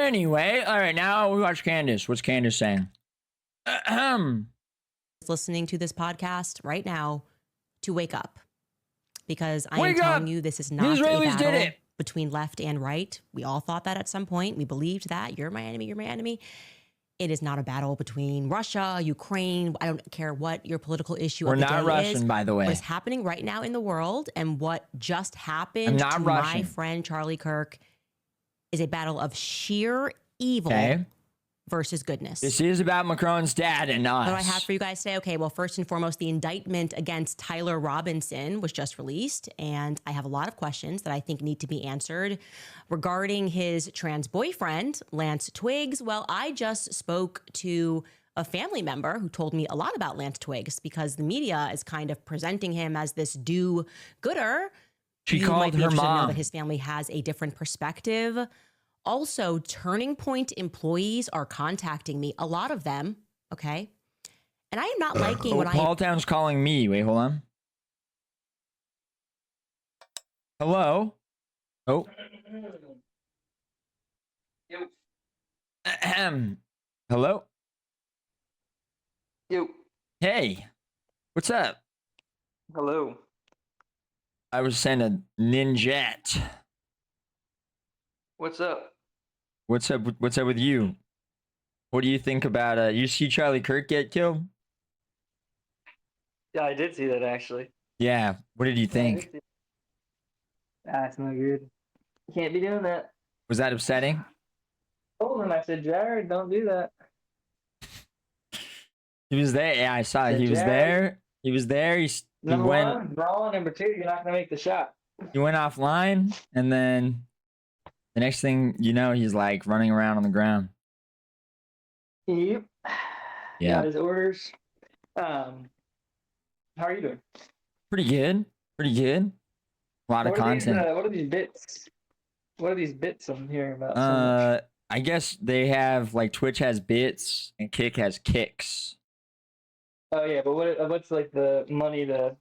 Anyway, all right, now we watch Candace. What's Candace saying? Listening to this podcast right now to wake up, because I am Wake up! telling you, this is The not a Israelis did battle it. between left and right. We all thought that at some point. We believed that you're my enemy, you're my enemy. It is not a battle between Russia, Ukraine. I don't care what your political issue We're of the not day Russian, is. by the way. What is happening right now in the world and what just happened I'm not to Russian. my friend Charlie Kirk is a battle of sheer evil Okay. versus goodness. This is about Macron's dad and us. What do I have for you guys today? Okay, well, first and foremost, the indictment against Tyler Robinson was just released, and I have a lot of questions that I think need to be answered regarding his trans boyfriend, Lance Twiggs. Well, I just spoke to a family member who told me a lot about Lance Twiggs because the media is kind of presenting him as this do-gooder. She You called might be her interested to know mom. that his family has a different perspective. Also, Turning Point employees are contacting me, a lot of them, okay? And I am not liking what I am. Paul Town's calling me. Wait, hold on. Hello? Oh. Ahem. Hello? Yo. Hey. What's up? Hello. I was sent a ninjet. What's up? What's up with you? What do you think about you see Charlie Kirk get killed? Yeah, I did see that actually. Yeah. What did you think? That's not good. You can't be doing that. Was that upsetting? I told him, I said, Jared, don't do that. He was there. Yeah, I saw it. Said He was Jared. there. He was there. He Number went one, brawl. Number two, you're not gonna make the shot. he went offline, and then the next thing you know, he's like running around on the ground. Yep. Yeah. Got his orders. How are you doing? Pretty good. Pretty good. A lot of What are these, content. what are these bits? What are these bits I'm hearing about so much? I guess they have like Twitch has bits and Kick has kicks. Oh yeah, but what's like the money to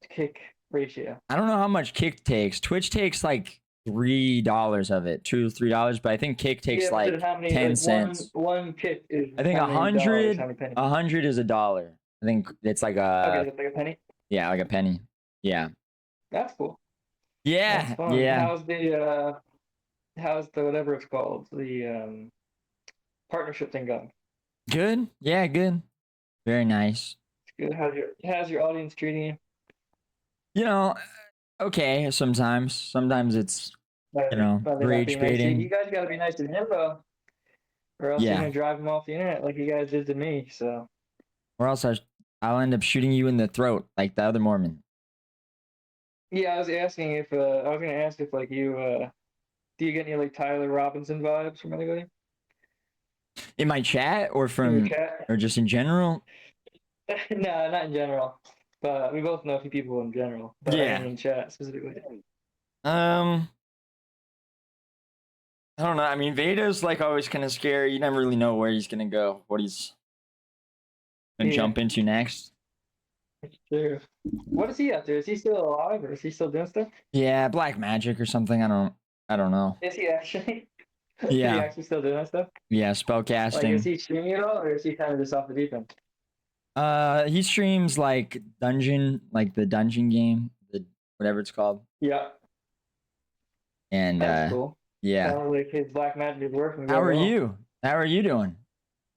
kick ratio? I don't know how much Kick takes. Twitch takes like $3 of it, $2-3, but I think Kick takes Yeah, like but how many, 10 like, cents. One kick is. I think how many dollars, how many pennies? 100 is $1. I think it's like Okay, it's like a penny. yeah, like a penny. Yeah. That's cool. Yeah. That's fun. Yeah. How's the whatever it's called, the partnership thing going? Good. Yeah, good. Very nice. It's good. How's your audience treating you? You know, okay, sometimes. Sometimes it's Are they know, not rage being nice to you? baiting. You guys gotta be nice to Jimbo, or else Yeah. you're gonna drive him off the internet like you guys did to me. So or else I'll end up shooting you in the throat like the other Mormon. yeah, I was asking if I was gonna ask if like you do you get any like Tyler Robinson vibes from anybody In my chat or in your from chat? or just in general? No, not in general. But we both know a few people in general. But Yeah. in chat specifically. I don't know. I mean, Veda's like always kind of scary. You never really know where he's gonna go, what he's gonna Yeah. jump into next. Sure. What is he up to? Is he still alive or is he still doing stuff? Yeah, black magic or something. I don't know. Is he actually? Is Yeah. he actually still doing that stuff? Yeah, Like, spellcasting. is he streaming at all or is he kind of just off the deep end? He streams like the dungeon game, the whatever it's called. Yeah. And That's cool. yeah. Sounds like his black magic is working. How are very well. you? How are you doing?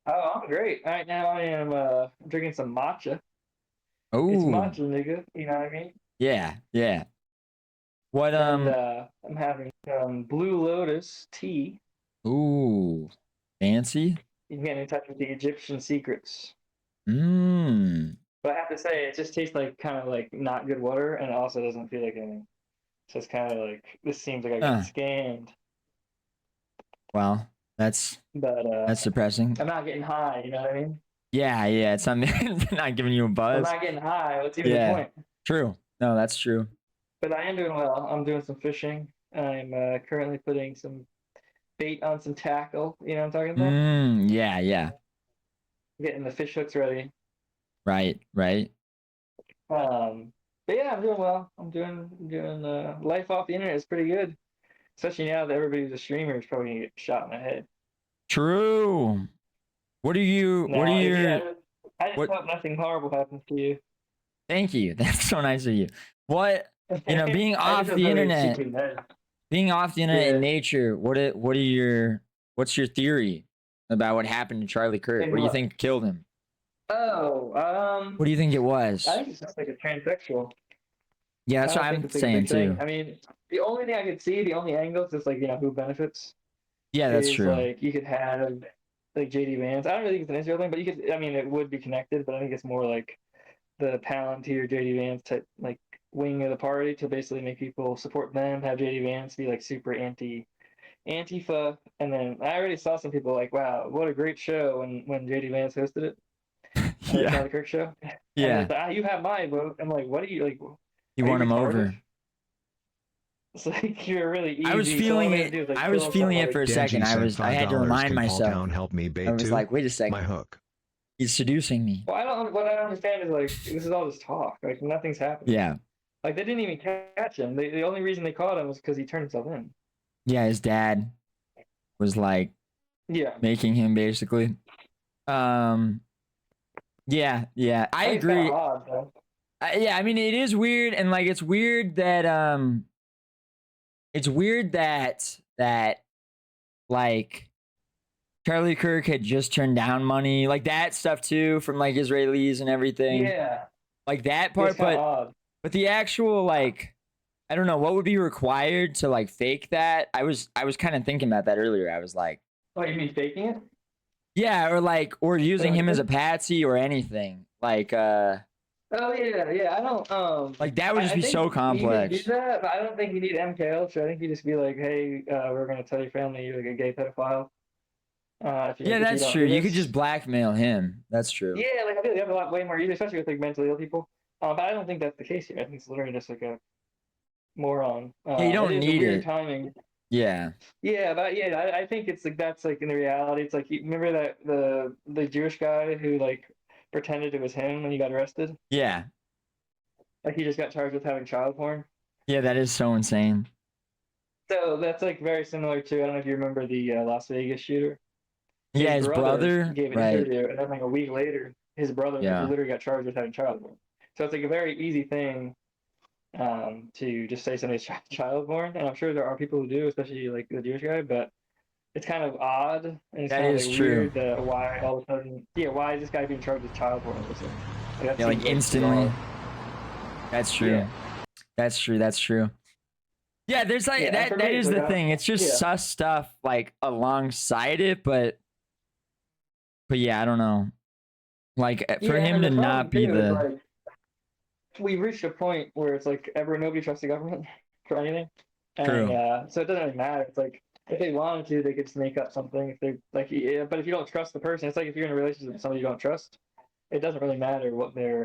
Oh, I'm great. Right now I am drinking some matcha. Oh, It's matcha, nigga. You know what I mean? yeah, yeah. What And I'm having Blue Lotus tea. ooh, fancy. You can get in touch with the Egyptian secrets. Mmm. But I have to say, it just tastes like kind of like not good water, and it also doesn't feel like anything. So it's kind of like this seems like I got scammed. Well, that's But depressing. I'm not getting high. You know what I mean? Yeah, yeah. It's not not giving you a I'm buzz. not getting high. What's even Yeah. the point? True. No, that's true. But I am doing well. I'm doing some fishing. I'm currently putting some bait on some tackle. You know what I'm talking about? Yeah, yeah. Getting the fish hooks ready. Right, right. But yeah, I'm doing well. I'm doing life off the internet is pretty good. Especially now that everybody's a streamer is probably gonna get shot in the head. True. What are you? What are Now, your? I just What? hope nothing horrible happens to you. Thank you. That's so nice of you. What? Being I off just hope the nobody internet. shoots you in the head. Being off the internet in Yeah. nature. What are your? What's your theory about what happened to Charlie Kirk? And What do you what? think killed him? Oh, What do you think it was? I think it's just like a transsexual. Yeah, I that's what don't think I'm it's like a saying big thing. too. I mean, the only thing I could see, the only angles is like, who benefits Yeah, that's is true. like you could have like JD Vance. I don't really think it's an Israel thing, but you could. I mean, it would be connected, but I think it's more like the Palantir JD Vance type like wing of the party to basically make people support them, have JD Vance be like super Antifa, and then I already saw some people like, wow, what a great show when JD Vance hosted it. The Yeah. Charlie Kirk show. And Yeah. it's like, you have my vote. I'm like, what are you like? You are won him retarded? over. It's like you're really easy. I was so feeling all they it. do is, like, I was kill feeling it somebody. for a Denji second. sent I had to $5. remind Can myself. Paul Town help me bait I was too? like, wait a second. My hook. He's seducing me. Well, what I don't understand is like this is all just talk. Like nothing's happening. Yeah. Like they didn't even catch him. The only reason they caught him was because he turned himself in. Yeah, his dad was like Yeah. making him basically. Yeah. I think it's kinda agree. odd, though. Yeah, I mean it is weird, and like it's weird that like Charlie Kirk had just turned down money, like that stuff too, from like Israelis and everything. Yeah. Like that It's part, kind of but odd. the actual like I don't know what would be required to like fake that. I was kind of thinking about that earlier. I was like, Oh, you mean faking it? yeah, or using him as a Okay. patsy or anything. Like Oh yeah. I don't like that would just I be think so you can complex. do that, but I don't think you need MKL. So I think you just be like, hey, we're gonna tell your family you're like a gay pedophile. If Yeah, if you that's don't true. do You could this. just blackmail him. That's true. Yeah, like I feel like you have a lot way more easy, especially with like mentally ill people. But I don't think that's the case here. I think it's literally just like a moron. Yeah, you don't it is need a weird it. timing. Yeah. Yeah, but yeah, I think it's like that's like in the reality. It's like you remember that the Jewish guy who like pretended it was him when he got arrested. Yeah. Like he just got charged with having child porn. Yeah, that is so insane. So that's like very similar to I don't know if you remember the Las Vegas shooter. Yeah, his brother. gave an Right. interview, and then like a week later, his brother Yeah. literally got charged with having child porn. So it's like a very easy thing to just say somebody's child porn, and I'm sure there are people who do, especially like the Jewish guy, but it's kind of odd and it's That kind of is like true. weird that why all of a sudden, why is this guy being charged with child porn? That Yeah, like seems instantly. bizarre. That's true. Yeah. That's true. That's true. Yeah, there's like Yeah, and that. for That me, is it's the like, thing. It's just yeah. sus stuff like alongside it, but yeah, I don't know. Like for Yeah, him and to the not problem be too is, the like, we've reached a point where it's like nobody trusts the government for anything, and True. so it doesn't really matter. It's like if they wanted to, they could just make up something. If they like, yeah, but if you don't trust the person, it's like if you're in a relationship with somebody you don't trust, it doesn't really matter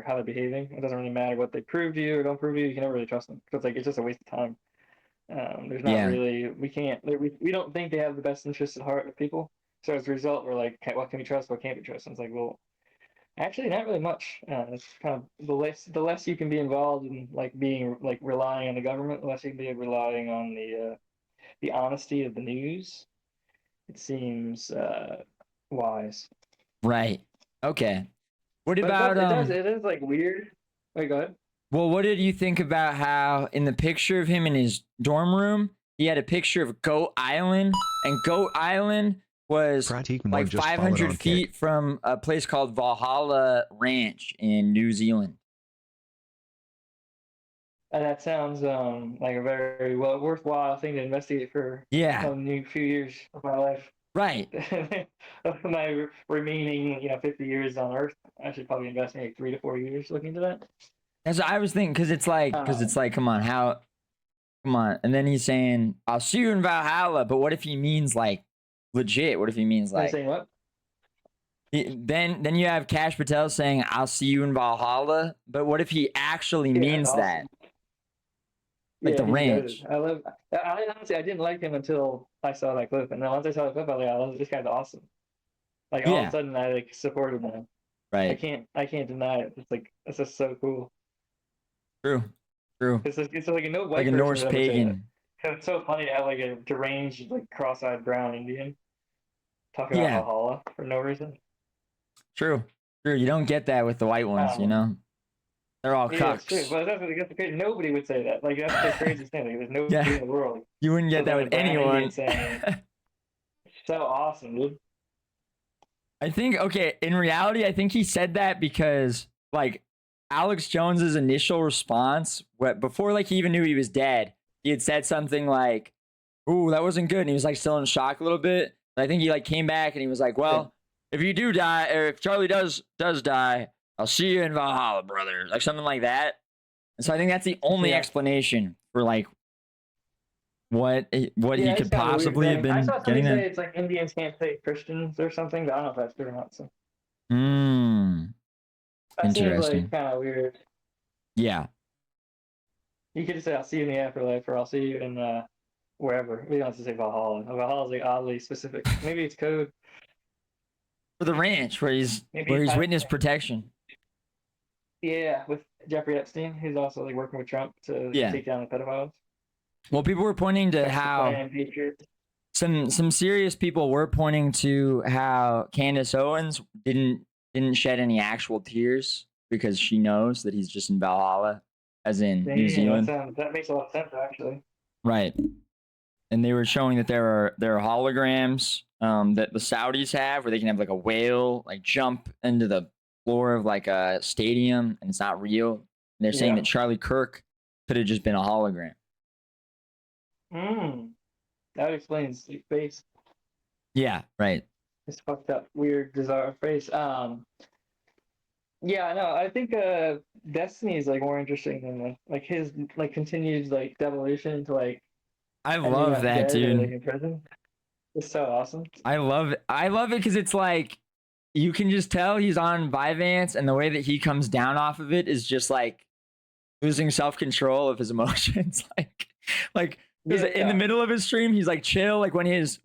how they're behaving. It doesn't really matter what they prove to you or don't prove to you. You can never really trust them because it's just a waste of time. There's not Yeah. really we don't think they have the best interests at heart of people. So as a result, we're like, what can we trust? What can't we trust? And it's like, well, actually, not really much. It's kind of the less you can be involved in like being like relying on the government, the less you can be relying on the honesty of the news. It seems wise. right. Okay. What But about it is like weird. Wait, go ahead. Well, what did you think about how in the picture of him in his dorm room, he had a picture of Goat Island, and Goat Island was Pratik Moore like just followed 500 on feet Kick. from a place called Valhalla Ranch in New Zealand. And that sounds like a very worthwhile thing to investigate for Yeah. a new few years of my life. Right. Of my remaining 50 years on Earth, I should probably invest maybe 3 to 4 years looking into that. That's what I was thinking, because it's like, come on. And then he's saying, I'll see you in Valhalla. But what if he means like legit? What if he means Am I like, saying what? then you have Cash Patel saying, I'll see you in Valhalla. But what if he actually Yeah, means that's that? awesome. Like the he's ranch. goated. I honestly, I didn't like him until I saw that clip, and then once I saw the clip, I was like, oh, this guy's awesome. Like all of Yeah. a sudden, I like supported him. I Right. can't deny it. It's just so cool. True. It's like no white Like a person Norse would ever say that. pagan. It's so funny to have like a deranged, like cross-eyed brown Indian talk about Yeah, Valhalla for no reason. true. True. You don't get that with the white ones, you Um, know? They're all yeah, it's true. cucks. But that's the crazy. Nobody would say that. Like that's the craziest thing. Like, there's nobody Yeah. in the world. You wouldn't So get it's that like a with brown Indian anyone. saying, "So awesome, dude." I think, okay, in reality, I think he said that because, like, Alex Jones's initial response, before, like, he even knew he was dead, he had said something like, ooh, that wasn't good. And he was, like, still in shock a little bit. And I think he, like, came back and he was like, well, if you do die, or if Charlie does die, I'll see you in Valhalla, brother. Like, something like that. And so I think that's the only Yeah. explanation for, like, what he Yeah, it's could kind of a weird possibly have thing. I been saw getting somebody say there. it's like Indians can't say Christians or something, but I don't know if that's true or not. So Hmm. that seems like Interesting. kind of weird. Yeah. You could just say, "I'll see you in the afterlife," or "I'll see you in wherever." We don't have to say Valhalla. Valhalla's like oddly specific. Maybe it's code. For the ranch where he's Maybe it's witness protection. yeah, with Jeffrey Epstein, who's also like working with Trump to Yeah. take down the pedophiles. Well, people were pointing to That's the how plan, Patriots. some serious people were pointing to how Candace Owens didn't shed any actual tears because she knows that he's just in Valhalla, as in New Damn, Zealand. that makes a lot of sense actually. Right. And they were showing that there are holograms that the Saudis have where they can have like a whale like jump into the floor of like a stadium and it's not real. And they're saying Yeah. that Charlie Kirk could have just been a hologram. That explains the face. Yeah, right. His fucked up, weird, bizarre face. Yeah, no, I think Destiny is like more interesting than like his like continued like devolution to like I ending love up that, dead or like dude. in prison. It's so awesome. I love it. I love it because it's like you can just tell he's on Vyvanse, and the way that he comes down off of it is just like losing self control of his emotions. like because in the middle of his stream, he's like chill. Like when it's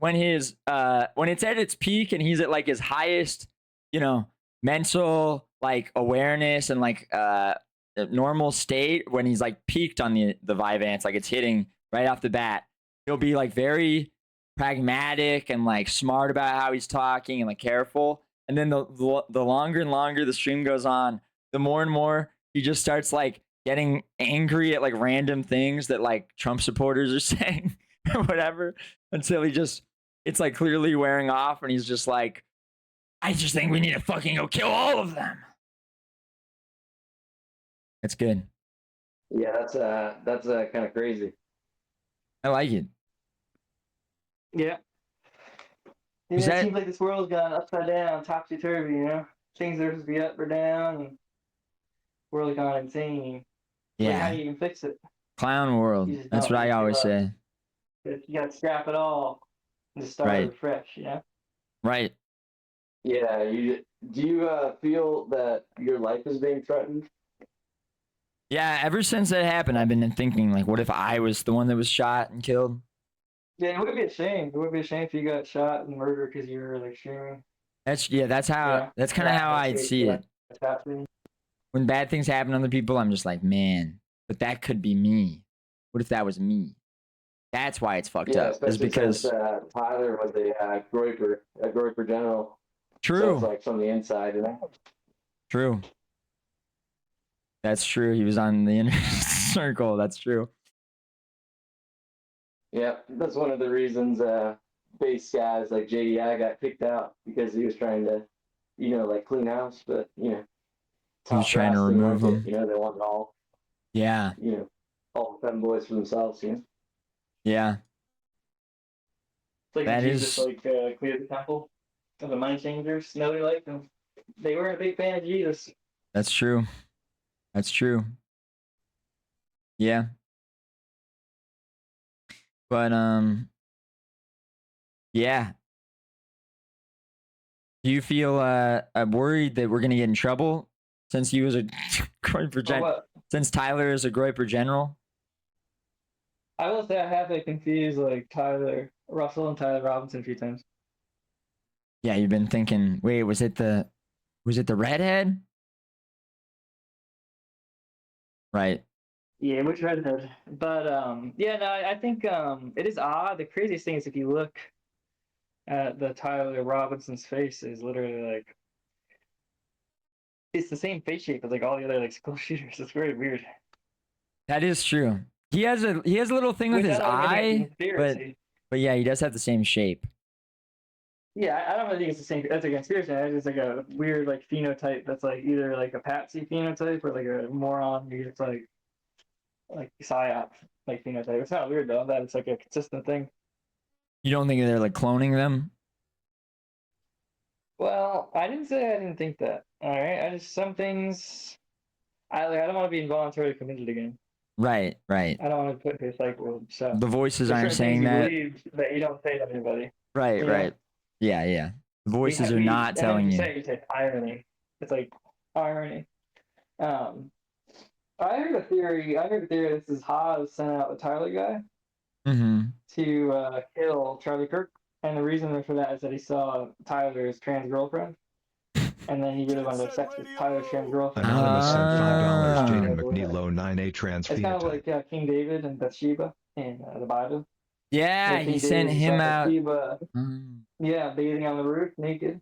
at its peak and he's at like his highest, you know, mental like awareness and like normal state when he's like peaked on the Vyvanse, like it's hitting right off the bat. He'll be like very pragmatic and like smart about how he's talking and like careful. And then the longer and longer the stream goes on, the more and more he just starts like getting angry at like random things that like Trump supporters are saying or whatever until it's like clearly wearing off and he's just like, I just think we need to fucking go kill all of them. That's good. Yeah, that's kind of crazy. I like it. Yeah. It seems like this world's gone upside down, topsy turvy, you know? Things are supposed to be up or down, and world's gone insane. Yeah. Like, how do you even fix it? Clown world. That's what I always say. You gotta scrap it all and just start fresh, you know? Right. Yeah. Do you feel that your life is being threatened? Yeah, ever since that happened, I've been thinking, like, what if I was the one that was shot and killed? Yeah, it would be a shame. It would be a shame if you got shot and murdered because you were like streaming. That's kind of how I'd see it. When bad things happen to other people, I'm just like, man, but that could be me. What if that was me? That's why it's fucked up. Is because since, Tyler was a Groyper general. True. So it's like from the inside, you know. True. That's true. He was on the inner circle. That's true. Yeah, that's one of the reasons base guys like JDI got kicked out because he was trying to, like clean house, but he was trying to remove them. They want it all. Yeah. All the femboys for themselves. Yeah. It's like that Jesus cleared the temple of the mind changers. Nobody liked them. They weren't a big fan of Jesus. That's true. That's true. Yeah. But yeah. Do you feel worried that we're gonna get in trouble since he was a Groyper general? Since Tyler is a Groyper general? I will say I have to confuse like Tyler Russell and Tyler Robinson a few times. Yeah, you've been thinking, wait, was it the redhead? Right. Yeah, which redhead? But yeah, no, I think it is odd. The craziest thing is if you look at the Tyler Robinson's face, is literally like it's the same face shape as like all the other like school shooters. It's very weird. That is true. He has a little thing with Which I his don't even think it's a eye, conspiracy. but yeah, he does have the same shape. Yeah, I don't really think it's the same. That's a conspiracy. It's just like a weird like phenotype that's like either like a patsy phenotype or like a moron who's just like psyop like phenotype. It's not weird though. That it's like a consistent thing. You don't think they're like cloning them? Well, I didn't say I didn't think that. All right, I just some things I don't want to be involuntarily committed again. Right, right. I don't want to put this cycle. So The voices there's aren't certain saying things you that. believe that you don't say to anybody. Right, You know? right. Yeah, yeah. The voices are not And then telling you. you say irony. It's like irony. Um, I heard a theory. This is Haas sent out the Tyler guy Mm-hmm. to kill Charlie Kirk, and the reason for that is that he saw Tyler's trans girlfriend, and then he really wanted to have sex with Tyler's trans girlfriend. Anonymous sent $5. Ah. Jaden McNeilo 9A trans It's kind of phenotype. like King David and Bathsheba in the Bible. Yeah, King he sent David him saw out. Bathsheba, Mm. yeah, bathing on the roof naked,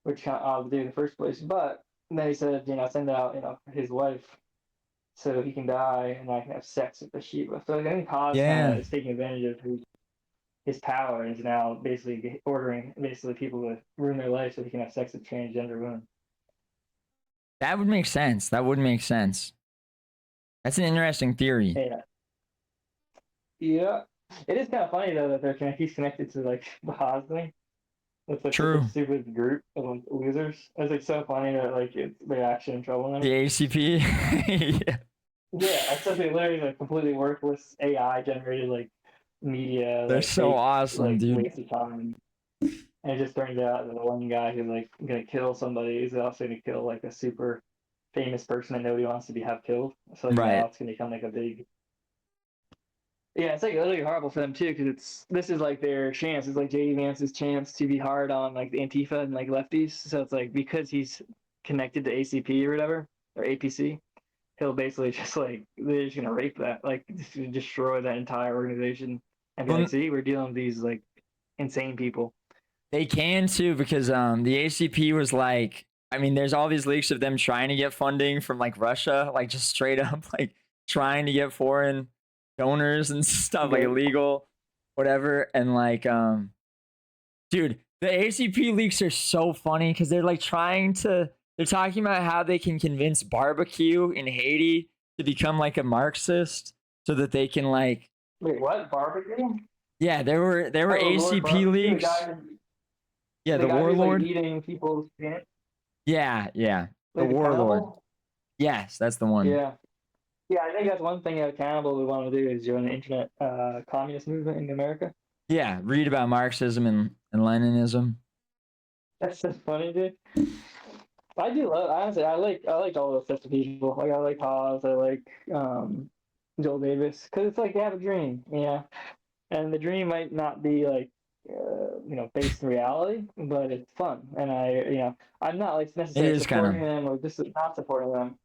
which kind of odd to do in the first place. But then he said, send out, his wife so he can die and I can have sex with Bathsheba. So I think Haas Yeah. kind of is taking advantage of his power and is now basically ordering people to ruin their life so he can have sex with transgender women. That would make sense. That would make sense. That's an interesting theory. Yeah. Yeah. It is kind of funny though that he's connected to like the Haas thing. It's like True. such a stupid group of like, losers. It's like so funny that like they're actually in trouble now. The ACP. Yeah. Yeah, except they literally like completely worthless AI generated like media. They're like, so fake, awesome, like, dude. waste of time. And it just turns out that the one guy who's like gonna kill somebody is also gonna kill like a super famous person that nobody wants to have killed. So like, Right. now it's gonna become like a big. Yeah, it's like really horrible for them too because this is like their chance. It's like JD Vance's chance to be hard on like the Antifa and like lefties. So it's like because he's connected to ACP or whatever or APC, he'll basically just like they're just gonna rape that, like just destroy that entire organization and be like, see, we're dealing with these like insane people. They can too because the ACP was like, I mean, there's all these leaks of them trying to get funding from like Russia, like just straight up like trying to get foreign donors and stuff, like Yeah. illegal, whatever. And like, dude, the ACP leaks are so funny because they're like they're talking about how they can convince barbecue in Haiti to become like a Marxist so that they can like, Wait, what? Barbecue? yeah, there were Oh, Lord ACP Barbecue, leaks. Yeah, the guy who's, like, warlord. eating people's penis, Yeah, yeah. The like warlord. cannibal? Yes, that's the one. Yeah. Yeah, I think that's one thing a cannibal would want to do is join the internet communist movement in America. Yeah, read about Marxism and Leninism. That's so funny, dude. I do love. Honestly, I like all those types of people. Like I like Haas. I like Joel Davis because it's like they have a dream, and the dream might not be like based in reality, but it's fun. And I'm not like necessarily is kinda- supporting them or just not supporting them,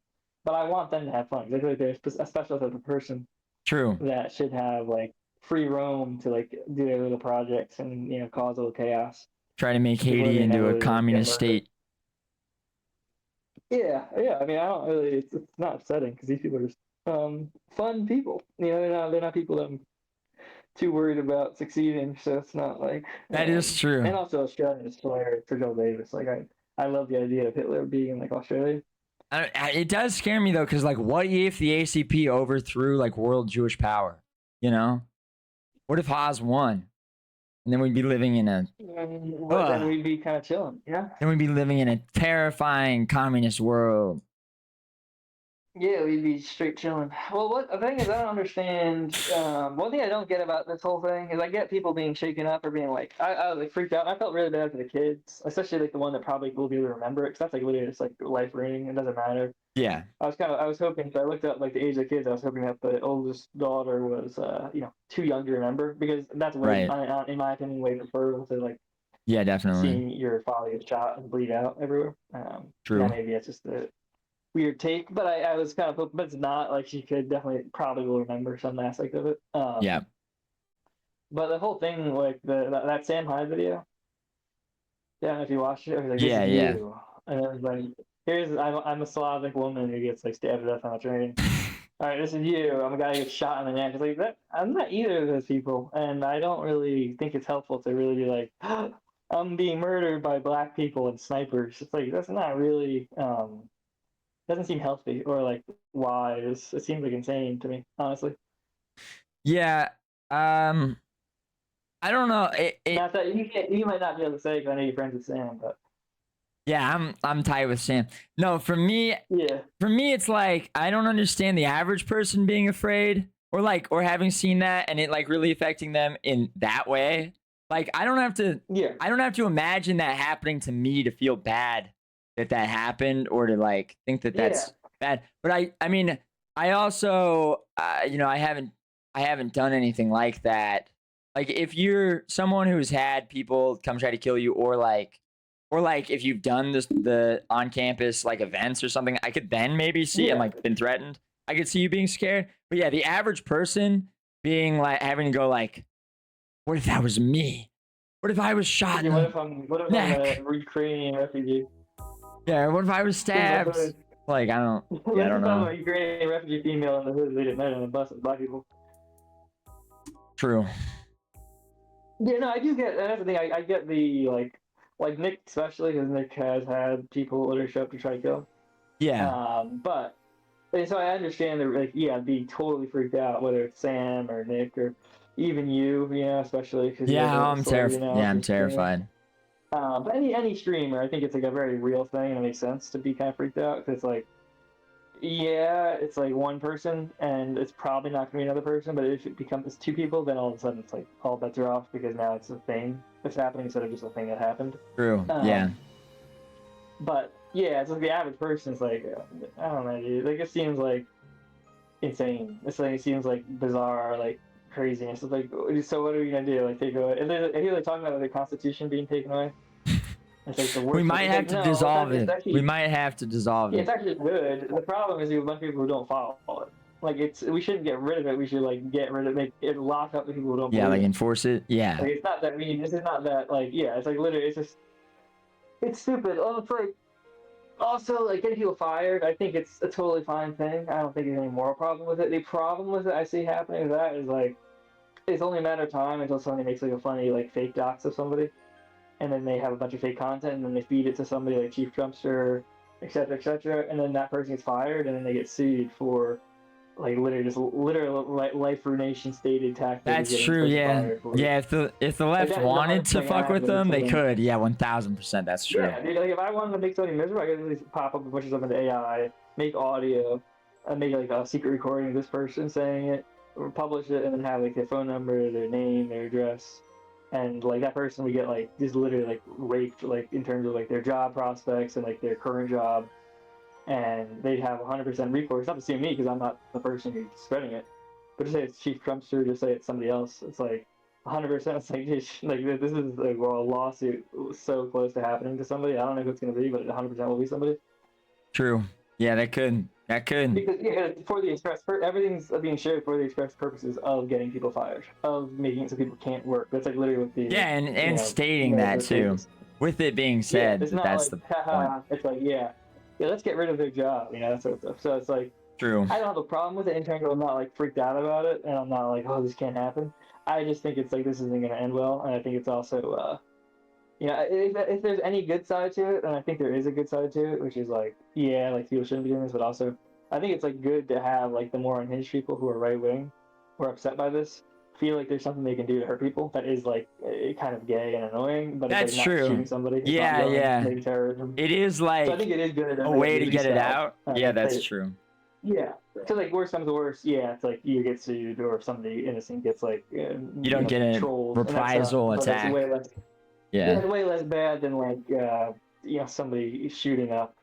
but I want them to have fun. Because I feel like they're a special type of person True. that should have like free roam to like do their little projects and cause a little chaos. Try to make People Haiti that into never a really communist get murdered. state. Yeah. I mean, I don't really. It's not upsetting because these people are just fun people. They're not people that I'm too worried about succeeding. So it's not like That is true. And also, Australia is hilarious for Joe Davis. Like I love the idea of Hitler being in like Australia. It does scare me though, because like, what if the ACP overthrew like world Jewish power? What if Haas won, and then we'd be living in a But then we'd be kind of chilling. Yeah. then we'd be living in a terrifying communist world. Yeah, we'd be straight chilling. Well, what the thing is, I don't understand. One thing I don't get about this whole thing is I get people being shaken up or being like, I was like freaked out. And I felt really bad for the kids, especially like the one that probably will be able to remember it, because that's like literally just like life ruining. It doesn't matter. Yeah. I was hoping. So I looked up like the age of the kids. I was hoping that the oldest daughter was, too young to remember, because that's way, in my opinion, way preferable to like Yeah, definitely. seeing your father get shot and bleed out everywhere. True. Yeah, maybe it's just weird take, but I was kind of, but it's not like she could definitely probably will remember some aspect of it. Yeah. But the whole thing, like that Sam Hyde video, yeah, I don't know if you watched it, it was like, this Yeah, is yeah. you. And it was like, I'm a Slavic woman who gets like stabbed to death on a train. All right, this is you. I'm a guy who gets shot in the neck. It's like that. I'm not either of those people, and I don't really think it's helpful to really be like, I'm being murdered by black people and snipers. It's like that's not really doesn't seem healthy or like wise. It seems like insane to me, honestly. Yeah. I don't know. Not that you might not be able to say because I know you're friends with Sam, but Yeah, I'm tight with Sam. No, for me, yeah, it's like I don't understand the average person being afraid or having seen that and it like really affecting them in that way. Like I don't have to imagine that happening to me to feel bad that happened or to like think that that's bad. But I mean, I also I haven't done anything like that. Like if you're someone who's had people come try to kill you or like if you've done the on campus like events or something, I could then maybe see and like been threatened. I could see you being scared. But yeah, the average person being like having to go like, what if that was me? What if I was shot? Yeah, I'm a Ukrainian refugee? Yeah, what if I was stabbed? Like I don't know. I'm a Ukrainian refugee female in the hood late at night on the bus with black people. True. Yeah, no, I do get that's the thing. I get the like Nick especially because Nick has had people literally show up to try to kill him. Yeah. But and so I understand that like being totally freaked out whether it's Sam or Nick or even you, especially because I'm terrified. Yeah, I'm terrified. But any streamer, I think it's like a very real thing and it makes sense to be kind of freaked out because it's like it's like one person and it's probably not gonna be another person, but if it becomes two people, then all of a sudden it's like all bets are off because now it's a thing that's happening instead of just a thing that happened. True. Yeah. But yeah, it's like the average person is like, I don't know, dude. Like it seems like insane. It's like it seems like bizarre, like craziness. It's like, so what are we gonna do? Like take away? And they're like talking about the Constitution being taken away. It's like the worst. We might have to dissolve it. We might have to dissolve it. It's actually good. The problem is you have a bunch of people who don't follow it. Like we shouldn't get rid of it. We should like get rid of it, make it lock up the people who don't. Yeah, like it. enforce it. Yeah. Like, it's not that this is not that like it's like literally it's stupid. Oh, it's like also like getting people fired. I think it's a totally fine thing. I don't think there's any moral problem with it. The problem with it I see happening with that is like it's only a matter of time until somebody makes like a funny like fake docs of somebody. And then they have a bunch of fake content, and then they feed it to somebody like Chief Trumpster, et cetera, and then that person gets fired, and then they get sued for, like, literal life ruination stated tactics. That's true, yeah. Yeah, if the left wanted to fuck with them, they could. Yeah, 1000%, that's true. Yeah, dude, like, if I wanted to make somebody miserable, I could really pop up a bunch of stuff into AI, make audio, and make, like, a secret recording of this person saying it, or publish it, and then have, like, their phone number, their name, their address. And like that person would get like just literally like raped like in terms of like their job prospects and like their current job, and they'd have 100% recourse. Not to sue me because I'm not the person who's spreading it, but just say it's Chief Trumpster, just say it's somebody else. It's like 100%. It's like this is like a lawsuit so close to happening to somebody. I don't know who it's gonna be, but 100% will be somebody. True. Yeah, that could. Because for the express, everything's being shared for the express purposes of getting people fired, of making it so people can't work. That's like literally what the and stating that too. With it being said, it's not that's like, the point. It's like let's get rid of their job, that sort of stuff. So it's like True. I don't have a problem with it in terms of I'm not like freaked out about it, and I'm not like this can't happen. I just think it's like this isn't going to end well, and I think it's also if there's any good side to it, and I think there is a good side to it, which is like people shouldn't be doing this, but also I think it's like good to have like the more unhinged people who are right wing, who are upset by this, feel like there's something they can do to hurt people that is like kind of gay and annoying, but that's it's like true. Not shooting somebody. It's Yeah. terrorism. It is like so I think it is good a way to get it out. Yeah, that's true. Yeah. So like worst comes to worst, it's like you get sued or somebody innocent gets like you don't get a reprisal attack. It's way less bad than like somebody shooting up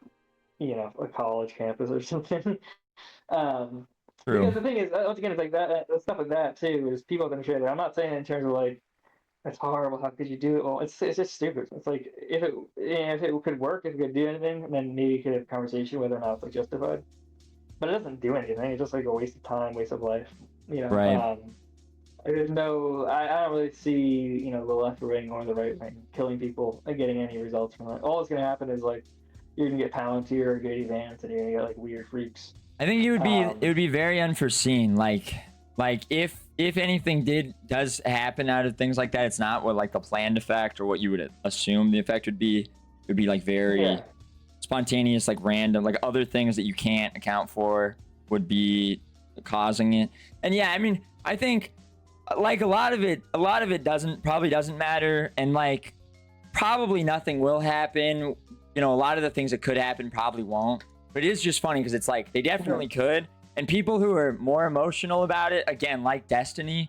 a college campus or something. True. Because the thing is, once again, it's like that stuff like that too. Is people have been sharing. I'm not saying in terms of like That's horrible. How could you do it? Well, it's just stupid. It's like if it could work, if it could do anything, then maybe you could have a conversation whether or not it's like justified. But it doesn't do anything. It's just like a waste of time, waste of life. You know. Right. There's no. I don't really see the left wing or the right wing killing people and getting any results from it. All that's gonna happen is like you're gonna get Palantir or Gady Vance, and you're gonna get like weird freaks. I think it would be very unforeseen. Like if anything does happen out of things like that, it's not what like the planned effect or what you would assume the effect would be. It would be like very spontaneous, like random, like other things that you can't account for would be causing it. And yeah, I mean, I think like a lot of it probably doesn't matter, and like probably nothing will happen. A lot of the things that could happen probably won't. But it is just funny because it's like they definitely could. And people who are more emotional about it, again, like Destiny,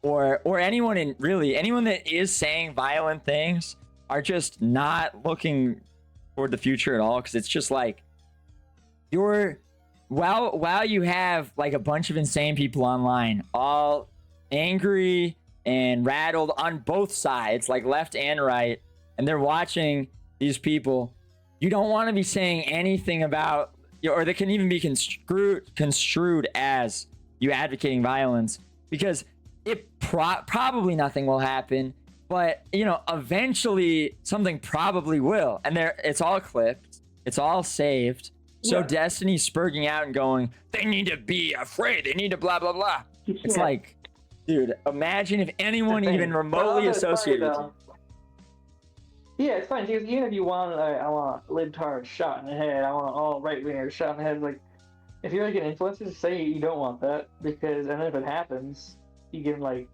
or anyone that is saying violent things, are just not looking toward the future at all. Because it's just like while you have like a bunch of insane people online, all angry and rattled on both sides, like left and right, and they're watching these people, you don't want to be saying anything about, or that can even be construed as you advocating violence, because it probably nothing will happen, but eventually something probably will, and it's all clipped, it's all saved. So Destiny's spurging out and going, they need to be afraid, they need to blah blah blah. It's like, dude, imagine if anyone even remotely associated with you. Yeah, it's fine. Because even if you want, I want libtards shot in the head, I want all right wingers shot in the head. Like, if you're like an influencer, say you don't want that, and then if it happens, you can like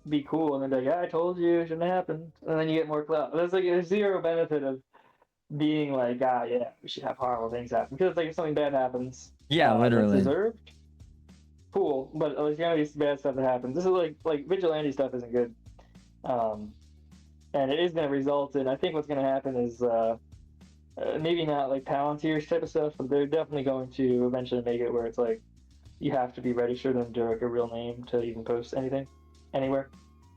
be cool and then be like, I told you it shouldn't have happened, and then you get more clout. There's like a zero benefit of being like, we should have horrible things happen, because like if something bad happens, literally it's deserved. Cool, but there's gonna be some bad stuff that happens. This is like vigilante stuff isn't good. And it is going to result in, I think what's going to happen is maybe not like Palantir type of stuff, but they're definitely going to eventually make it where it's like you have to be registered under like a real name to even post anything anywhere.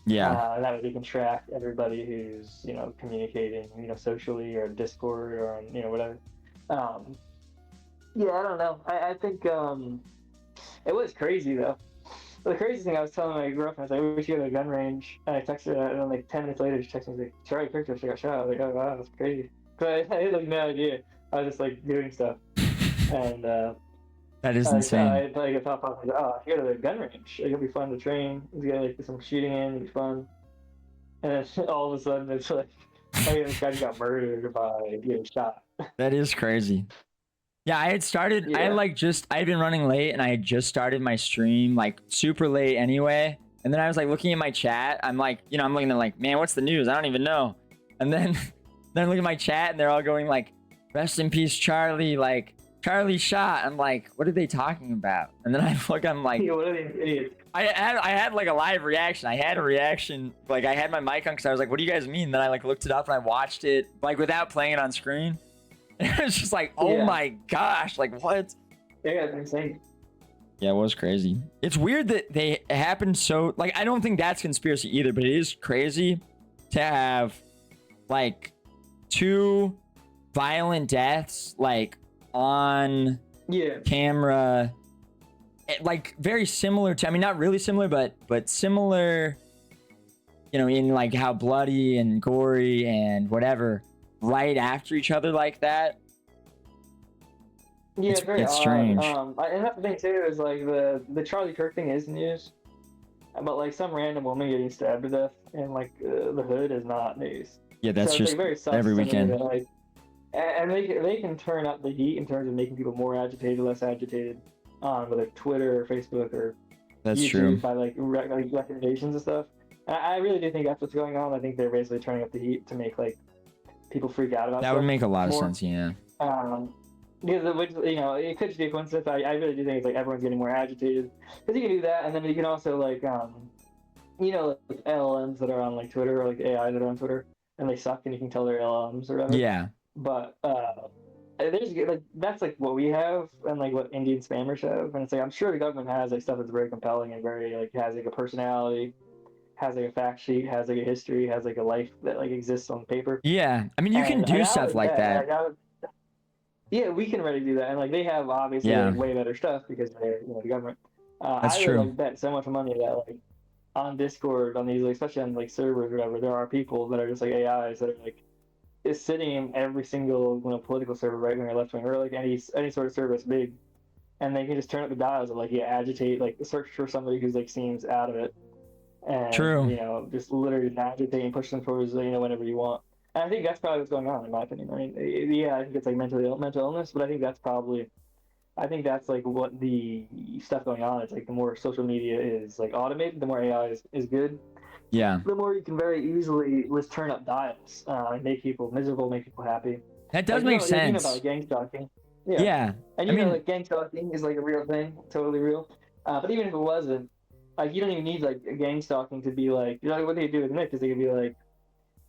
Yeah. And that way they can track everybody who's communicating socially or Discord or on whatever. I don't know. I think it was crazy though. The crazy thing, I was telling my girlfriend, I was like, we should go to a gun range. And I texted her, and then like 10 minutes later, she texted me, like, Charlie Kirk just got shot. I was like, oh wow, that's crazy. But I had like no idea. I was just like doing stuff. And that is insane. I like a thought pop, like, oh, I should go to the gun range. It'll be fun to train. Let's get like some shooting in, it'll be fun. And then all of a sudden, it's like, this guy got murdered by getting shot. That is crazy. Yeah, I had started, I had been running late, and I had just started my stream like super late anyway. And then I was like looking at my chat. I'm like, I'm looking at like, man, what's the news? I don't even know. And then I look at my chat, and they're all going like, rest in peace, Charlie, like Charlie shot. I'm like, what are they talking about? And then I look, I'm like, what are these idiots? I had like a live reaction. I had a reaction, like I had my mic on because I was like, what do you guys mean? Then I like looked it up and I watched it like without playing it on screen. And it was just like, oh my gosh, like what? Yeah, that's insane. Yeah, it was crazy. It's weird that they happened so, like, I don't think that's conspiracy either, but it is crazy to have like 2 violent deaths like on camera, like very similar to, I mean, not really similar, but similar, in like how bloody and gory and whatever, right after each other like that. Yeah, it's strange. And that's the thing too, is like the Charlie Kirk thing is news, but like some random woman getting stabbed to death in like the hood is not news. Yeah, that's so just like, very every weekend. that, like, and they can turn up the heat in terms of making people more agitated, less agitated on whether Twitter or Facebook or that's YouTube true. by like recommendations and stuff. And I really do think that's what's going on. I think they're basically turning up the heat to make like people freak out about that stuff would make a lot of more. sense, yeah. Because it could just be a coincidence. I really do think it's like everyone's getting more agitated. Because you can do that, and then you can also like like LLMs that are on like Twitter, or like AI that are on Twitter, and they suck, and you can tell they're LLMs or whatever. Yeah. But there's like that's like what we have, and like what Indian spammers have, and it's like I'm sure the government has like stuff that's very compelling and very like has like a personality, has like a fact sheet, has like a history, has like a life that like exists on paper. Yeah, I mean, you can do stuff like that. Yeah, we can already do that, and like they have obviously Yeah. like, way better stuff because they're the government. That's I true. would like bet so much money that like on Discord, on these like, especially on like servers or whatever, there are people that are just like AIs that are like is sitting in every single political server, right wing or left wing, or like any sort of server that's big, and they can just turn up the dials of like agitate, like search for somebody who's like seems out of it, and True. just literally agitate and push them towards whenever you want. And I think that's probably what's going on, in my opinion. I mean, yeah, I think it's like mental illness, but I think that's like what the stuff going on. It's like the more social media is like automated, the more AI is good. Yeah. The more you can very easily just turn up dials, make people miserable, make people happy. That does like, make sense. About like, gang stalking. Yeah. And like gang stalking is like a real thing, totally real. But even if it wasn't, like you don't even need like a gang stalking to be like, what they do with Nick is they could be like,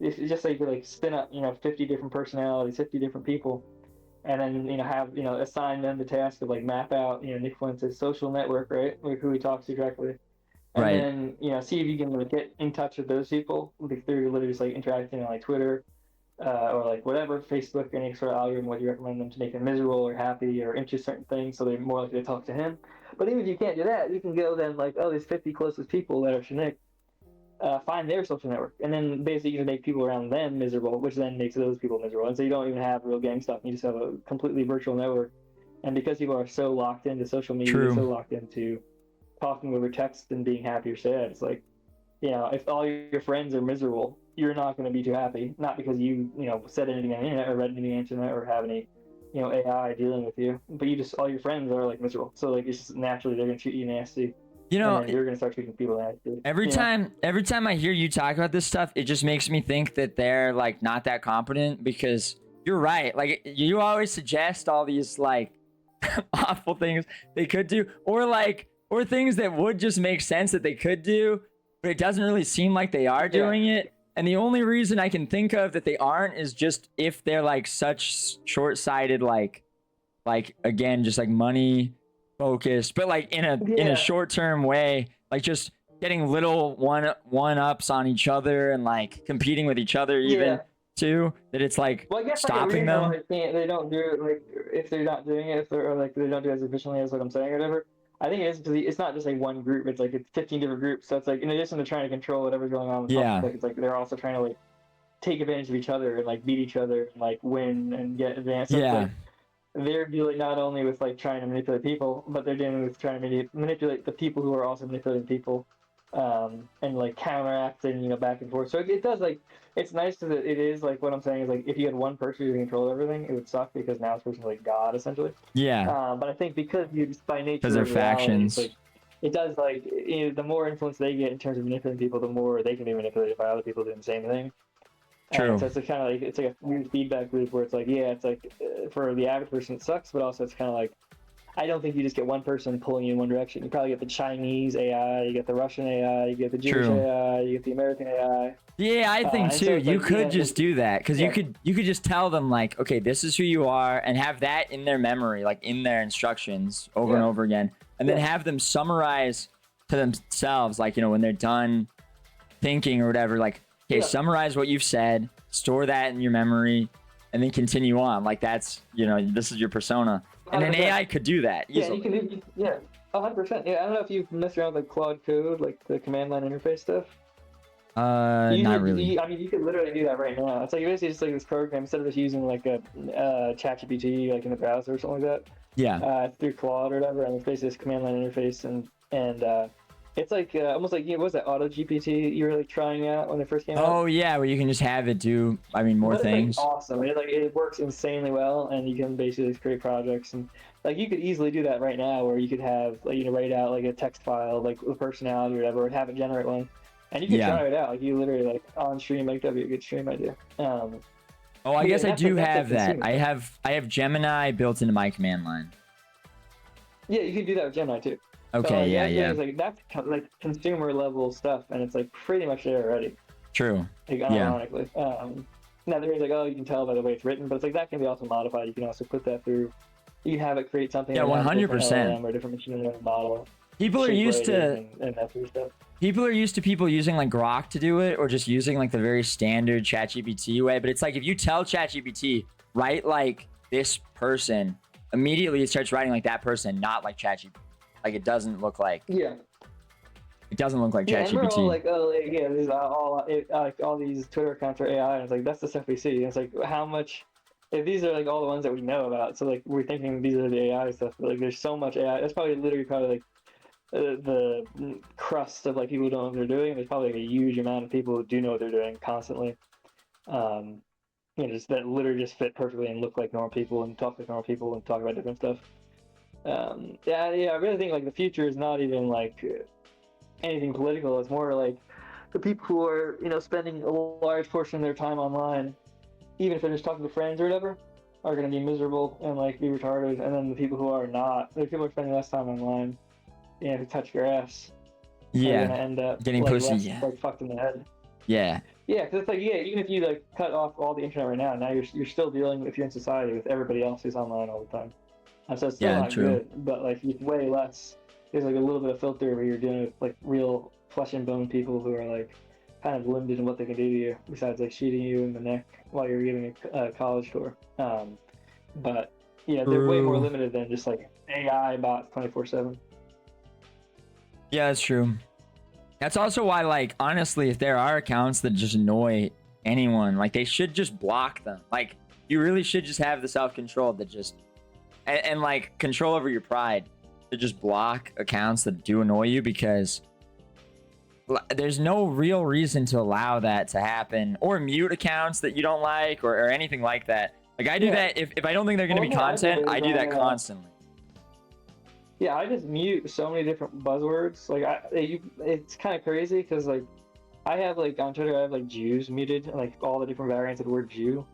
it's just like you like spin up 50 different personalities, 50 different people, and then have assign them the task of like map out Nick Fuentes' social network, right, like who he talks to directly, and Right. then see if you can like get in touch with those people through literally just like interacting on like Twitter, or like whatever, Facebook, any sort of algorithm, whether you recommend them to make them miserable or happy or into certain things, so they're more likely to talk to him. But even if you can't do that, you can go then like, oh, there's 50 closest people that are to Nick. Find their social network, and then basically you can make people around them miserable, which then makes those people miserable. And so you don't even have real gang stuff. You just have a completely virtual network. And because people are so locked into social media, True. so locked into talking over text and being happy or sad, it's like, if all your friends are miserable, you're not going to be too happy. Not because you said anything on the internet or read anything on the internet or have any AI dealing with you, but all your friends are like miserable. So like it's just naturally they're going to treat you nasty. And then you're gonna start treating people nasty. Every time I hear you talk about this stuff, it just makes me think that they're like not that competent, because you're right. Like you always suggest all these like awful things they could do, or things that would just make sense that they could do, but it doesn't really seem like they are doing it. And the only reason I can think of that they aren't is just if they're like such short-sighted, like again, just like money focused, but like in a short-term way, like just getting little one-ups on each other and like competing with each other even too, that it's like stopping them. They don't do it, like if they're not doing it, or like they don't do it as efficiently as what I'm saying or whatever. I think it is because it's not just like one group, it's like it's 15 different groups. So it's like in addition to trying to control whatever's going on with public, it's like they're also trying to like take advantage of each other and like beat each other and like win and get advanced. So they're dealing not only with like trying to manipulate people, but they're dealing with trying to manipulate the people who are also manipulating people, and like counteracting, back and forth. So it does, like, it's nice because it is like what I'm saying is like if you had one person who controlled everything, it would suck because now this person's like God essentially. But I think because you just by nature because they're factions, like, it does like the more influence they get in terms of manipulating people, the more they can be manipulated by other people doing the same thing. True. So it's kind of like it's like a weird feedback loop where it's like it's like for the average person it sucks, but also it's kind of like I don't think you just get one person pulling you in one direction. You probably get the Chinese AI, you get the Russian AI, you get the Jewish AI, you get the American AI. Yeah, I think too. So you could just do that because you could just tell them like, okay, this is who you are, and have that in their memory, like in their instructions over and over again, and then have them summarize to themselves, like when they're done thinking or whatever, like. Okay, summarize what you've said, store that in your memory, and then continue on. Like that's, this is your persona. And then AI could do that easily. Yeah, you can do, 100%. Yeah, I don't know if you've messed around with like Claude Code, like the command line interface stuff. Not really. I mean, you could literally do that right now. It's like basically just like this program, instead of just using like a ChatGPT like in the browser or something like that. Yeah. Through Claude or whatever, and it's basically this command line interface, and it's like almost like what was that Auto GPT you were like trying out when it first came out? Oh yeah, where you can just have it do more things. Like, awesome. It works insanely well, and you can basically create projects, and like you could easily do that right now, where you could have like write out like a text file like with personality or whatever, or have it generate one, and you can try it out. Like you literally like on stream, like that'd be a good stream idea. I guess I do have that. I have Gemini built into my command line. Yeah, you can do that with Gemini too. Okay, so, yeah. Like, that's like consumer level stuff, and it's like pretty much there already. True. Like, unironically. Now there's like, you can tell by the way it's written, but it's like that can be also modified. You can also put that through. You can have it create something. Yeah, 100%. Or different machine learning model. People are used to. And that sort of stuff. people are used to people using like Grok to do it, or just using like the very standard ChatGPT way. But it's like if you tell ChatGPT, write like this person, immediately it starts writing like that person, not like ChatGPT. Like it doesn't look like Yeah. it doesn't look like Yeah, and we're all ChatGPT. like, oh, like, yeah, this is like all these Twitter accounts are AI, and it's like that's the stuff we see. And it's like how much, if these are like all the ones that we know about, so like we're thinking these are the AI stuff, but like there's so much AI. That's probably like the crust of like people who don't know what they're doing. There's probably like a huge amount of people who do know what they're doing constantly. Just that literally just fit perfectly and look like normal people and talk like normal people and talk about different stuff. I really think like the future is not even like anything political. It's more like the people who are spending a large portion of their time online, even if they're just talking to friends or whatever, are going to be miserable and like be retarded. And then the people who are not, the people who are spending less time online, who touch grass, are going to end up getting like, pussy. less, like fucked in the head. Yeah. Yeah, because it's like even if you like cut off all the internet right now you're still dealing, if you're in society, with everybody else who's online all the time. And so it's still not true. good, but like way less. There's like a little bit of filter where you're dealing with like real flesh and bone people who are like kind of limited in what they can do to you, besides like shooting you in the neck while you're giving a college tour. But yeah, they're way more limited than just like AI bots 24/7. Yeah, that's true. That's also why, like, honestly, if there are accounts that just annoy anyone, like, they should just block them. Like, you really should just have the self-control that just, and like, control over your pride to just block accounts that do annoy you, because there's no real reason to allow that to happen, or mute accounts that you don't like, or anything like that. Like, I do that if I don't think they're going to be content, I do that constantly. Yeah, I just mute so many different buzzwords. Like, it's kind of crazy because like I have like on Twitter I have like Jews muted, like all the different variants of the word Jew.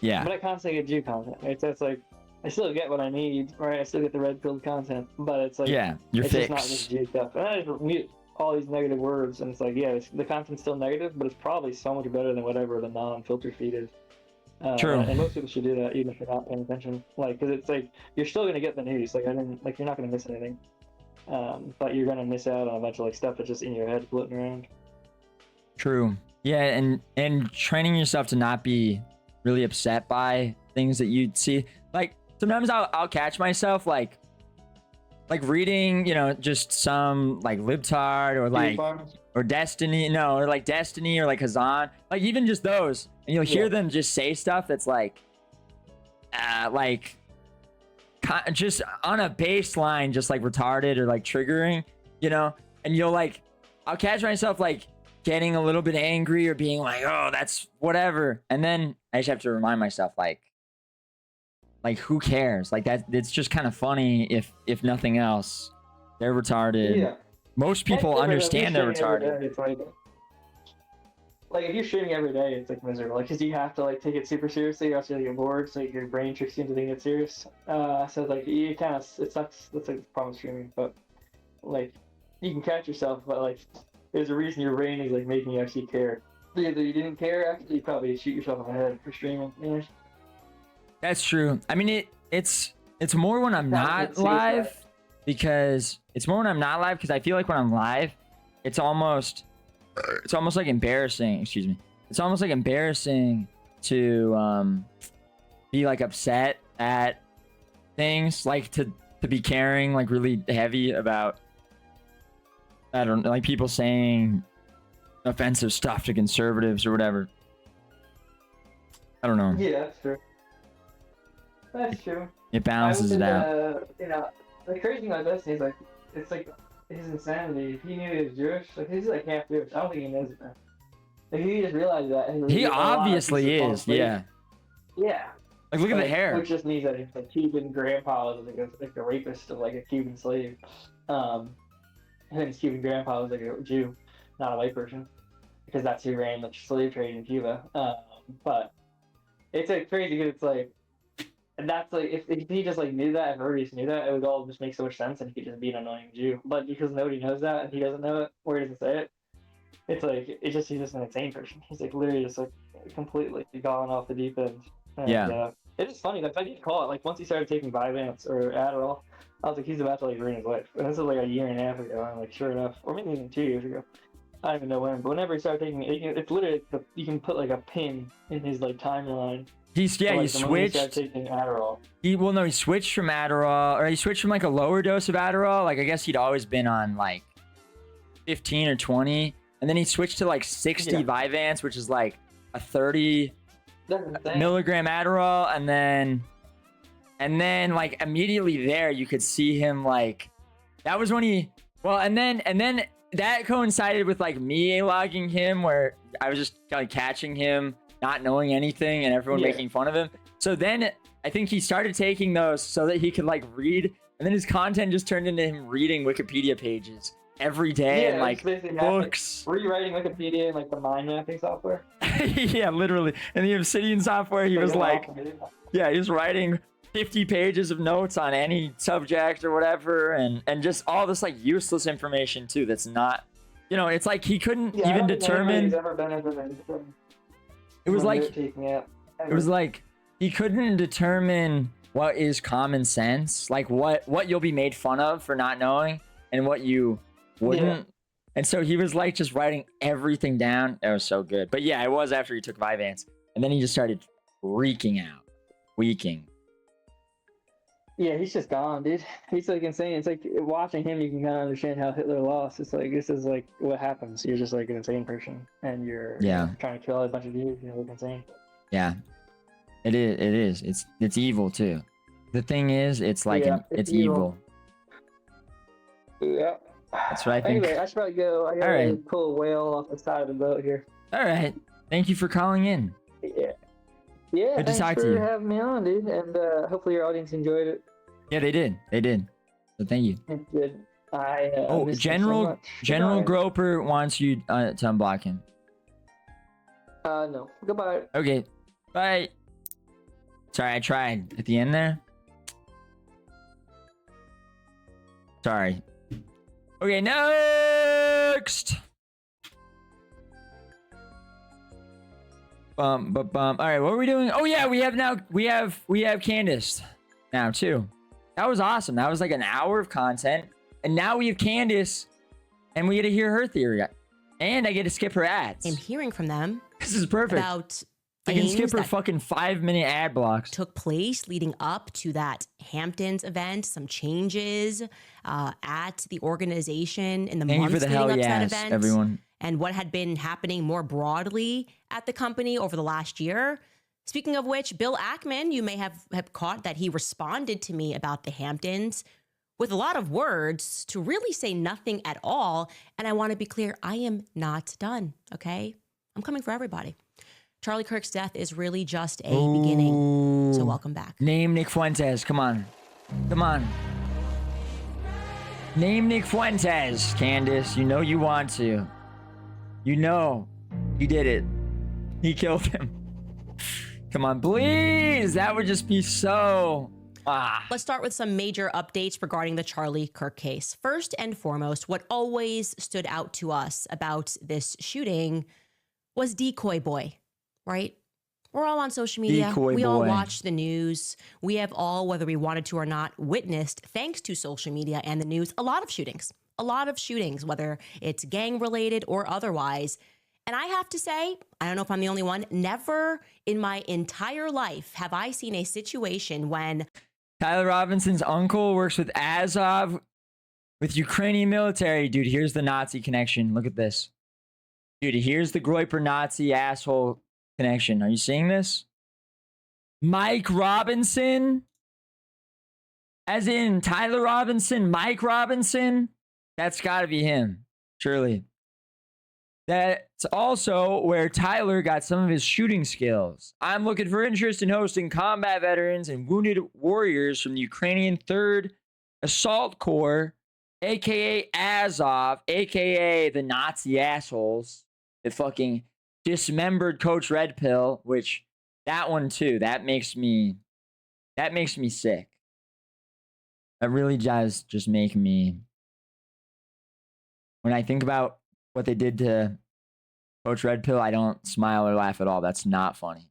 Yeah. But I constantly get Jew content. Right? So it's like I still get what I need, right? I still get the red pilled content, but it's like you're it's fixed. just not just Jew stuff. And I just mute all these negative words, and it's like the content's still negative, but it's probably so much better than whatever the non-filtered feed is. True. And most people should do that, even if you're not paying attention. Like, because it's like you're still gonna get the news. Like, you're not gonna miss anything. But you're gonna miss out on a bunch of like stuff that's just in your head floating around. True. Yeah, and training yourself to not be really upset by things that you see. Like sometimes I'll catch myself like reading, just some like libtard or like or Destiny, or like Destiny or like Hazan, like even just those, and you'll hear them just say stuff that's like just on a baseline, just like retarded or like triggering, and you'll like, I'll catch myself like getting a little bit angry or being like, oh, that's whatever. And then I just have to remind myself like who cares? Like that, it's just kind of funny if nothing else. They're retarded. Yeah. Most people understand they're retarded. It's like if you're streaming every day, it's like miserable. Like, cause you have to like take it super seriously, or else you'll get bored. So your brain tricks you into thinking it's serious. So like you kind of, it sucks. That's like the problem with streaming. But like you can catch yourself, but like there's a reason your brain is like making you actually care. Either you didn't care, actually, you probably shoot yourself in the head for streaming. That's true. I mean, it's more when I'm not live, because I feel like when I'm live, it's almost like embarrassing. Excuse me. It's almost like embarrassing to be like upset at things, like to be caring like really heavy about, I don't know, like people saying offensive stuff to conservatives or whatever. I don't know. Yeah, that's true. That's true. It balances it out. The crazy thing about this is like, it's like his insanity. If he knew he was Jewish, like he's like half Jewish. I don't think he knows it, man. Like he just realized that. And He obviously is. Yeah. Yeah. Like look at the hair. Which just means that if a Cuban grandpa was like a rapist of like a Cuban slave, and then his Cuban grandpa was like a Jew, not a white person, because that's who ran the slave trade in Cuba. But it's like crazy because it's like. And that's like, if he just like knew that, if everybody just knew that, it would all just make so much sense and he could just be an annoying Jew. But because nobody knows that and he doesn't know it, or he doesn't say it, it's like, he's just an insane person. He's like literally just like completely gone off the deep end. And, Yeah. It's just funny, like I didn't call it, like once he started taking Vyvanse or Adderall, I was like, he's about to like ruin his life. And this is like a year and a half ago, and like sure enough, or maybe even 2 years ago, I don't even know when, but whenever he started taking it, it's literally you can put like a pin in his like timeline. He for, like, he the moment he started switched. taking Adderall. He switched from Adderall, or he switched from like a lower dose of Adderall. Like I guess he'd always been on like 15 or 20, and then he switched to like 60 Yeah. Vyvanse, which is like a 30 That's insane. milligram Adderall, and then like immediately there you could see him like that was when he and then that coincided with like me logging him where I was just like catching him not knowing anything and everyone Yeah. making fun of him. So then I think he started taking those so that he could like read, and then his content just turned into him reading Wikipedia pages every day and it's like basically books. rewriting Wikipedia and like the mind mapping software. Yeah, literally. And the Obsidian software, he was like, yeah, he was writing 50 pages of notes on any subject or whatever, and just all this like useless information too that's not, it's like he couldn't Yeah, I even don't think anybody's determine. ever benefited from It was when like they're taking it. it was like he couldn't determine what is common sense, like what you'll be made fun of for not knowing and what you wouldn't. And so he was like just writing everything down. It was so good. But yeah, it was after he took Vyvanse, and then he just started freaking out, weaking. Yeah, he's just gone, dude. He's like insane. It's like watching him, you can kind of understand how Hitler lost. It's like this is like what happens. You're just like an insane person, and you're trying to kill a bunch of dudes. You look insane. Yeah, it is. It's evil too. The thing is, it's like it's evil. Yeah. That's what I think. Anyway, I should probably go. I gotta pull a whale off the side of the boat here. All right. Thank you for calling in. Yeah. Yeah. Good to thanks talk to for you. having me on, dude. And hopefully your audience enjoyed it. Yeah, they did. So thank you. It's good. I missed you so General much. General Goodbye. Groper wants you to unblock him. No. Goodbye. Okay. Bye. Sorry, I tried at the end there. Sorry. Okay, next. All right, what are we doing? Oh yeah, we have Candace now too. That was awesome. That was like an hour of content, and now we have Candace, and we get to hear her theory, and I get to skip her ads. I'm hearing from them This is perfect. about I can things skip her that fucking 5-minute ad blocks. took place leading up to that Hamptons event, some changes at the organization in the Thank you months for the leading hell up to that yes, event, everyone. and what had been happening more broadly at the company over the last year. Speaking of which, Bill Ackman, you may have caught that he responded to me about the Hamptons with a lot of words to really say nothing at all. And I want to be clear, I am not done, okay? I'm coming for everybody. Charlie Kirk's death is really just a beginning. So welcome back. Name Nick Fuentes. Come on. Name Nick Fuentes, Candace. You know you want to. You know he did it. He killed him. Come on, please. That would just be so. Let's start with some major updates regarding the Charlie Kirk case. First and foremost, what always stood out to us about this shooting was Decoy Boy, right? We're all on social media. Decoy we all Boy. watch the news. We have all, whether we wanted to or not, witnessed, thanks to social media and the news, a lot of shootings. Whether it's gang related or otherwise. And I have to say, I don't know if I'm the only one, never in my entire life have I seen a situation when Tyler Robinson's uncle works with Azov with Ukrainian military. Dude, here's the Nazi connection. Look at this. Dude, here's the Groiper Nazi asshole connection. Are you seeing this? Mike Robinson? As in Tyler Robinson, Mike Robinson? That's got to be him, surely. That's also where Tyler got some of his shooting skills. I'm looking for interest in hosting combat veterans and wounded warriors from the Ukrainian 3rd Assault Corps, aka Azov, aka the Nazi assholes that fucking dismembered Coach Red Pill, which that one too, that makes me sick. That really does just make me, when I think about what they did to Coach Red Pill, I don't smile or laugh at all. That's not funny.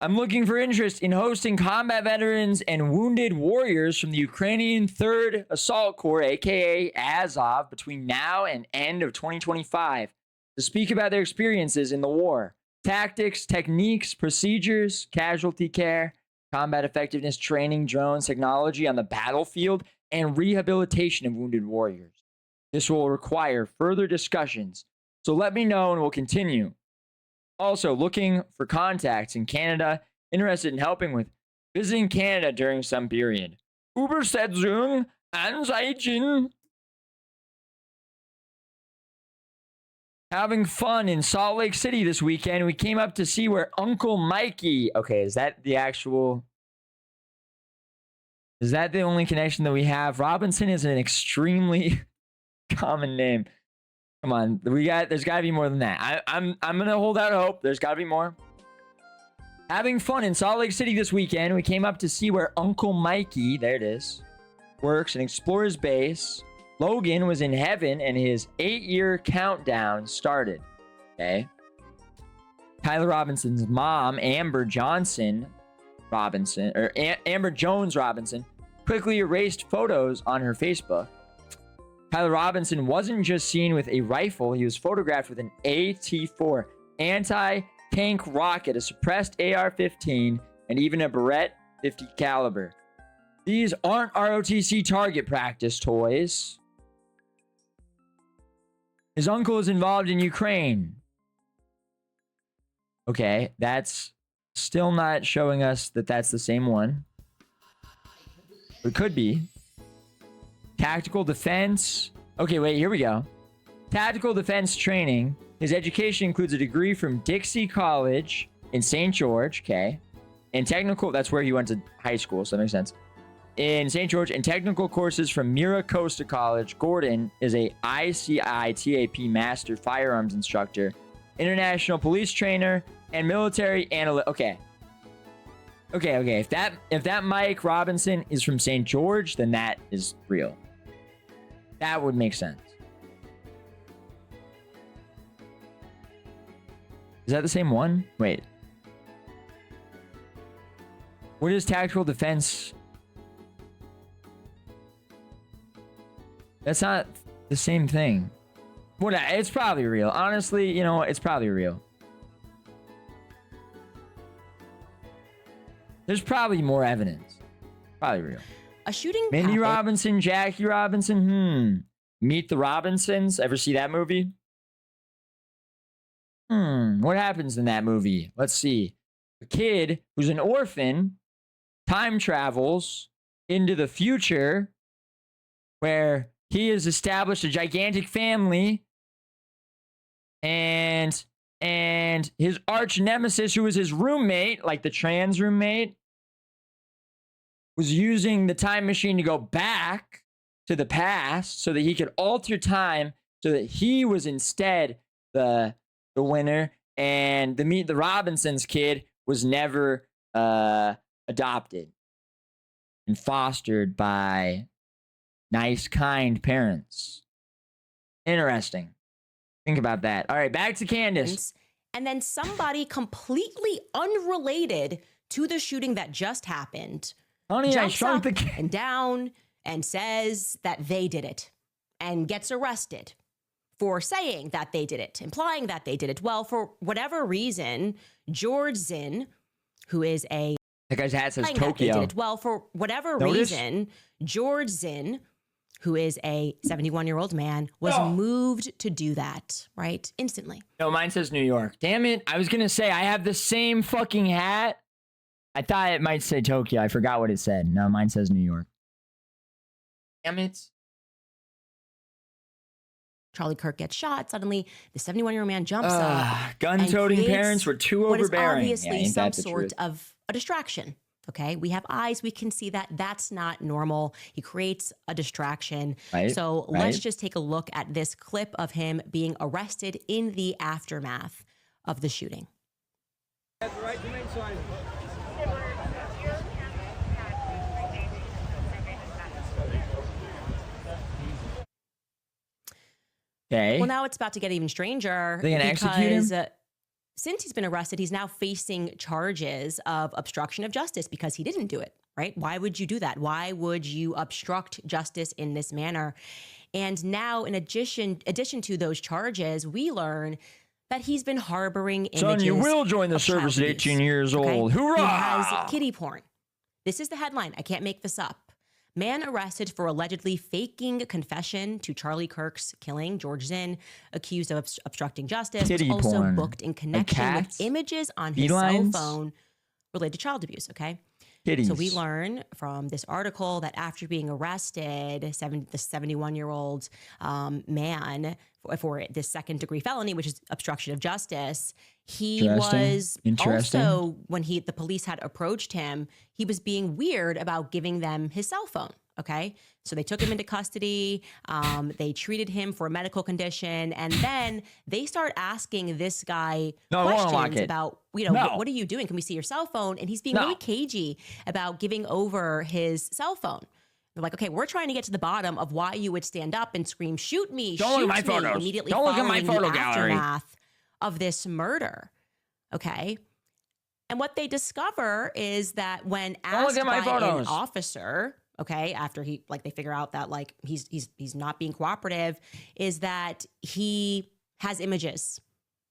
I'm looking for interest in hosting combat veterans and wounded warriors from the Ukrainian 3rd Assault Corps, aka Azov, between now and end of 2025 to speak about their experiences in the war, tactics, techniques, procedures, casualty care, combat effectiveness training, drones, technology on the battlefield, and rehabilitation of wounded warriors. This will require further discussions, so let me know and we'll continue. Also, looking for contacts in Canada, interested in helping with visiting Canada during some period. Übersetzung anzeigen. Having fun in Salt Lake City this weekend. We came up to see where Uncle Mikey. Okay, is that the actual? Is that the only connection that we have? Robinson is an extremely common name. Come on, there's got to be more than that. I'm gonna hold out hope. There's got to be more. Having fun in Salt Lake City this weekend. We came up to see where Uncle Mikey, there it is, works and explore his base. Logan was in heaven and his 8-year countdown started. Okay. Tyler Robinson's mom, Amber Jones Robinson, quickly erased photos on her Facebook. Tyler Robinson wasn't just seen with a rifle, he was photographed with an AT-4 anti-tank rocket, a suppressed AR-15, and even a Beretta 50 caliber. These aren't ROTC target practice toys. His uncle is involved in Ukraine. Okay, that's still not showing us that that's the same one. It could be. Tactical defense. Okay, wait, here we go. Tactical defense training. His education includes a degree from Dixie College in St. George, okay. And technical, that's where he went to high school, so that makes sense. In St. George, and technical courses from Mira Costa College. Gordon is a ICI-TAP master firearms instructor, international police trainer, and military analyst. Okay. If that Mike Robinson is from St. George, then that is real. That would make sense. Is that the same one? Wait. What is tactical defense? That's not the same thing. What? It's probably real. Honestly, you know, it's probably real. There's probably more evidence. Probably real. A shooting Mindy happened. Robinson, Jackie Robinson. Meet the Robinsons. Ever see that movie? What happens in that movie? Let's see. A kid who's an orphan time travels into the future where he has established a gigantic family and his arch nemesis, who was his roommate, like the trans roommate, was using the time machine to go back to the past so that he could alter time so that he was instead the winner, and the Meet the Robinsons kid was never adopted and fostered by nice, kind parents. Interesting. Think about that. All right, back to Candace. And then somebody completely unrelated to the shooting that just happened Honey, I jumps shrunk up the and down and says that they did it and gets arrested for saying that they did it, implying that they did it. Well, for whatever reason, George Zinn, who is a... That guy's hat says That they Tokyo. did it. Well, for whatever reason, George Zinn, who is a 71-year-old man, was moved to do that, right? Instantly. No, mine says New York. Damn it. I was going to say, I have the same fucking hat. I thought it might say Tokyo. I forgot what it said. No, mine says New York. Damn it. Charlie Kirk gets shot. Suddenly, the 71-year-old man jumps up. Gun-toting parents were too what is overbearing. obviously ain't some that the sort truth? of a distraction. Okay, we have eyes. We can see that. That's not normal. He creates a distraction. Right, So let's just take a look at this clip of him being arrested in the aftermath of the shooting. Okay. Well, now it's about to get even stranger. They gonna execute him? since he's been arrested, he's now facing charges of obstruction of justice because he didn't do it, right? Why would you do that? Why would you obstruct justice in this manner? And now, in addition to those charges, we learn that he's been harboring images. Son, you will join the of service at child 18 abuse, years okay? old. Hoorah! He has kiddie porn. This is the headline. I can't make this up. Man arrested for allegedly faking confession to Charlie Kirk's killing. George Zinn, accused of obstructing justice, Kiddie was also porn. booked in connection with cats? images on his Felines? cell phone related to child abuse, okay? Kitties. So we learn from this article that after being arrested, the 71-year-old man for this second-degree felony, which is obstruction of justice, he was also, when the police had approached him, he was being weird about giving them his cell phone. Okay, so they took him into custody. They treated him for a medical condition, and then they start asking this guy questions about, what are you doing? Can we see your cell phone? And he's being really cagey about giving over his cell phone. They're like, okay, we're trying to get to the bottom of why you would stand up and scream, "Shoot me!" Don't look at my photos. Immediately Don't look at following my photo the gallery. aftermath of this murder. Okay. And what they discover is that when asked by an officer, okay, after they figure out that he's not being cooperative, is that he has images.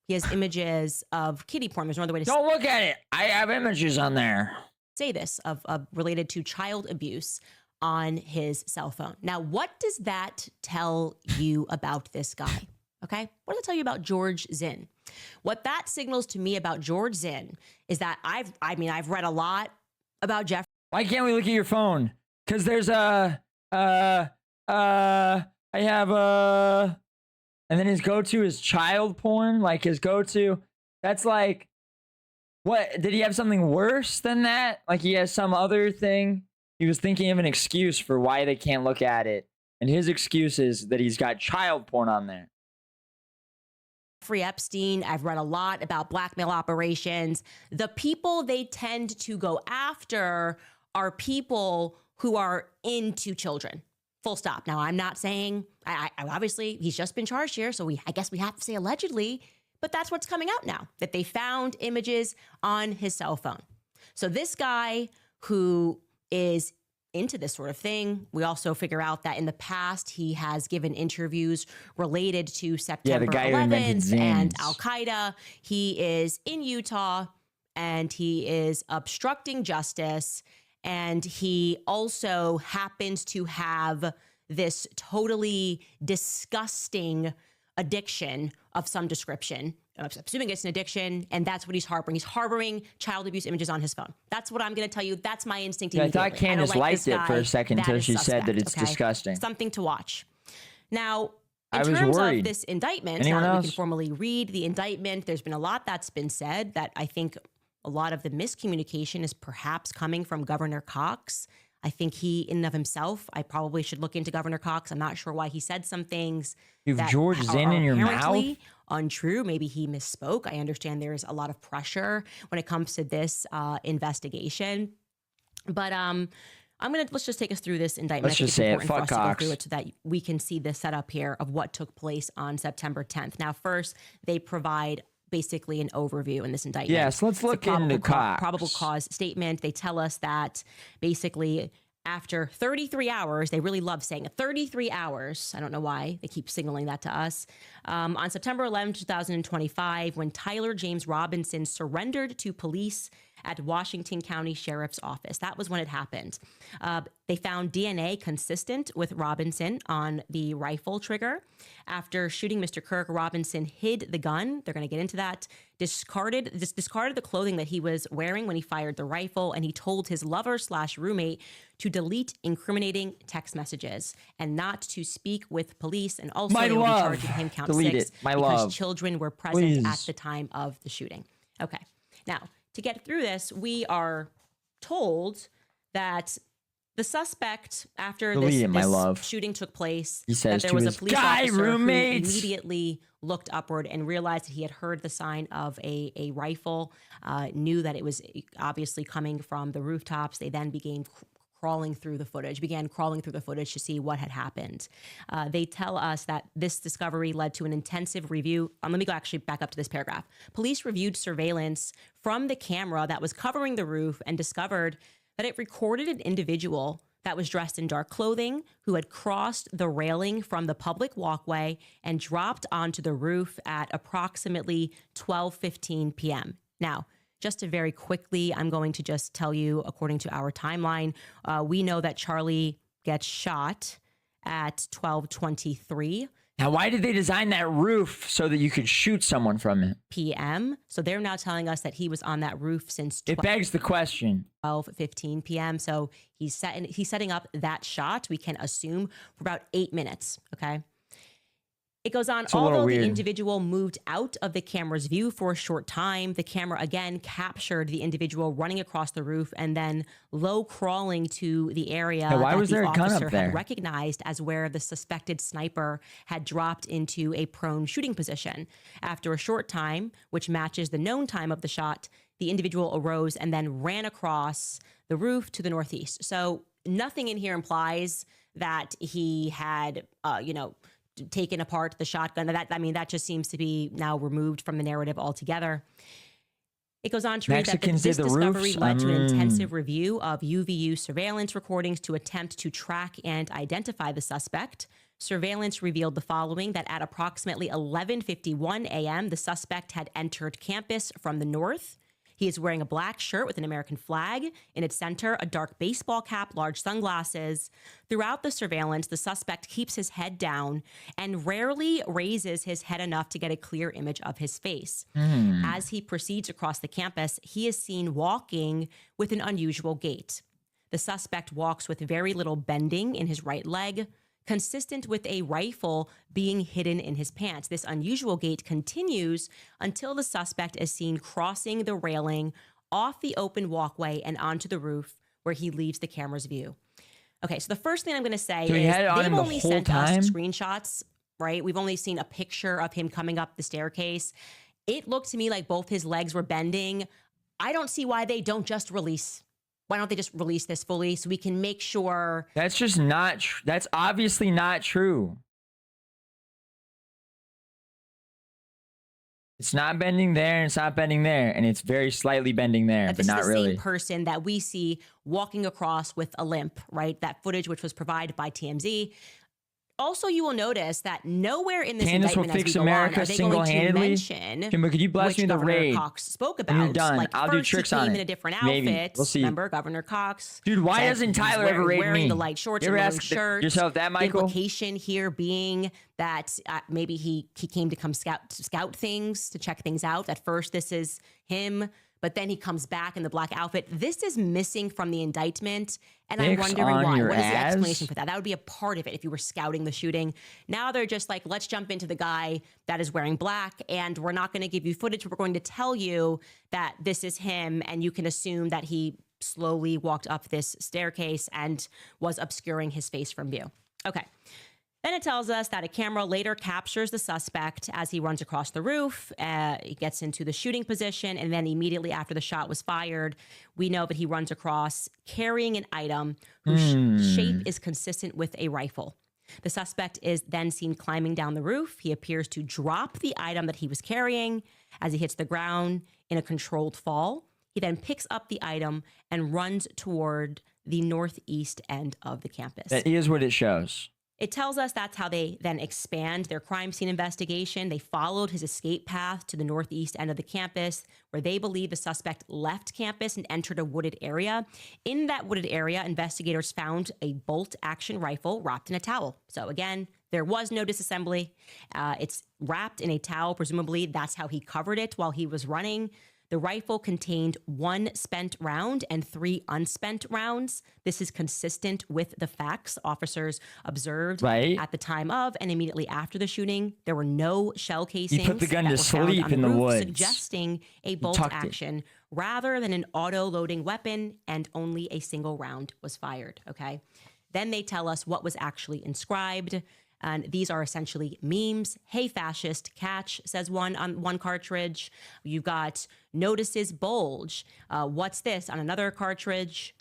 He has images of kiddie porn. There's no other way to Don't look at it. I have images on there. say this of related to child abuse on his cell phone. Now, what does that tell you about this guy? Okay, what does it tell you about George Zinn? What that signals to me about George Zinn is that I've read a lot about Jeff. Why can't we look at your phone? Because there's I have and then his go-to is child porn. Like his go-to, that's like, what? Did he have something worse than that? Like he has some other thing? He was thinking of an excuse for why they can't look at it. And his excuse is that he's got child porn on there. Jeffrey Epstein, I've read a lot about blackmail operations. The people they tend to go after are people who are into children. Full stop. Now, I'm not saying, I obviously, he's just been charged here, so I guess we have to say allegedly, but that's what's coming out now, that they found images on his cell phone. So this guy who is into this sort of thing, we also figure out that in the past, he has given interviews related to September 11th and Al-Qaeda. He is in Utah, and he is obstructing justice. And he also happens to have this totally disgusting addiction of some description. I'm assuming it's an addiction, and that's what he's harboring. He's harboring child abuse images on his phone. That's what I'm going to tell you. That's my instinct. Yeah, I thought Candace liked it for a second until she said that it's disgusting. Something to watch. Now, in terms of this indictment, now that we can formally read the indictment, there's been a lot that's been said that I think a lot of the miscommunication is perhaps coming from Governor Cox. I think he, in and of himself, I probably should look into Governor Cox. I'm not sure why he said some things that George Zinn in your mouth. Untrue. Maybe he misspoke. I understand there's a lot of pressure when it comes to this investigation. But let's just take us through this indictment. Let's just say it. Fuck Cox. To go through it so that we can see the setup here of what took place on September 10th. Now, first, they provide basically an overview in this indictment. Yes, let's look into Cox. Probable cause statement. They tell us that basically after 33 hours, they really love saying it, 33 hours. I don't know why they keep signaling that to us. On September 11, 2025, when Tyler James Robinson surrendered to police at Washington County Sheriff's Office. That was when it happened. They found DNA consistent with Robinson on the rifle trigger. After shooting Mr. Kirk, Robinson hid the gun. They're going to get into that. Discarded the clothing that he was wearing when he fired the rifle, and he told his lover/roommate to delete incriminating text messages and not to speak with police. And also, they will be charging him count 6 because children were present at the time of the shooting. Okay, now, to get through this, we are told that the suspect, after this shooting took place, that there was a police officer who immediately looked upward and realized that he had heard the sign of a rifle, knew that it was obviously coming from the rooftops. They then began crawling through the footage, began crawling through the footage to see what had happened. They tell us that this discovery led to an intensive review. Let me go actually back up to this paragraph. Police reviewed surveillance from the camera that was covering the roof and discovered that it recorded an individual that was dressed in dark clothing who had crossed the railing from the public walkway and dropped onto the roof at approximately 12:15 p.m. Now, just to very quickly, I'm going to just tell you, according to our timeline, we know that Charlie gets shot at 12:23 Now, why did they design that roof so that you could shoot someone from it? p.m. So they're now telling us that he was on that roof since It begs the question. 12:15 p.m. So he's setting up that shot, we can assume, for about 8 minutes, okay? It goes on, It's a little although the weird. individual moved out of the camera's view for a short time, the camera again captured the individual running across the roof and then low crawling to the area Yeah, why that was the there a gun up officer there? had recognized as where the suspected sniper had dropped into a prone shooting position. After a short time, which matches the known time of the shot, the individual arose and then ran across the roof to the northeast. So nothing in here implies that he had, taken apart the shotgun. That just seems to be now removed from the narrative altogether. It goes on to read that Mexicans this did the discovery roofs? led to an intensive review of UVU surveillance recordings to attempt to track and identify the suspect. Surveillance revealed the following: that at approximately 11:51 a.m., the suspect had entered campus from the north. He is wearing a black shirt with an American flag in its center, a dark baseball cap, large sunglasses. Throughout the surveillance, the suspect keeps his head down and rarely raises his head enough to get a clear image of his face. As he proceeds across the campus, he is seen walking with an unusual gait. The suspect walks with very little bending in his right leg, consistent with a rifle being hidden in his pants. This unusual gait continues until the suspect is seen crossing the railing off the open walkway and onto the roof, where he leaves the camera's view. Okay, so the first thing I'm going to say So he is had it on they've him the only whole sent time? us screenshots, right? We've only seen a picture of him coming up the staircase. It looked to me like both his legs were bending. I don't see why they don't just release. Why don't they just release this fully so we can make sure? That's just not that's obviously not true. It's not bending there and it's not bending there, and it's very slightly bending there, That but this not is the really. same person that we see walking across with a limp, right? That footage, which was provided by TMZ. Also, you will notice that nowhere in this Candace will indictment as fix we go on America are they going to single-handedly? mention Kimbo, could you bless which me the Governor raid? Cox spoke about. When you're done, Like, I'll do first tricks he on came it. in a different Maybe. outfit. We'll see. Remember, Governor Cox? Dude, why said doesn't he was Tyler ever raid wearing me? the light shorts You and ever the blue ask shirt? yourself that, The Michael? implication here being that maybe he came to come scout things, to check things out. At first, this is him, but then he comes back in the black outfit. This is missing from the indictment, and I'm Fix wondering on why. your What is the ass? explanation for that? That would be a part of it if you were scouting the shooting. Now they're just like, let's jump into the guy that is wearing black, and we're not going to give you footage. We're going to tell you that this is him, and you can assume that he slowly walked up this staircase and was obscuring his face from view. Okay. Then it tells us that a camera later captures the suspect as he runs across the roof. He gets into the shooting position, and then immediately after the shot was fired, we know that he runs across carrying an item whose shape is consistent with a rifle. The suspect is then seen climbing down the roof. He appears to drop the item that he was carrying as he hits the ground in a controlled fall. He then picks up the item and runs toward the northeast end of the campus. That is what it shows. It tells us that's how they then expand their crime scene investigation. They followed his escape path to the northeast end of the campus, where they believe the suspect left campus and entered a wooded area. In that wooded area, investigators found a bolt-action rifle wrapped in a towel. So again, there was no disassembly. It's wrapped in a towel. Presumably, that's how he covered it while he was running. The rifle contained 1 spent round and 3 unspent rounds. This is consistent with the facts officers observed at the time of and immediately after the shooting. There were no shell casings. He put the gun that to were found sleep on in the roof, woods. suggesting a bolt tucked it. action rather than an auto-loading weapon, and only a single round was fired. Okay. Then they tell us what was actually inscribed. And these are essentially memes. Hey, fascist, catch, says one on one cartridge. You've got notices bulge. What's this on another cartridge?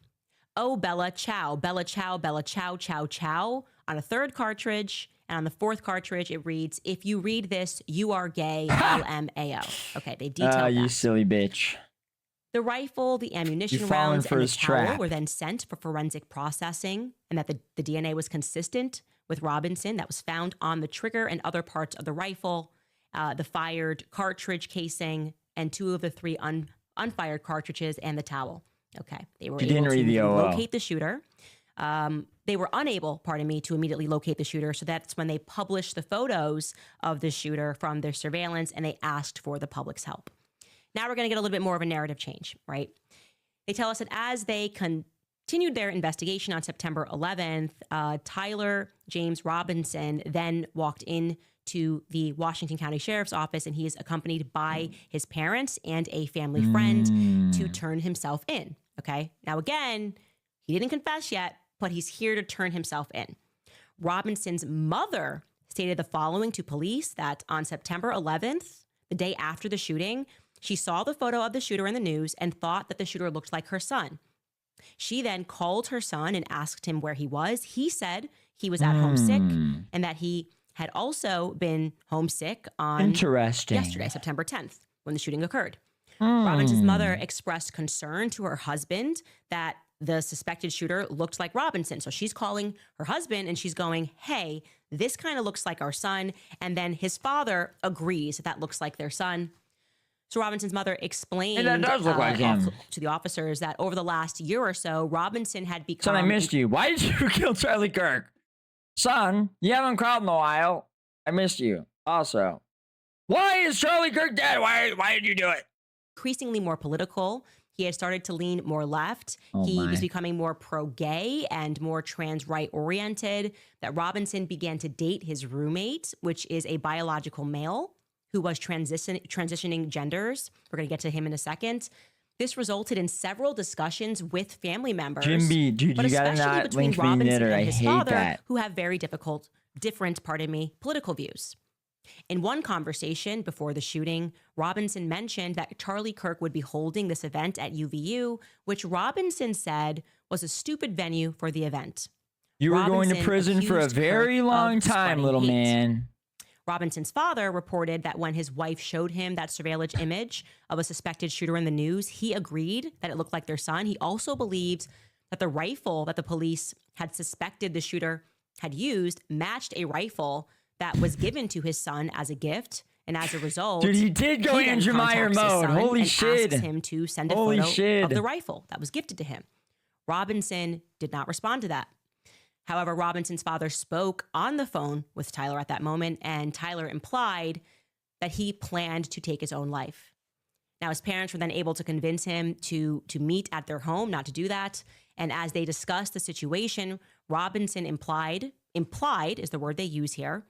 "Oh, Bella, chow, Bella, chow, Bella, chow, chow, chow." On a third cartridge, and on the fourth cartridge, it reads, "If you read this, you are gay, LMAO." Okay, they detailed You that. silly bitch. The rifle, the ammunition You've fallen rounds, for and the his towel trap. were then sent for forensic processing, and that the DNA was consistent with Robinson that was found on the trigger and other parts of the rifle, the fired cartridge casing, and 2 of the 3 unfired cartridges, and the towel. Okay, they were You able didn't to read the OO. locate the shooter. They were unable, to immediately locate the shooter. So that's when they published the photos of the shooter from their surveillance, and they asked for the public's help. Now we're going to get a little bit more of a narrative change, right? They tell us that as they continued their investigation on September 11th, Tyler James Robinson then walked in to the Washington County Sheriff's Office, and he is accompanied by his parents and a family friend to turn himself in. Okay. Now, again, he didn't confess yet, but he's here to turn himself in. Robinson's mother stated the following to police, that on September 11th, the day after the shooting, she saw the photo of the shooter in the news and thought that the shooter looked like her son. She then called her son and asked him where he was. He said he was at home sick, and that he had also been homesick on Interesting. yesterday, September 10th, when the shooting occurred. Robinson's mother expressed concern to her husband that the suspected shooter looked like Robinson. So she's calling her husband and she's going, "Hey, this kind of looks like our son." And then his father agrees that that looks like their son. So Robinson's mother explained That does look like him. to the officers that over the last year or so, Robinson had become... Son, I missed you. Why did you kill Charlie Kirk? Son, you haven't called in a while. I missed you. Also, why is Charlie Kirk dead? Why did you do it? Increasingly more political. He had started to lean more left. Oh He my. was becoming more pro-gay and more trans-right oriented. That Robinson began to date his roommate, which is a biological male who was transitioning genders. We're going to get to him in a second. This resulted in several discussions with family members. Jimby, dude, but you gotta especially not between link me Robinson knitter. and I his hate father, that. who have very different political views. In one conversation before the shooting, Robinson mentioned that Charlie Kirk would be holding this event at UVU, which Robinson said was a stupid venue for the event. You were going to Robinson prison for a accused very Kirk long of time, spreading little hate. man. Robinson's father reported that when his wife showed him that surveillance image of a suspected shooter in the news, he agreed that it looked like their son. He also believed that the rifle that the police had suspected the shooter had used matched a rifle that was given to his son as a gift. And as a result, Dude, he did go then Andrew Meyer contacts his mode. son Holy and shit. asks him to send a Holy photo shit. of the rifle that was gifted to him. Robinson did not respond to that. However, Robinson's father spoke on the phone with Tyler at that moment, and Tyler implied that he planned to take his own life. Now, his parents were then able to convince him to meet at their home, not to do that. And as they discussed the situation, Robinson implied is the word they use here,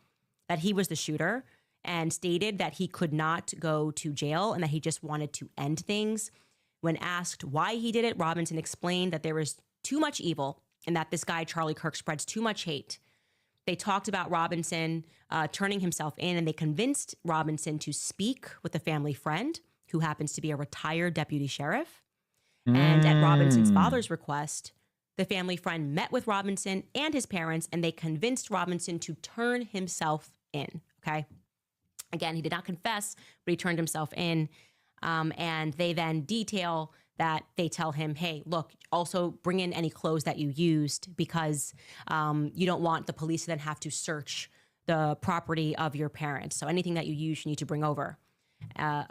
that he was the shooter, and stated that he could not go to jail and that he just wanted to end things. When asked why he did it, Robinson explained that there was too much evil and that this guy, Charlie Kirk, spreads too much hate. They talked about Robinson turning himself in, and they convinced Robinson to speak with a family friend who happens to be a retired deputy sheriff. And at Robinson's father's request, the family friend met with Robinson and his parents, and they convinced Robinson to turn himself in, okay? Again, he did not confess, but he turned himself in. And they then detail that they tell him, "Hey, look, also bring in any clothes that you used because you don't want the police to then have to search the property of your parents. So anything that you use, you need to bring over."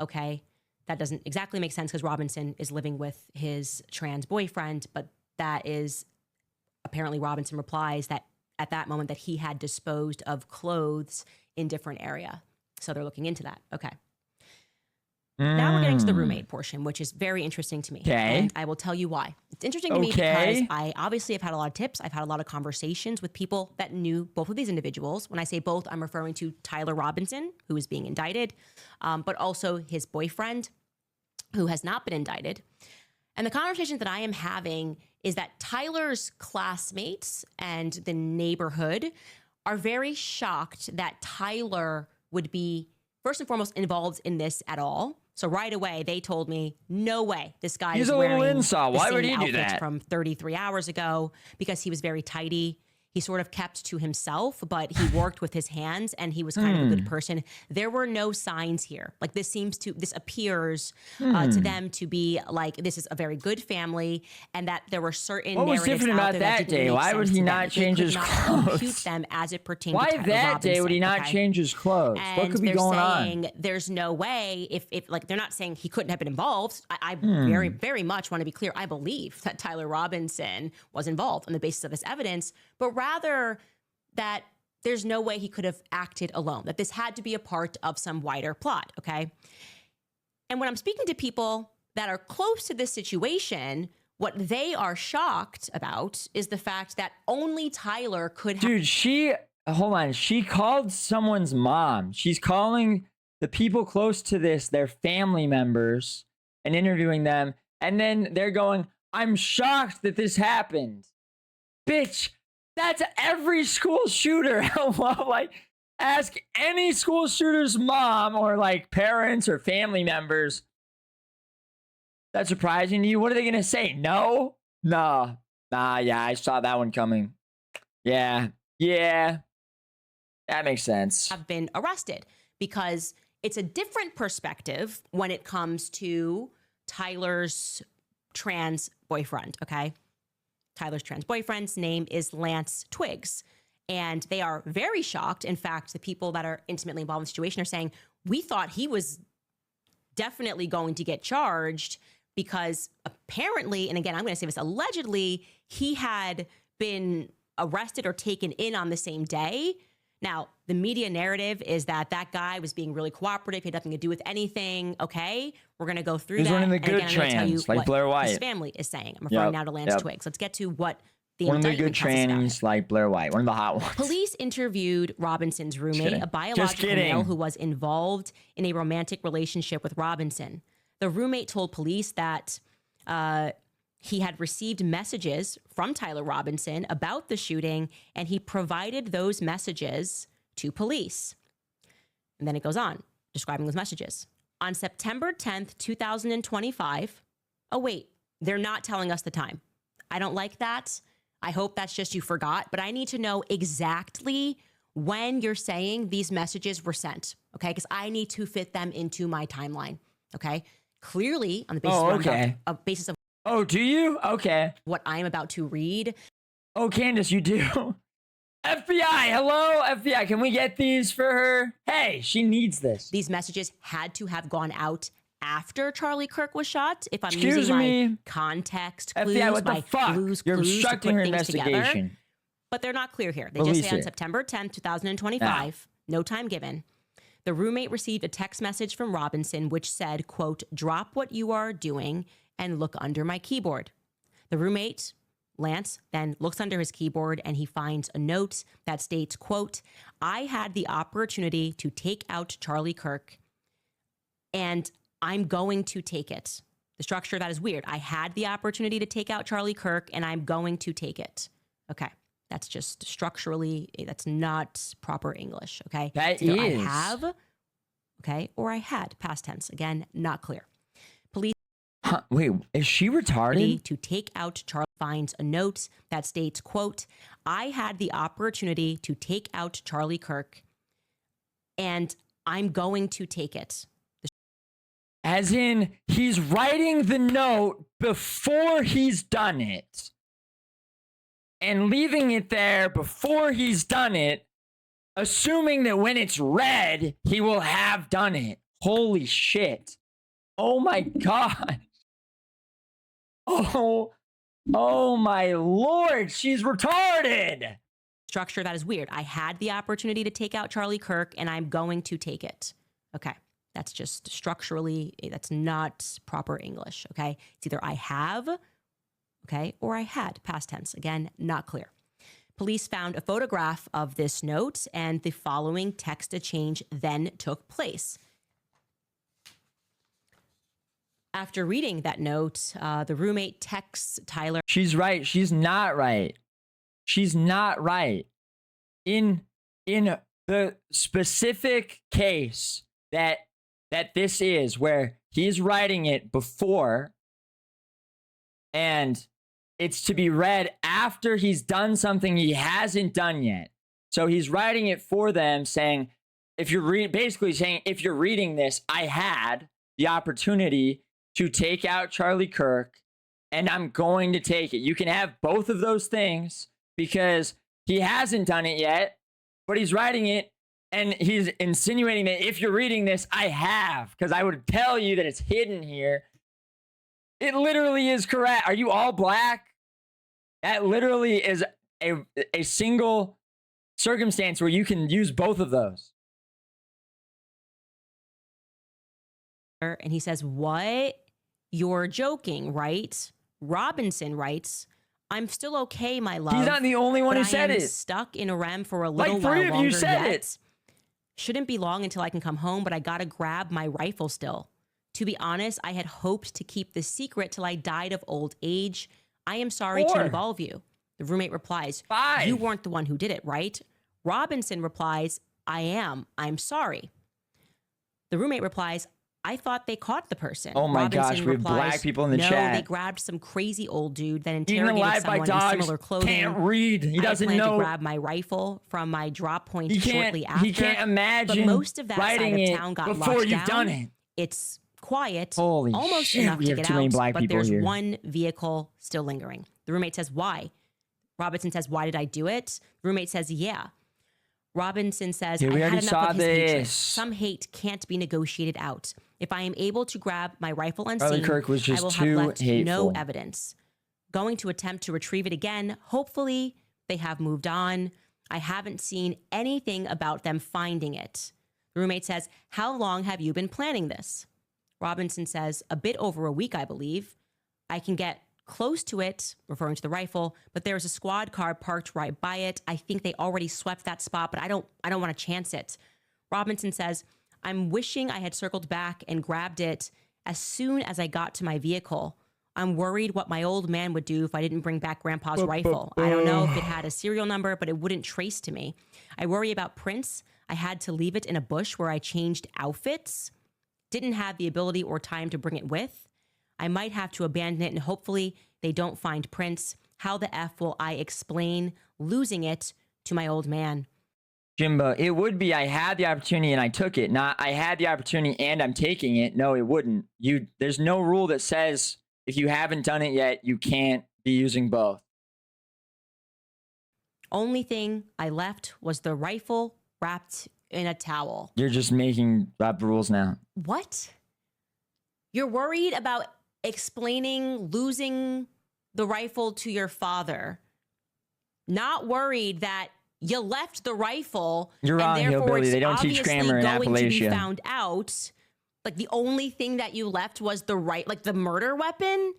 Okay, that doesn't exactly make sense because Robinson is living with his trans boyfriend, but that is apparently Robinson replies that at that moment that he had disposed of clothes in different area. So they're looking into that. Okay. Now we're getting to the roommate portion, which is very interesting to me. Okay. And I will tell you why. It's interesting to me Okay. because I obviously have had a lot of tips. I've had a lot of conversations with people that knew both of these individuals. When I say both, I'm referring to Tyler Robinson, who is being indicted, but also his boyfriend, who has not been indicted. And the conversation that I am having is that Tyler's classmates and the neighborhood are very shocked that Tyler would be, first and foremost, involved in this at all. So right away, they told me, no way, this guy He's is a little wearing incel. the Why would same he do outfit that? from 33 hours ago, because he was very tidy. He sort of kept to himself, but he worked with his hands and he was kind of a good person. There were no signs here. Like this appears to them to be like, this is a very good family, and that there were certain What was narratives different out about there that didn't day? make Why would sense he to not them. change They his could not compute clothes? them as it pertained Why to Tyler that day would he Robinson, not okay? change his clothes? And What could be they're going saying on? there's no way if like they're not saying he couldn't have been involved. I very, very much want to be clear. I believe that Tyler Robinson was involved on the basis of this evidence, but rather that there's no way he could have acted alone, that this had to be a part of some wider plot, okay? And when I'm speaking to people that are close to this situation, what they are shocked about is the fact that only Tyler could have. Dude, hold on. She called someone's mom. She's calling the people close to this, their family members, and interviewing them. And then they're going, I'm shocked that this happened. Bitch, that's every school shooter. Like, ask any school shooter's mom or like parents or family members. That's surprising to you? What are they going to say? No? Nah, yeah, I saw that one coming. Yeah. That makes sense. Have been arrested, because it's a different perspective when it comes to Tyler's trans boyfriend, okay? Tyler's trans boyfriend's name is Lance Twiggs, and they are very shocked. In fact, the people that are intimately involved in the situation are saying, we thought he was definitely going to get charged, because apparently, and again, I'm going to say this, allegedly, he had been arrested or taken in on the same day. Now, the media narrative is that that guy was being really cooperative. He had nothing to do with anything. Okay, we're going to go through He's that. one of the And good again, I'm gonna tell you trans, like what Blair White. his family is saying. I'm referring now to Lance Twiggs. Let's get to what the One of the indictment good tells us about him. trannies like Blair White. One of the hot ones. Police interviewed Robinson's roommate, kidding. a Just biological kidding. male who was involved in a romantic relationship with Robinson. The roommate told police that he had received messages from Tyler Robinson about the shooting, and he provided those messages to police. And then it goes on, describing those messages. On September 10th, 2025, oh wait, they're not telling us the time. I don't like that. I hope that's just you forgot, but I need to know exactly when you're saying these messages were sent, okay? Because I need to fit them into my timeline, okay? Clearly, on the basis, basis of Oh, do you? Okay. what I'm about to read. Oh, Candace, you do? FBI, hello? FBI, can we get these for her? Hey, she needs this. These messages had to have gone out after Charlie Kirk was shot. If I'm Excuse using me? my context clues, FBI, what the my fuck? clues You're to obstructing put her things together. investigation. But they're not clear here. They Release just say on it. September 10th, 2025, no time given, the roommate received a text message from Robinson which said, quote, drop what you are doing and look under my keyboard. The roommate, Lance, then looks under his keyboard and he finds a note that states, quote, I had the opportunity to take out Charlie Kirk and I'm going to take it. The structure of that is weird. I had the opportunity to take out Charlie Kirk and I'm going to take it. Okay. That's just structurally, that's not proper English. Okay. That It's either is. I have, okay, or I had, past tense. Again, not clear. Police Huh, wait, is she retarded? to take out Charlie finds a note that states, quote, I had the opportunity to take out Charlie Kirk and I'm going to take it. As in, he's writing the note before he's done it. And leaving it there before he's done it, assuming that when it's read, he will have done it. Holy shit. Oh my God. Oh my Lord, she's retarded. Structure that is weird. I had the opportunity to take out Charlie Kirk and I'm going to take it. Okay. That's just structurally, that's not proper English. Okay. It's either I have, okay, or I had, past tense. Again, not clear. Police found a photograph of this note and the following text exchange then took place. After reading that note, the roommate texts Tyler. She's right. She's not right. She's not right. In the specific case that that this is, where he's writing it before and it's to be read after he's done something he hasn't done yet. So he's writing it for them, saying, if you're basically saying, if you're reading this, I had the opportunity to take out Charlie Kirk and I'm going to take it. You can have both of those things because he hasn't done it yet, but he's writing it and he's insinuating that if you're reading this, I have, because I would tell you that it's hidden here. It literally is correct. Are you all black? That literally is a single circumstance where you can use both of those. And he says, what? You're joking, right? Robinson writes, I'm still okay, my love. He's not the only one who said it. Stuck in a REM for a little like while three of you longer said yet. it. Shouldn't be long until I can come home, but I gotta grab my rifle still. To be honest, I had hoped to keep this secret till I died of old age. I am sorry to 4. involve you. The roommate replies, 5. You weren't the one who did it, right? Robinson replies, I am. I'm sorry. The roommate replies, I thought they caught the person. Oh my Robinson gosh, we have black people in the chat. No, they grabbed some crazy old dude, then Eaten interrogated alive by someone in dogs, similar clothing. can't read. He doesn't I plan know. to grab my rifle from my drop point He can't. shortly after. He can't imagine but most of that side writing of it town got before locked you've down. done it. It's quiet, Holy almost shit, enough we to have get too many out, black but people there's here. one vehicle still lingering. The roommate says, why? Robinson says, why did I do it? The roommate says, yeah. Robinson says, Yeah, we I had already enough saw of his hatred. this. Some hate can't be negotiated out. If I am able to grab my rifle unseen, Charlie Kirk was just I will too have left no hateful. evidence. Going to attempt to retrieve it again. Hopefully, they have moved on. I haven't seen anything about them finding it. The roommate says, how long have you been planning this? Robinson says, a bit over a week, I believe. I can get close to it, referring to the rifle, but there's a squad car parked right by it. I think they already swept that spot, but I don't want to chance it. Robinson says, I'm wishing I had circled back and grabbed it as soon as I got to my vehicle. I'm worried what my old man would do if I didn't bring back Grandpa's rifle. I don't know if it had a serial number, but it wouldn't trace to me. I worry about prints. I had to leave it in a bush where I changed outfits. Didn't have the ability or time to bring it with. I might have to abandon it and hopefully they don't find prints. How the F will I explain losing it to my old man? Jimbo, it would be I had the opportunity and I took it, not I had the opportunity and I'm taking it. No, it wouldn't. There's no rule that says if you haven't done it yet, you can't be using both. Only thing I left was the rifle wrapped in a towel. You're just making up rules now. What? You're worried about explaining losing the rifle to your father. Not worried that you left the rifle. You're wrong, and therefore hillbilly. it's They don't teach obviously grammar in going to be Appalachia. found out. Like the only thing that you left was the the murder weapon.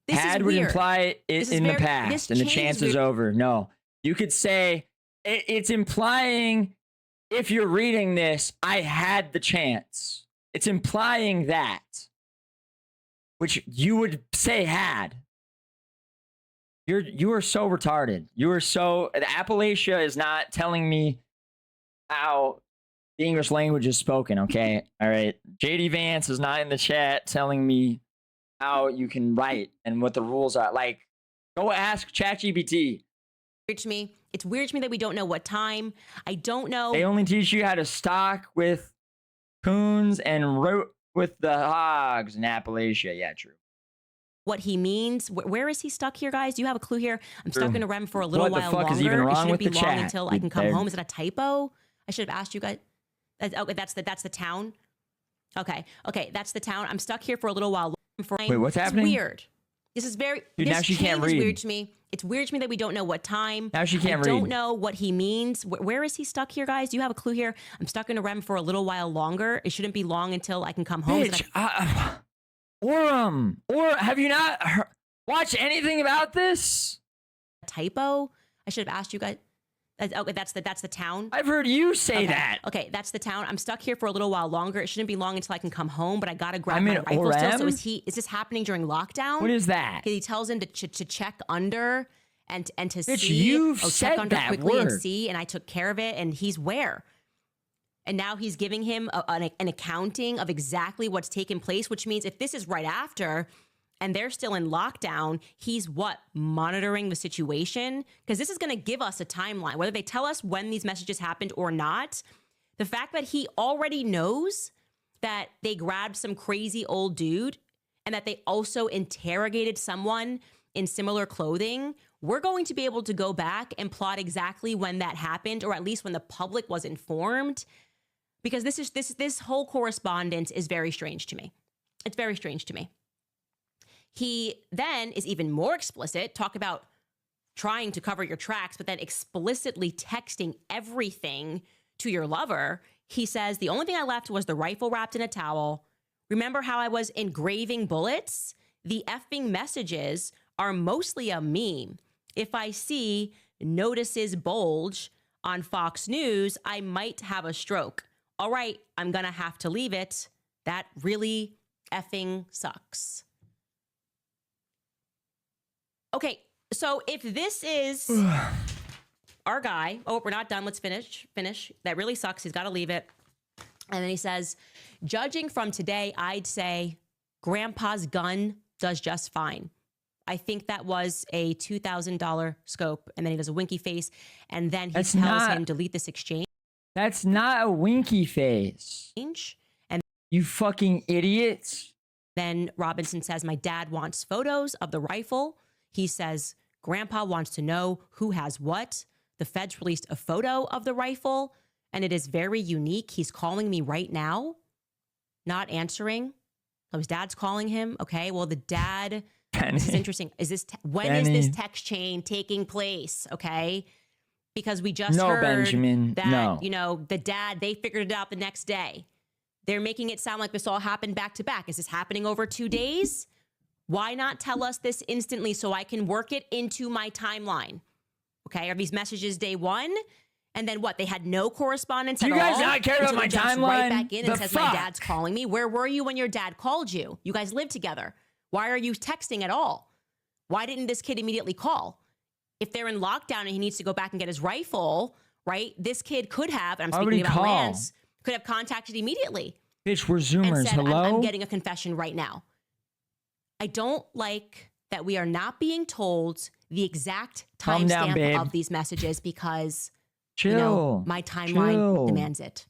This Had is would weird. imply it This is in the very- past, this and the change is chance is weird. over. No, you could say it's implying if you're reading this, I had the chance. It's implying that, which you would say had. You are so retarded. You are so. Appalachia is not telling me how the English language is spoken. Okay, all right. JD Vance is not in the chat telling me how you can write and what the rules are. Like, go ask ChatGPT. Weird to me. It's weird to me that we don't know what time. I don't know. They only teach you how to stalk with coons and root with the hogs in Appalachia. Yeah, true. what he means. Where is he stuck here, guys? Do you have a clue here? I'm stuck in a REM for a little What the while fuck longer. is even It wrong shouldn't with be the long chat, until I can come dude? home. Is it a typo? I should have asked you guys. Okay, that's the town. Okay, that's the town. I'm stuck here for a little while. Wait, what's happening? It's weird. This is very. Dude, this now she can't change is read. weird to me. It's weird to me that we don't know what time. Now she can't I don't read. know what he means. Where is he stuck here, guys? Do you have a clue here? I'm stuck in a REM for a little while longer. It shouldn't be long until I can come home. Is it Bitch, or have you not watched anything about this? a typo? I should have asked you guys. Okay, that's the town. I've heard you say Okay. that. Okay, that's the town. I'm stuck here for a little while longer. It shouldn't be long until I can come home, but I gotta grab I'm my in rifle still. So Orem? is this happening during lockdown? What is that? He tells him to check under and to Bitch, see. you've check said under that quickly and word. see. And I took care of it. And he's where? And now he's giving him an accounting of exactly what's taken place, which means if this is right after and they're still in lockdown, he's monitoring the situation? Because this is going to give us a timeline, whether they tell us when these messages happened or not. The fact that he already knows that they grabbed some crazy old dude and that they also interrogated someone in similar clothing, we're going to be able to go back and plot exactly when that happened, or at least when the public was informed. Because this whole correspondence is very strange to me. It's very strange to me. He then is even more explicit, talk about trying to cover your tracks, but then explicitly texting everything to your lover. He says, the only thing I left was the rifle wrapped in a towel. Remember how I was engraving bullets? The effing messages are mostly a meme. If I see notices bulge on Fox News, I might have a stroke. All right, I'm gonna have to leave it. That really effing sucks. Okay, so if this is our guy, oh, we're not done, let's finish. That really sucks, he's gotta leave it. And then he says, judging from today, I'd say Grandpa's gun does just fine. I think that was a $2,000 scope. And then he does a winky face. And then he tells him, delete this exchange. That's not a winky face. And you fucking idiots. Then Robinson says, my dad wants photos of the rifle. He says, Grandpa wants to know who has what. The feds released a photo of the rifle, and it is very unique. He's calling me right now, not answering. So his dad's calling him. Okay, well, the dad... This is interesting. When is this text chain taking place? Okay, because we just heard Benjamin, that the dad, they figured it out the next day. They're making it sound like this all happened back to back. Is this happening over 2 days? Why not tell us this instantly so I can work it into my timeline? Okay, are these messages day one? And then what? They had no correspondence at all? You guys not care about my timeline? Right back in and says, my dad's calling me. Where were you when your dad called you? You guys live together. Why are you texting at all? Why didn't this kid immediately call? If they're in lockdown and he needs to go back and get his rifle, right? This kid could have, and I'm speaking about Lance, could have contacted immediately. Bitch, we're Zoomers. And said, hello? I'm getting a confession right now. I don't like that we are not being told the exact timestamp of these messages because my timeline demands it.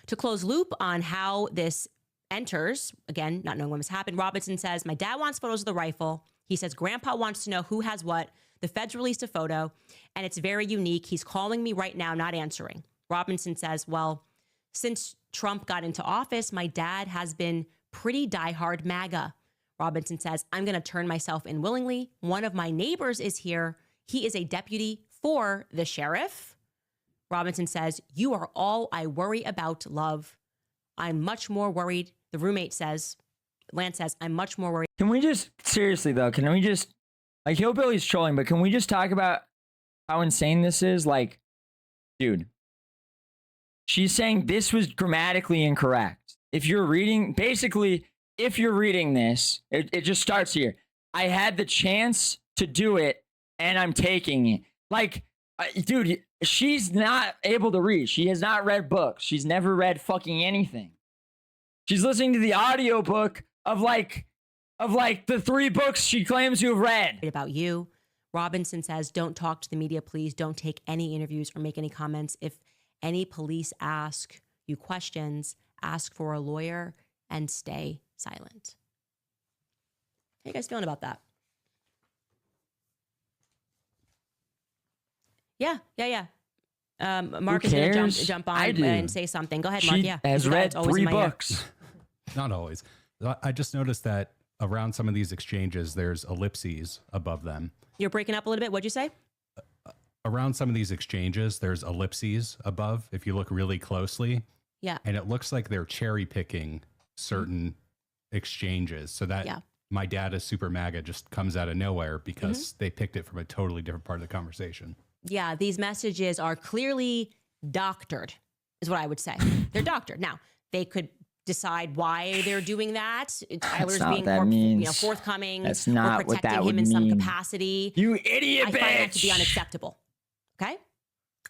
To close loop on how this enters, again, not knowing when this happened, Robinson says, my dad wants photos of the rifle. He says, Grandpa wants to know who has what. The feds released a photo, and it's very unique. He's calling me right now, not answering. Robinson says, well, since Trump got into office, my dad has been pretty diehard MAGA. Robinson says, I'm going to turn myself in willingly. One of my neighbors is here. He is a deputy for the sheriff. Robinson says, you are all I worry about, love. I'm much more worried. The roommate says, Lance says, I'm much more worried. Can we just, seriously though, can we just, like, Hillbilly's trolling, but can we just talk about how insane this is? Like, dude, she's saying this was grammatically incorrect. If you're reading, basically, if you're reading this, it just starts here. I had the chance to do it, and I'm taking it. Like, dude, she's not able to read. She has not read books. She's never read fucking anything. She's listening to the audiobook of the 3 books she claims to have read. About you. Robinson says, don't talk to the media, please. Don't take any interviews or make any comments. If any police ask you questions, ask for a lawyer and stay silent. How you guys feeling about that? Yeah. Mark is going to jump on and say something. Go ahead, Mark. She has read 3 books. Not always. I just noticed that around some of these exchanges, there's ellipses above them. You're breaking up a little bit. What'd you say? Around some of these exchanges, there's ellipses above, if you look really closely. Yeah. And it looks like they're cherry picking certain exchanges. So that my dad is super MAGA just comes out of nowhere because they picked it from a totally different part of the conversation. Yeah, these messages are clearly doctored, is what I would say. They're doctored. Now, they could decide why they're doing that. Tyler's being more, forthcoming. That's not we're protecting him in some capacity. You idiot, bitch! I find that to be unacceptable. Okay?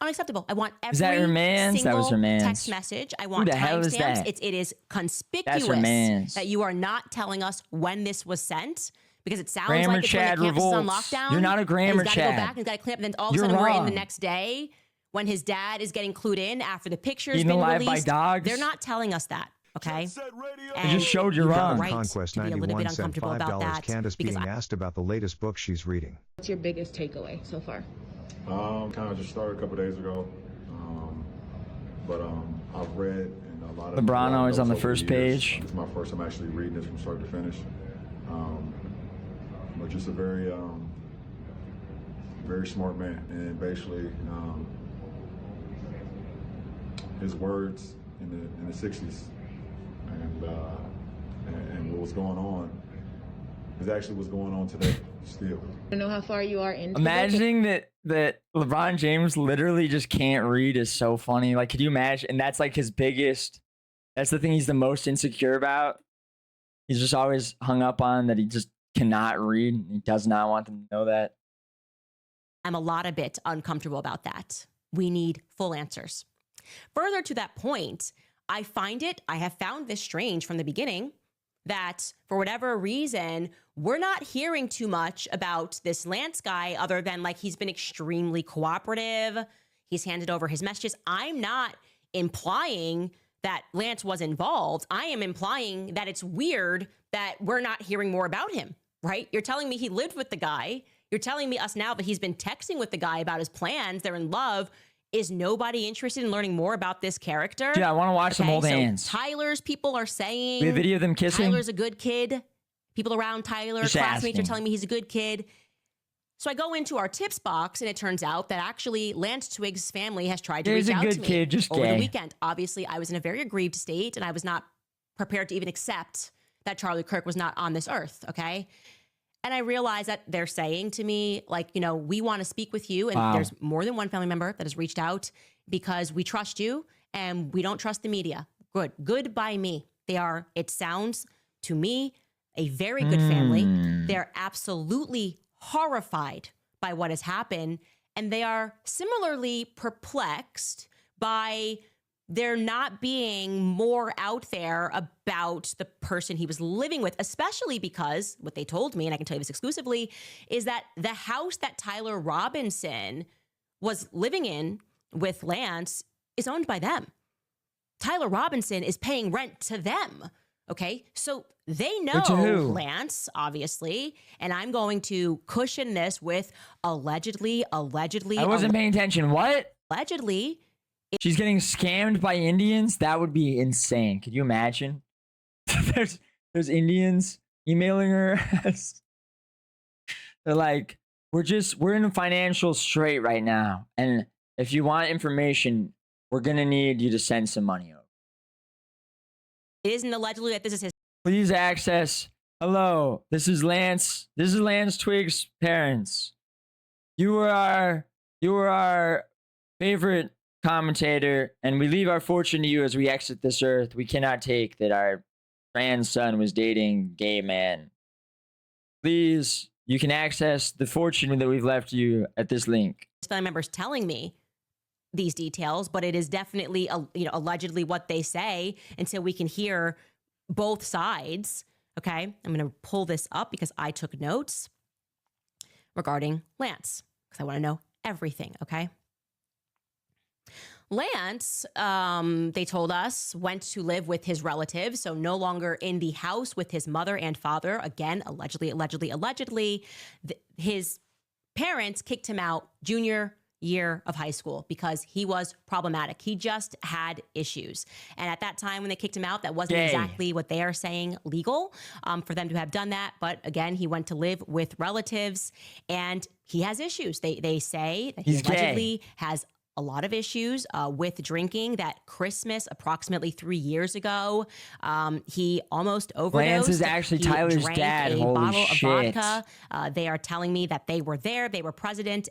Unacceptable. I want every Is that her man's? That was her single man's. text message. I want the hell is timestamps. that? It is That's her conspicuous man's. that you are not telling us when this was sent because it sounds Grammar like it's when Chad the campus is on revolts. lockdown. You're not a and grammar he's got to go Chad. back and he's got to clean up. And then all of a You're sudden we're in the wrong. next day when his dad is getting clued in after the picture's Eaten been alive by released. dogs. They're not telling us that. Okay. I just showed you have wrong. the right Conquest to be a little 91 bit sent uncomfortable about $5. that Candace because being asked about the latest book she's reading. What's your biggest takeaway so far? Kind of just started a couple days ago, but I've read and a lot of LeBron always on the notes first over years. page. It's my first time actually reading this from start to finish, but just a very, very smart man, and basically his words in the '60s and what was going on is actually what's going on today still. I don't know how far you are into Imagining that LeBron James literally just can't read is so funny. Like, could you imagine? And that's like his biggest. That's the thing he's the most insecure about. He's just always hung up on that he just cannot read. He does not want them to know that. I'm a bit uncomfortable about that. We need full answers. Further to that point, I have found this strange from the beginning that for whatever reason, we're not hearing too much about this Lance guy other than like he's been extremely cooperative. He's handed over his messages. I'm not implying that Lance was involved. I am implying that it's weird that we're not hearing more about him, right? You're telling me he lived with the guy. You're telling me us now that he's been texting with the guy about his plans. They're in love. Is nobody interested in learning more about this character? Yeah, I want to watch them hold so hands. Tyler's people are saying We have video of them kissing. Tyler's a good kid. People around Tyler, Just classmates, are asking. telling me he's a good kid. So I go into our tips box, and it turns out that actually Lance Twiggs' family has tried to He's reach a out good to me kid, just over gay. the weekend. Obviously, I was in a very aggrieved state, and I was not prepared to even accept that Charlie Kirk was not on this earth, okay? And I realized that they're saying to me, like, you know, we want to speak with you. And Wow. there's more than one family member that has reached out because we trust you and we don't trust the media. Good by me. They are, it sounds to me, a very good family. They're absolutely horrified by what has happened. And they are similarly perplexed by there not being more out there about the person he was living with, especially because what they told me, and I can tell you this exclusively, is that the house that Tyler Robinson was living in with Lance is owned by them. Tyler Robinson is paying rent to them. Okay, so they know to who? Lance, obviously, and I'm going to cushion this with allegedly. I wasn't paying attention. What? Allegedly, She's getting scammed by Indians? That would be insane. Could you imagine? there's Indians emailing her. They're like, we're in a financial strait right now. And if you want information, we're gonna need you to send some money over. it isn't allegedly that this is his Please access. Hello, this is Lance. This is Lance Twiggs' parents. You were our favorite commentator, and we leave our fortune to you as we exit this earth. We cannot take that our grandson was dating a gay man. Please, you can access the fortune that we've left you at this link. family members telling me these details, but it is definitely allegedly what they say, and so we can hear both sides. Okay, I'm going to pull this up because I took notes regarding Lance because I want to know everything. Okay. Lance, they told us, went to live with his relatives, so no longer in the house with his mother and father. Again, allegedly. His parents kicked him out junior year of high school because he was problematic. He just had issues. And at that time when they kicked him out, that wasn't Gay. exactly what they are saying legal for them to have done that. But again, he went to live with relatives and he has issues. They say that he He's gay. allegedly has a lot of issues with drinking. That Christmas, approximately 3 years ago, he almost overdosed. Lance is actually He Tyler's drank dad. a Holy bottle shit. of vodka. They are telling me that they were there. They were present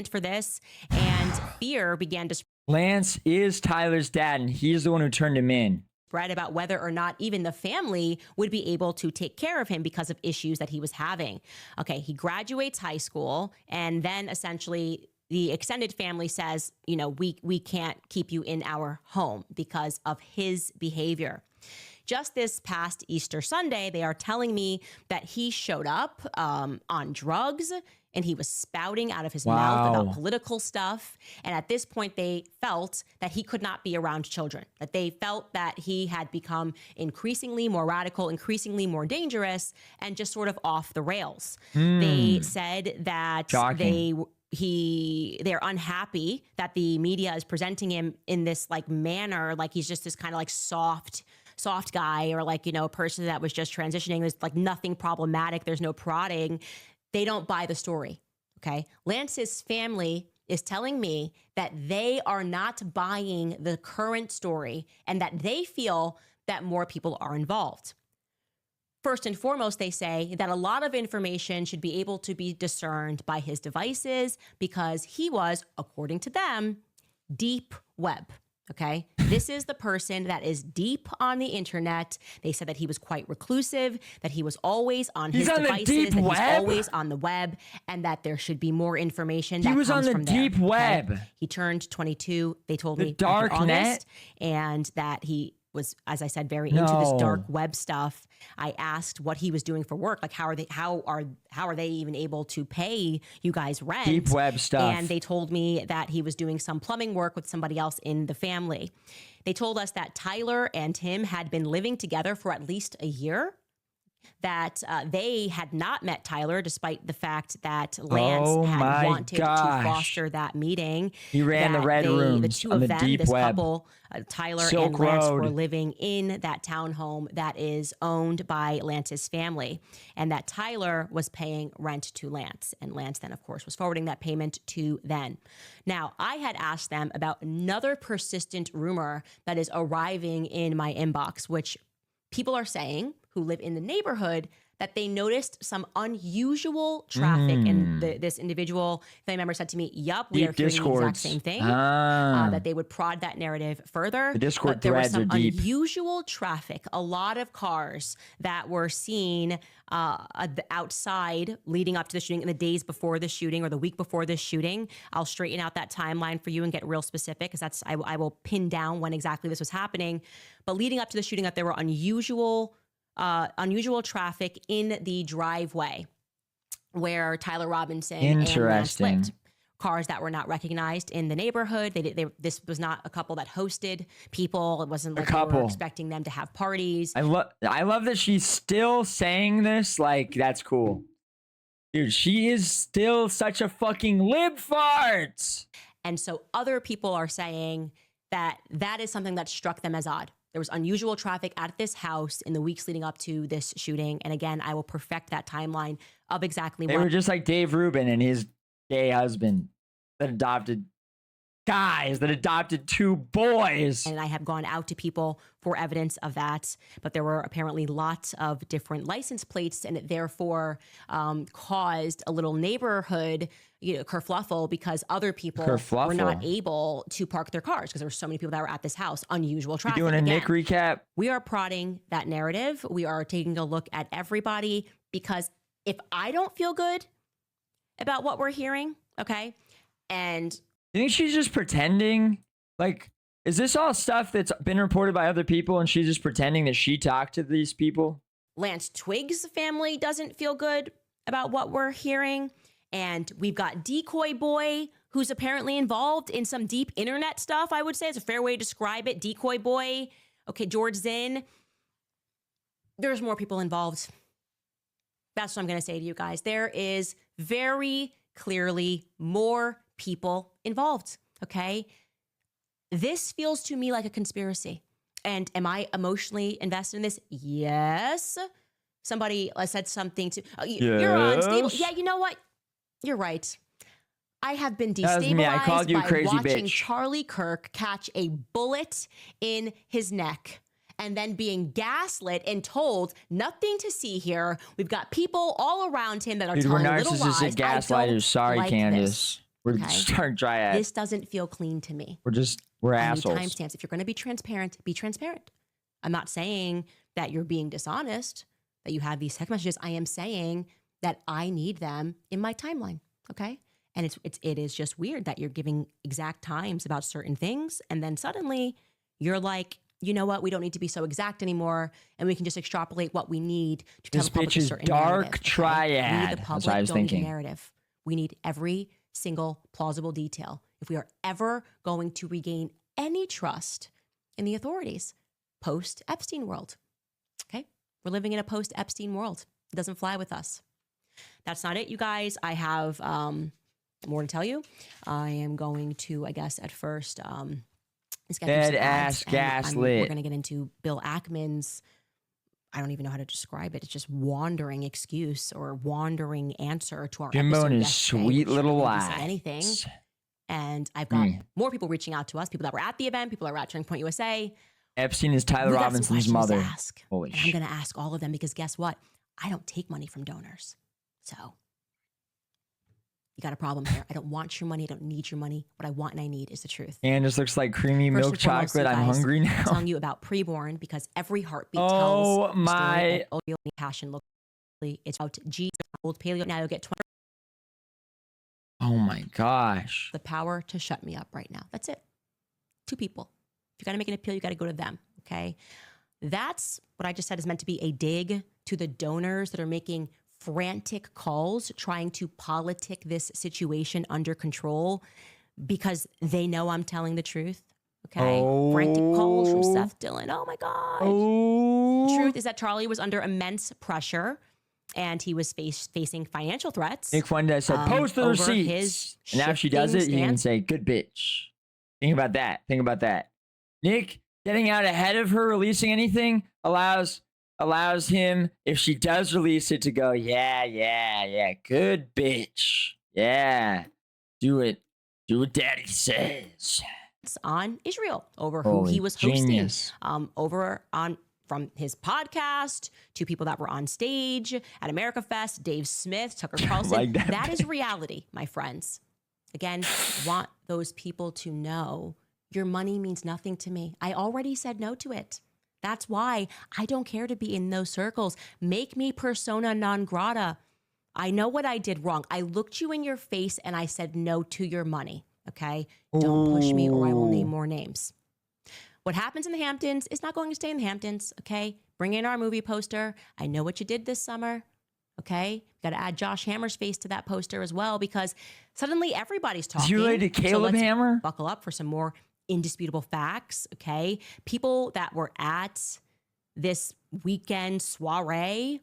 for this, and fear began to Lance is Tyler's dad, and he's the one who turned him in. spread about whether or not even the family would be able to take care of him because of issues that he was having. Okay, he graduates high school, and then essentially the extended family says, you know, we can't keep you in our home because of his behavior. Just this past Easter Sunday, they are telling me that he showed up on drugs and he was spouting out of his mouth about political stuff. And at this point, they felt that he could not be around children, that they felt that he had become increasingly more radical, increasingly more dangerous, and just sort of off the rails. They said that they're unhappy that the media is presenting him in this like manner, like he's just this kind of like soft guy, or like, you know, a person that was just transitioning. There's like nothing problematic. There's no prodding. They don't buy the story. Okay. Lance's family is telling me that they are not buying the current story and that they feel that more people are involved. First and foremost, they say that a lot of information should be able to be discerned by his devices because he was, according to them, deep web. Okay. This is the person that is deep on the internet. They said that he was quite reclusive, that he was always on his devices, that he's always on the web, and that there should be more information that comes from there. He was on the deep web. Okay? He turned 22. They told me dark net, and that he was, as I said, very into this dark web stuff. I asked what he was doing for work. Like, how are they even able to pay you guys rent? Deep web stuff. And they told me that he was doing some plumbing work with somebody else in the family. They told us that Tyler and him had been living together for at least a year, that they had not met Tyler, despite the fact that Lance had wanted to foster that meeting. He ran the red rooms. The two on of the them, deep this web. couple, Tyler Silk and Lance, Road. were living in that townhome that is owned by Lance's family, and that Tyler was paying rent to Lance. And Lance then, of course, was forwarding that payment to them. Now, I had asked them about another persistent rumor that is arriving in my inbox, which people are saying who live in the neighborhood that they noticed some unusual traffic. And this individual family member said to me, yup, we are hearing the exact same thing, that they would prod that narrative further. The Discord but there was threads are some deep. unusual traffic, a lot of cars that were seen outside leading up to the shooting, in the days before the shooting or the week before this shooting. I'll straighten out that timeline for you and get real specific, because I will pin down when exactly this was happening. But leading up to the shooting, that there were unusual traffic in the driveway where Tyler Robinson and Lance lived. Cars that were not recognized in the neighborhood. This was not a couple that hosted people. It wasn't like they were expecting them to have parties. I love that she's still saying this. Like, that's cool. Dude, she is still such a fucking lib fart. And so other people are saying that is something that struck them as odd. There was unusual traffic at this house in the weeks leading up to this shooting. And again, I will perfect that timeline of exactly what. They were just like Dave Rubin and his gay husband that adopted two boys. And I have gone out to people for evidence of that, but there were apparently lots of different license plates, and it therefore caused a little neighborhood kerfluffle, because other people were not able to park their cars because there were so many people that were at this house. Unusual traffic. You doing a Nick recap? We are prodding that narrative. We are taking a look at everybody, because if I don't feel good about what we're hearing, okay, and you think she's just pretending? Like, is this all stuff that's been reported by other people and she's just pretending that she talked to these people? Lance Twig's family doesn't feel good about what we're hearing. And we've got Decoy Boy, who's apparently involved in some deep internet stuff, I would say. It's a fair way to describe it. Decoy Boy. Okay, George Zinn. There's more people involved. That's what I'm going to say to you guys. There is very clearly more people involved, okay? This feels to me like a conspiracy. And am I emotionally invested in this? Yes. Somebody said something to, you're unstable. Yeah, you know what? You're right. I have been destabilized by watching Charlie Kirk catch a bullet in his neck and then being gaslit and told nothing to see here. We've got people all around him that are telling little lies. We're narcissistic gaslighters. Sorry, like Candace. We're starting dryad. This doesn't feel clean to me. We're assholes. Timestamps. If you're going to be transparent, be transparent. I'm not saying that you're being dishonest, that you have these text messages. I am saying that I need them in my timeline, okay? And it is just weird that you're giving exact times about certain things. And then suddenly you're like, you know what? We don't need to be so exact anymore. And we can just extrapolate what we need to tell This the public bitch a is certain dark narrative. Okay? We, triad. the That's public, what I was don't need thinking. a narrative. We need every single plausible detail. If we are ever going to regain any trust in the authorities, post-Epstein world. Okay? We're living in a post-Epstein world. It doesn't fly with us. That's not it, you guys. I have more to tell you. I am going to, I guess, at first, let's get through some ads, and we're going to get into Bill Ackman's, I don't even know how to describe it. It's just wandering excuse or wandering answer to our Jimbo episode and his yesterday, sweet which little really didn't say lies. anything. And I've got more people reaching out to us, people that were at the event, people that were at Turning Point USA. Epstein is Tyler We got some Robinson's questions mother. to ask. Holy And I'm shit. going to ask all of them because guess what? I don't take money from donors. So you got a problem here. I don't want your money. I don't need your money. What I want and I need is the truth. Candace looks like creamy First milk and foremost, chocolate. you I'm guys, hungry I'm now. telling you about Preborn because every heartbeat Oh tells the my- story of oil and passion locally. It's about Jesus, old paleo. Now you'll get 20. Oh my gosh. The power to shut me up right now. That's it. 2 people. If you got to make an appeal, you got to go to them. Okay. That's what I just said is meant to be a dig to the donors that are making frantic calls, trying to politic this situation under control because they know I'm telling the truth. Okay. Frantic calls from Seth Dillon. Oh my God. The truth is that Charlie was under immense pressure and he was facing financial threats. Nick Fuentes said, post the over receipts. his And now if she does shifting it, you can stance. say, good bitch. Think about that. Think about that. Nick getting out ahead of her releasing anything allows him, if she does release it, to go, yeah, good bitch. Yeah. Do it. Do what daddy says. On Israel over who Holy he was hosting, genius. over on from his podcast to people that were on stage at America Fest, Dave Smith, Tucker Carlson. Like that that is reality, my friends. Again, want those people to know your money means nothing to me. I already said no to it. That's why I don't care to be in those circles. Make me persona non grata. I know what I did wrong. I looked you in your face and I said no to your money. Okay? Don't push me or I will name more names. What happens in the Hamptons is not going to stay in the Hamptons. Okay? Bring in our movie poster. I know what you did this summer. Okay? Got to add Josh Hammer's face to that poster as well because suddenly everybody's talking. Is you related to So Caleb let's Hammer? buckle up for some more indisputable facts. Okay? People that were at this weekend soiree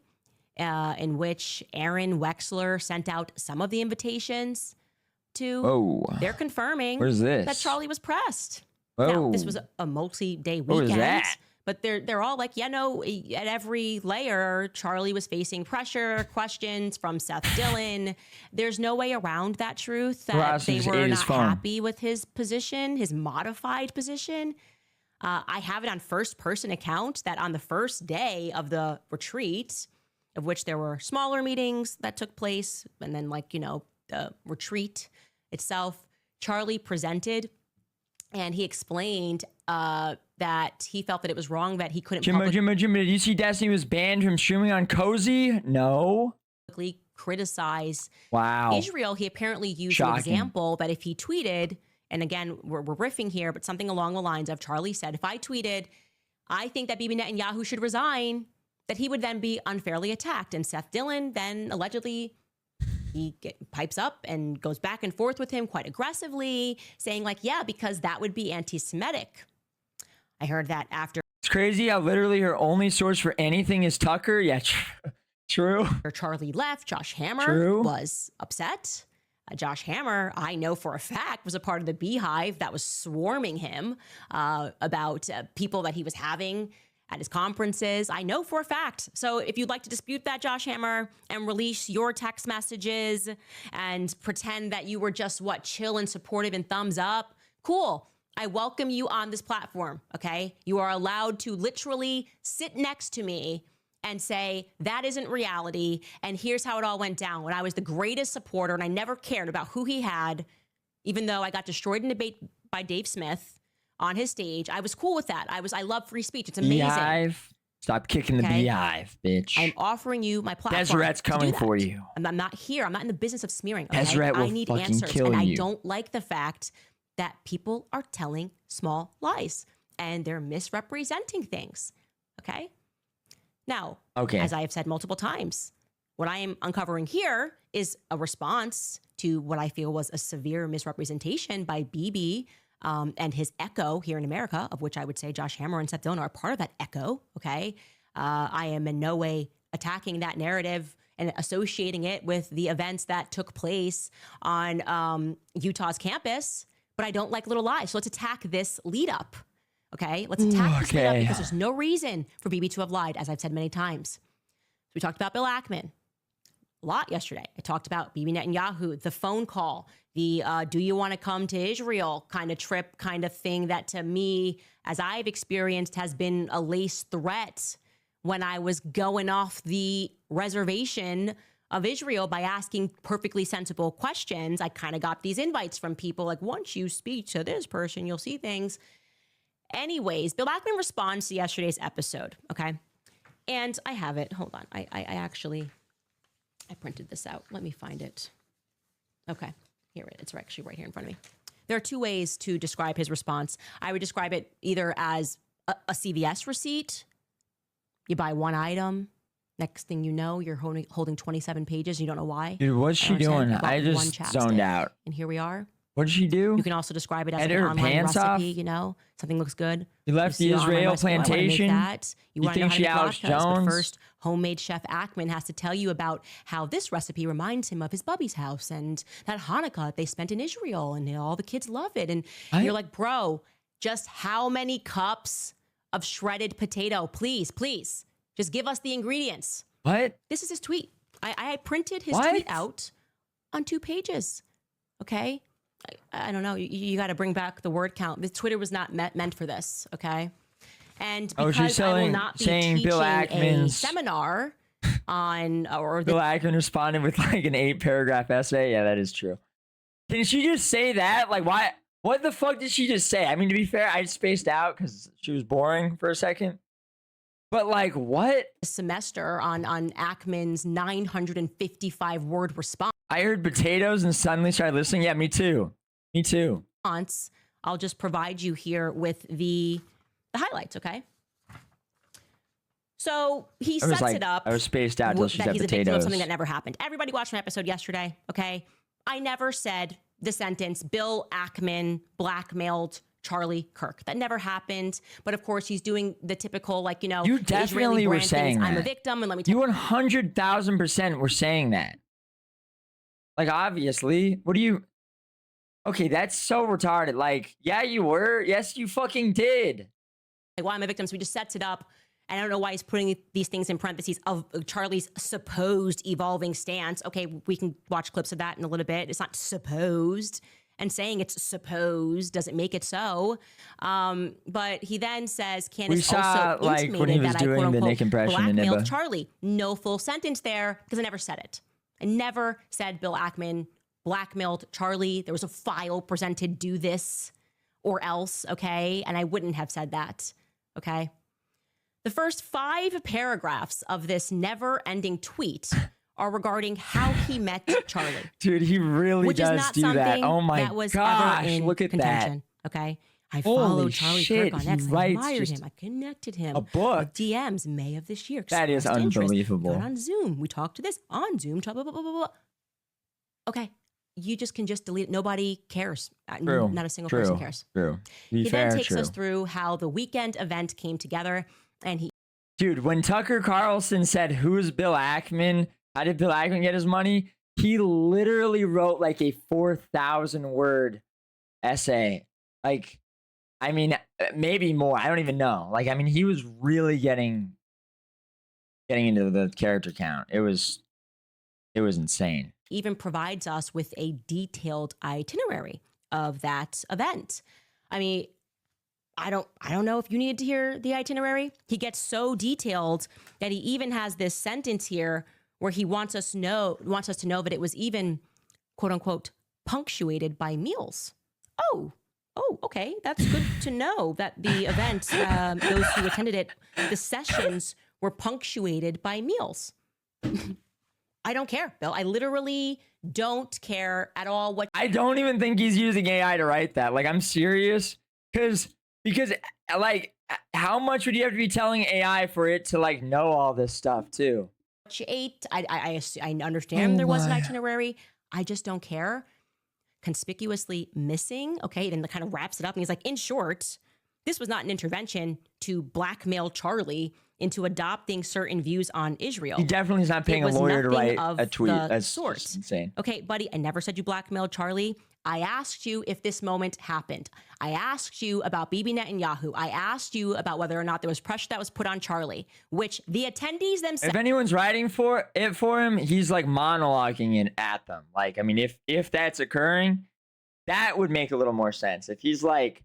in which Aaron Wexler sent out some of the invitations to, Oh. they're confirming Where's this? that Charlie was pressed. Oh. Now, this was a multi-day What was weekend, that? but they're all like, yeah, no, at every layer, Charlie was facing pressure, questions from Seth Dillon. There's no way around that truth that Ross they just were ate not his phone. happy with his position, his modified position. I have it on first-person account that on the first day of the retreat, of which there were smaller meetings that took place, and then the retreat itself, Charlie presented and he explained that he felt that it was wrong that he couldn't Jimbo, publicly did you see Destiny was banned from streaming on Cozy? No. criticize Wow. Israel. He apparently used Shocking. an example that if he tweeted, and again, we're riffing here, but something along the lines of Charlie said, if I tweeted, I think that Bibi Netanyahu should resign, that he would then be unfairly attacked. And Seth Dillon then allegedly pipes up and goes back and forth with him quite aggressively, saying yeah, because that would be anti-Semitic. I heard that after It's crazy how literally her only source for anything is Tucker. Yeah, true. Charlie left, Josh Hammer True. was upset. Josh Hammer, I know for a fact, was a part of the beehive that was swarming him about people that he was having at his conferences. I know for a fact. So if you'd like to dispute that, Josh Hammer, and release your text messages and pretend that you were just chill and supportive and thumbs up, cool. I welcome you on this platform, okay? You are allowed to literally sit next to me and say, that isn't reality, and here's how it all went down when I was the greatest supporter and I never cared about who he had, even though I got destroyed in debate by Dave Smith on his stage. I was cool with that. I love free speech. It's amazing. Beehive. Stop kicking the Okay? beehive, bitch. I'm offering you my platform. Deseret's to do coming that. for you. I'm not here. I'm not in the business of smearing. Okay? Deseret will I need fucking answers. kill And I you. don't like the fact that people are telling small lies and they're misrepresenting things. Okay? Now, as I have said multiple times, what I am uncovering here is a response to what I feel was a severe misrepresentation by BB and his echo here in America, of which I would say Josh Hammer and Seth Dillon are part of that echo, okay? I am in no way attacking that narrative and associating it with the events that took place on Utah's campus, but I don't like little lies. So let's attack this lead up, okay? Let's attack this lead up because there's no reason for BB to have lied, as I've said many times. So we talked about Bill Ackman a lot yesterday. I talked about Bibi Netanyahu, the phone call, the do you want to come to Israel kind of trip kind of thing that to me, as I've experienced, has been a lace threat when I was going off the reservation of Israel by asking perfectly sensible questions. I kind of got these invites from people like, once you speak to this person, you'll see things. Anyways, Bill Ackman responds to yesterday's episode, okay? And I have it. Hold on. I printed this out. Let me find it. Okay, here it is. It's actually right here in front of me. There are two ways to describe his response. I would describe it either as a CVS receipt. You buy one item. Next thing you know, you're holding 27 pages. You don't know why. Dude, what's she doing? I just zoned out. And here we are. What did she do? You can also describe it as Had an her online pants recipe, off? you know? Something looks good. You left see the an online Israel recipe, I wanna make plantation? that. You want to know think how to she make Alex latkes, but Jones? first, homemade chef Ackman has to tell you about how this recipe reminds him of his bubby's house and that Hanukkah they spent in Israel, and all the kids love it. And you're like, bro, just how many cups of shredded potato? Please, please, just give us the ingredients. What? This is his tweet. I printed his What? tweet out on 2 pages. Okay? I don't know. You got to bring back the word count. The Twitter was not meant for this. Okay? And because I will not be teaching Bill a Ackman's seminar on or Bill Ackman responded with like an 8-paragraph essay. Yeah, that is true. Can she just say that? Like, why? What the fuck did she just say? I mean, to be fair, I spaced out because she was boring for a second. But like, what? semester on Ackman's 955 word response. I heard potatoes and suddenly started listening. Yeah, me too. Me too. I'll just provide you here with the highlights, okay? So he sets it up. I was spaced out until she that said he's a victim of potatoes. something that never happened. Everybody watched my episode yesterday, okay? I never said the sentence, Bill Ackman blackmailed Charlie Kirk. That never happened. But of course, he's doing the typical, like, you know, You the definitely Israeli were brand thing saying is, that. I'm a victim, and let me tell You 100,000% were saying that. Like, obviously. What do you... Okay, that's so retarded. Like, yeah, you were. Yes, you fucking did. like, why I'm a victim. So he just sets it up. And I don't know why he's putting these things in parentheses of Charlie's supposed evolving stance. Okay, we can watch clips of that in a little bit. It's not supposed. And saying it's supposed doesn't make it so. But he then says, Candace also like, when he was intimated that I, doing quote the unquote, Nick impression in blackmailed Nibba. Charlie. No full sentence there because I never said it. I never said Bill Ackman blackmailed Charlie. There was a file presented, do this or else, okay? And I wouldn't have said that, okay? The first 5 paragraphs of this never-ending tweet are regarding how he met Charlie. Dude, he really Which is does not do that. something Oh my that was gosh, ever in look at contention, okay? I Holy followed Charlie shit, Kirk on he X. I writes admired just him. I connected him. a book. With DMs May of this year. That is expressed interest. unbelievable. Got on Zoom. We talked to this on Zoom. Blah, blah, blah, blah, blah. Okay. You can just delete it. Nobody cares. True, Not a single person cares. True. To be He fair, then takes true. us through how the weekend event came together, and he Dude, when Tucker Carlson said, who's Bill Ackman? How did Bill Ackman get his money? He literally wrote like a 4,000 word essay. Like, I mean, maybe more. I don't even know. Like, I mean, he was really getting into the character count. It was insane. even provides us with a detailed itinerary of that event. I mean, I don't know if you needed to hear the itinerary. He gets so detailed that he even has this sentence here where he wants us to know that it was even, quote unquote, punctuated by meals. Oh, Oh, okay. That's good to know that the event, those who attended it, the sessions were punctuated by meals. I don't care, Bill. I literally don't care at all what. I don't even think he's using AI to write that. Like, I'm serious. Because like, how much would you have to be telling AI for it to like know all this stuff too? You ate. I understand there was an itinerary. I just don't care. Conspicuously missing. Okay. Then kind of wraps it up. And he's like, in short, this was not an intervention to blackmail Charlie into adopting certain views on Israel. He definitely is not paying a lawyer to write a tweet. That's sort. just insane. Okay, buddy, I never said you blackmailed Charlie. I asked you if this moment happened. I asked you about Bibi Netanyahu. I asked you about whether or not there was pressure that was put on Charlie, which the attendees themselves. If anyone's writing for him, he's like monologuing it at them. Like, I mean, if that's occurring, that would make a little more sense. If he's like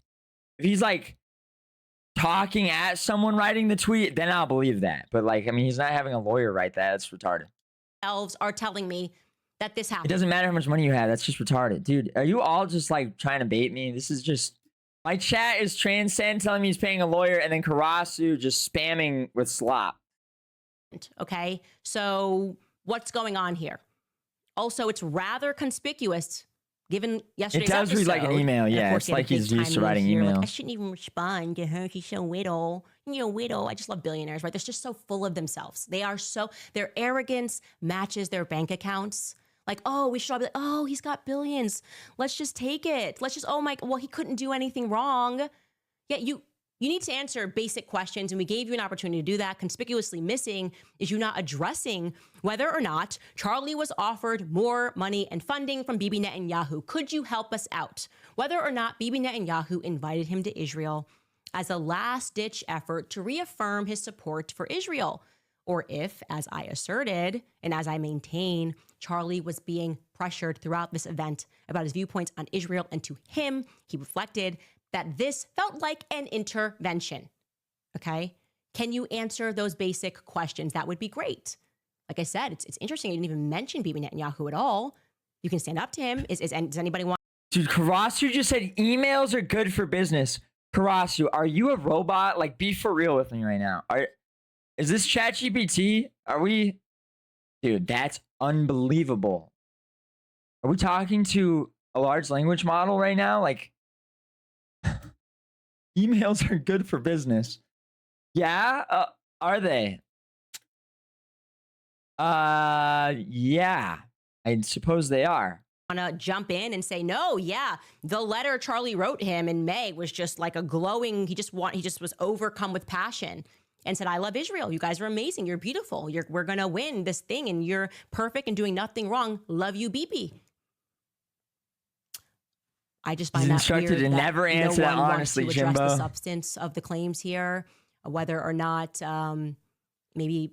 talking at someone writing the tweet, then I'll believe that. But like, I mean, he's not having a lawyer write that. That's retarded. Elves are telling me that this happened. It doesn't matter how much money you have. That's just retarded. Dude, are you all just like trying to bait me? This is just, my chat is Transcend telling me he's paying a lawyer, and then Karasu just spamming with slop. Okay, so what's going on here? Also, it's rather conspicuous given yesterday's episode. It does read like an email, yeah. It's like he's used to writing email. Like, I shouldn't even respond to her. She's so widow. Widow. I just love billionaires, right? They're just so full of themselves. Their arrogance matches their bank accounts. Like, oh, we should all be like, oh, he's got billions. Let's just take it. Let's just, oh my, well, he couldn't do anything wrong. Yeah, you need to answer basic questions, and we gave you an opportunity to do that. Conspicuously missing is you not addressing whether or not Charlie was offered more money and funding from Bibi Netanyahu. Could you help us out? Whether or not Bibi Netanyahu invited him to Israel as a last-ditch effort to reaffirm his support for Israel. Or if, as I asserted, and as I maintain, Charlie was being pressured throughout this event about his viewpoints on Israel, and to him, he reflected that this felt like an intervention. Okay? Can you answer those basic questions? That would be great. Like I said, it's interesting you didn't even mention Bibi Netanyahu at all. You can stand up to him. Does anybody want? Dude, Karasu just said emails are good for business. Karasu, are you a robot? Like, be for real with me right now. Is this ChatGPT? Are we? Dude, that's unbelievable. Are we talking to a large language model right now? Like, emails are good for business. Yeah? Are they? Yeah. I suppose they are. Want to jump in and say, no, yeah, the letter Charlie wrote him in May was just like a glowing, he just was overcome with passion and said, I love Israel. You guys are amazing. You're beautiful. We're going to win this thing, and you're perfect and doing nothing wrong. Love you, Bibi. I just find that weird to never answer that honestly, wants to address Jimbo. the substance of the claims here, whether or not maybe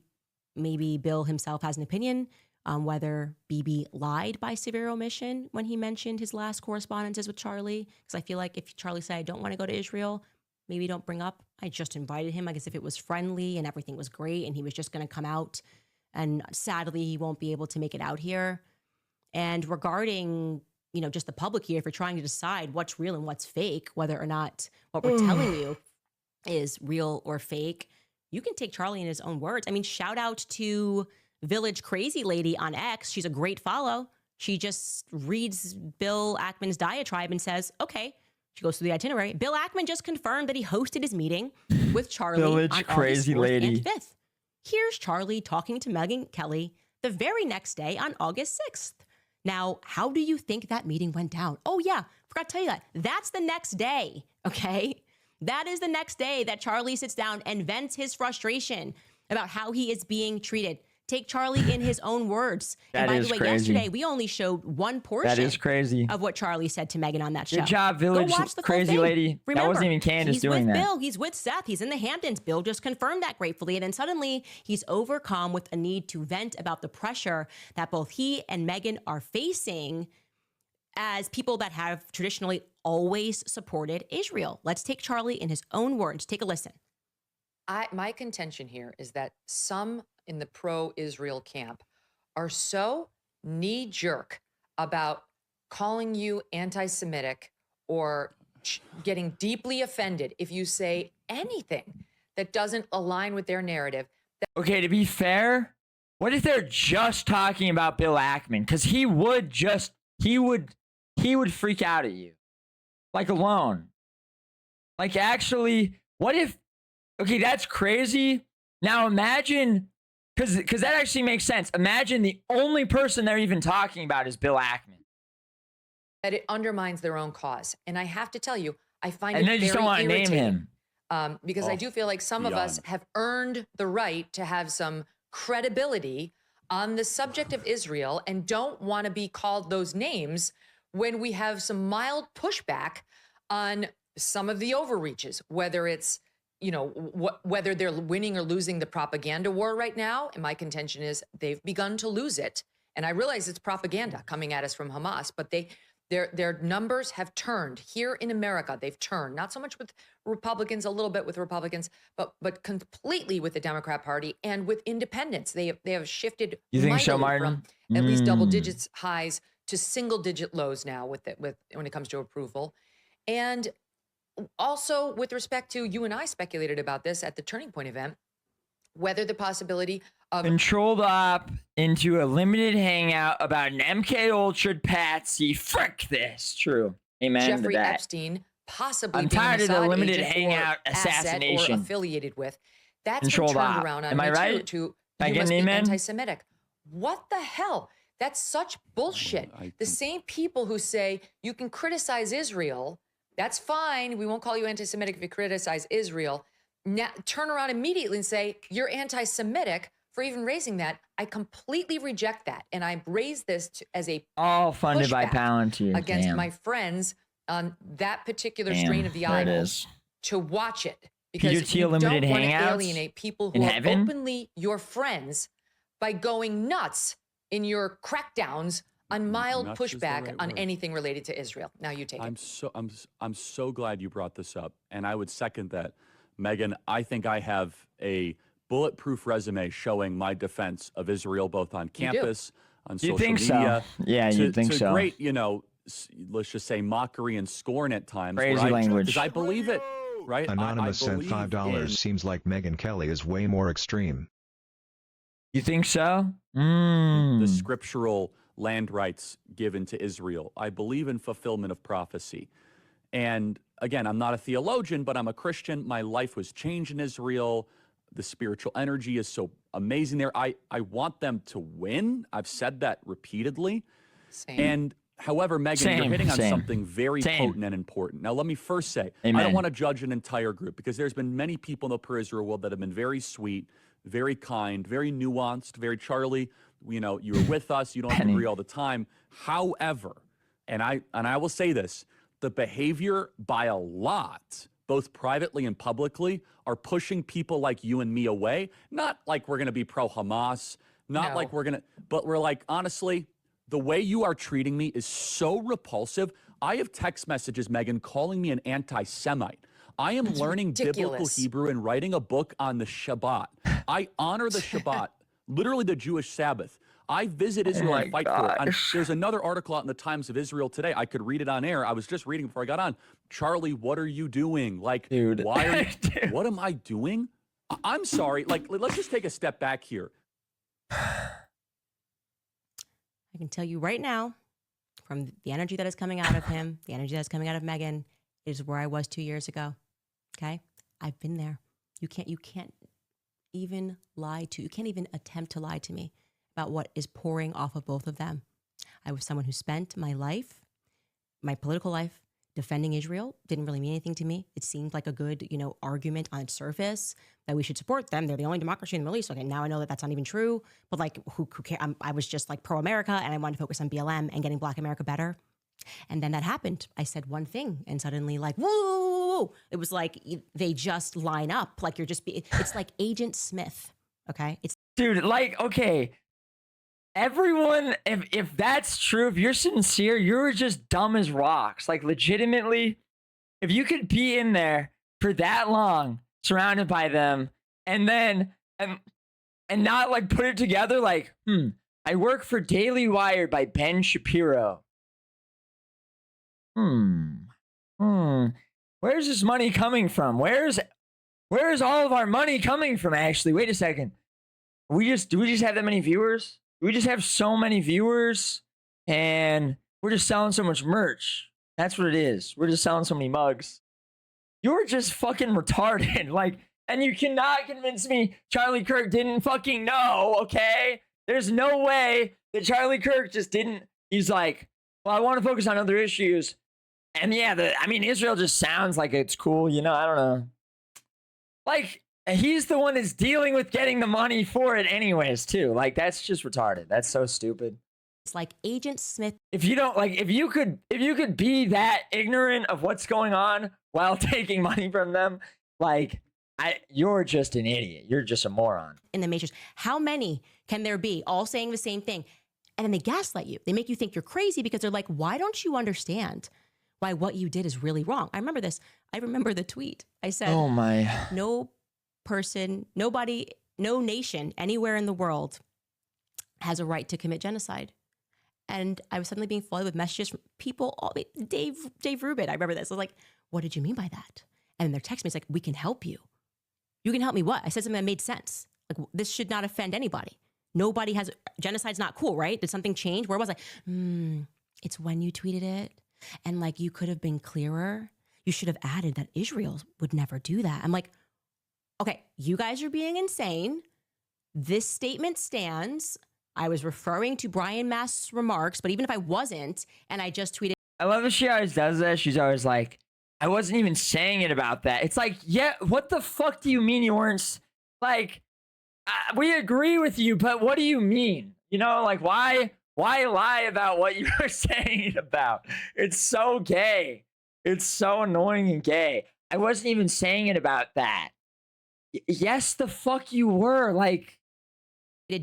Bill himself has an opinion on whether Bibi lied by severe omission when he mentioned his last correspondences with Charlie. Because I feel like if Charlie said, I don't want to go to Israel, maybe don't bring up, I just invited him, I guess if it was friendly and everything was great and he was just going to come out, and sadly he won't be able to make it out here. And regarding, just the public here, if you're trying to decide what's real and what's fake, whether or not what we're telling you is real or fake, you can take Charlie in his own words. I mean, shout out to Village Crazy Lady on X. She's a great follow. She just reads Bill Ackman's diatribe and says, okay. She goes through the itinerary. Bill Ackman just confirmed that he hosted his meeting with Charlie Village on Crazy August 4th Lady. and 5th. Here's Charlie talking to Megyn Kelly the very next day on August 6th. Now, how do you think that meeting went down? Oh yeah, forgot to tell you that. That's the next day, okay? That is the next day that Charlie sits down and vents his frustration about how he is being treated. Take Charlie in his own words. And by the way, yesterday we only showed one portion of what Charlie said to Megyn on that show. Good job, Village Crazy Lady. Remember, that wasn't even Candace doing that. He's with Bill. He's with Seth. He's in the Hamptons. Bill just confirmed that gratefully. And then suddenly he's overcome with a need to vent about the pressure that both he and Megyn are facing as people that have traditionally always supported Israel. Let's take Charlie in his own words. Take a listen. My contention here is that some in the pro-Israel camp are so knee-jerk about calling you anti-Semitic or getting deeply offended if you say anything that doesn't align with their narrative. Okay, to be fair, what if they're just talking about Bill Ackman? Because he would freak out at you, like alone. Like actually, what if? Okay, that's crazy. Now imagine, because that actually makes sense. Imagine the only person they're even talking about is Bill Ackman. That it undermines their own cause, and I have to tell you, I find And it they just very don't want to name irritating. him. Because I do feel like some of us have earned the right to have some credibility on the subject of Israel and don't want to be called those names when we have some mild pushback on some of the overreaches, whether it's, whether they're winning or losing the propaganda war right now. And my contention is they've begun to lose it. And I realize it's propaganda coming at us from Hamas, but their numbers have turned here in America. They've turned, not so much with Republicans, a little bit with Republicans, but completely with the Democrat Party and with independents. They have shifted You think so, mightily Martin? from at least double digits highs to single digit lows now with when it comes to approval. And also with respect to, you and I speculated about this at the Turning Point event, whether the possibility of Controlled op into a limited hangout about an MK Ultra patsy. Frick this. True. Amen Jeffrey to that. Epstein possibly I'm being tired an of the Assad limited agent hangout or asset assassination. or affiliated with. That's Controlled been turned op. around on Am I me right? to Can I you get must an be amen? anti-Semitic. What the hell? That's such bullshit. The same people who say you can criticize Israel, that's fine. We won't call you anti-Semitic if you criticize Israel. Now turn around immediately and say you're anti-Semitic for even raising that. I completely reject that, and I raise this as a All funded by pushback Palantir. against Damn. my friends on that particular Damn, strain of the there it idol is. to watch it, because PUT you don't limited want to hangouts alienate people in who are heaven? openly your friends by going nuts in your crackdowns on mild Nuts is the pushback right on word. anything related to Israel. Now you take it. I'm so glad you brought this up, and I would second that, Megan. I think I have a bulletproof resume showing my defense of Israel, both on campus, on You social think so? media. Yeah, you think to so. great, let's just say mockery and scorn at times. Crazy language. Because I believe it, right? Anonymous I sent believe $5. in- Seems like Megyn Kelly is way more extreme. You think so? the scriptural land rights given to Israel. I believe in fulfillment of prophecy. And again, I'm not a theologian, but I'm a Christian. My life was changed in Israel. The spiritual energy is so amazing there. I want them to win. I've said that repeatedly. Same. And however, Megan, you're hitting on something very potent and important. Now, let me first say, I don't want to judge an entire group, because there's been many people in the pro-Israel world that have been very sweet, very kind, very nuanced, very Charlie. You were with us. You don't have to agree all the time. However, and I will say this, the behavior by a lot, both privately and publicly, are pushing people like you and me away. Not like we're going to be pro-Hamas, not like we're going to, but we're like, honestly, the way you are treating me is so repulsive. I have text messages, Megan, calling me an anti-Semite. I am learning biblical Hebrew and writing a book on the Shabbat. I honor the Shabbat, literally the Jewish Sabbath. I visit Israel and fight for it. There's another article out in the Times of Israel today. I could read it on air. I was just reading before I got on. Charlie, what are you doing? Like, dude, why are you, what am I doing? I'm sorry. Like, let's just take a step back here. I can tell you right now, from the energy that is coming out of him, the energy that's coming out of Megan, is where I was 2 years ago. Okay? I've been there. You can't even lie to, you can't even attempt to lie to me about what is pouring off of both of them. I was someone who spent my life, my political life, defending Israel. Didn't really mean anything to me. It seemed like a good, argument on its surface that we should support them. They're the only democracy in the Middle East. Okay, now I know that that's not even true. But like, who cares? I was just like pro-America, and I wanted to focus on BLM and getting Black America better. And then that happened. I said one thing, and suddenly, like, woo! It was like they just line up. Like it's like Agent Smith. Okay, it's dude. Like, okay. Everyone, if that's true, if you're sincere, you're just dumb as rocks. Like, legitimately, if you could be in there for that long, surrounded by them, and then and not like put it together, like, I work for Daily Wire by Ben Shapiro. Where's this money coming from? Where's all of our money coming from? Actually, wait a second. Do we just have that many viewers? We just have so many viewers, and we're just selling so much merch. That's what it is. We're just selling so many mugs. You're just fucking retarded. Like, and you cannot convince me Charlie Kirk didn't fucking know, okay? There's no way that Charlie Kirk just didn't. He's like, well, I want to focus on other issues. And yeah, Israel just sounds like it's cool. You know, I don't know. Like, he's the one that's dealing with getting the money for it anyways, too. Like, that's just retarded. That's so stupid. It's like Agent Smith. If you could be that ignorant of what's going on while taking money from them, like, you're just an idiot. You're just a moron. In the Matrix, how many can there be all saying the same thing? And then they gaslight you. They make you think you're crazy because they're like, why don't you understand why what you did is really wrong? I remember this. I remember the tweet. I said, oh my. No person, nobody, no nation anywhere in the world has a right to commit genocide. And I was suddenly being flooded with messages from people, Dave Rubin. I remember this. I was like, what did you mean by that? And they're texting me. It's like, we can help you. You can help me what? I said something that made sense. Like, this should not offend anybody. Nobody has, genocide's not cool, right? Did something change? Where was I? It's when you tweeted it. And like, you could have been clearer. You should have added that Israel would never do that. I'm like, okay, you guys are being insane. This statement stands. I was referring to Brian Mast's remarks, but even if I wasn't, and I just tweeted. I love that she always does that. She's always like, I wasn't even saying it about that. It's like, yeah, what the fuck do you mean you weren't, like, we agree with you, but what do you mean? You know, like, why lie about what you were saying about? It's so gay. It's so annoying and gay. I wasn't even saying it about that. Yes, the fuck you were. Like,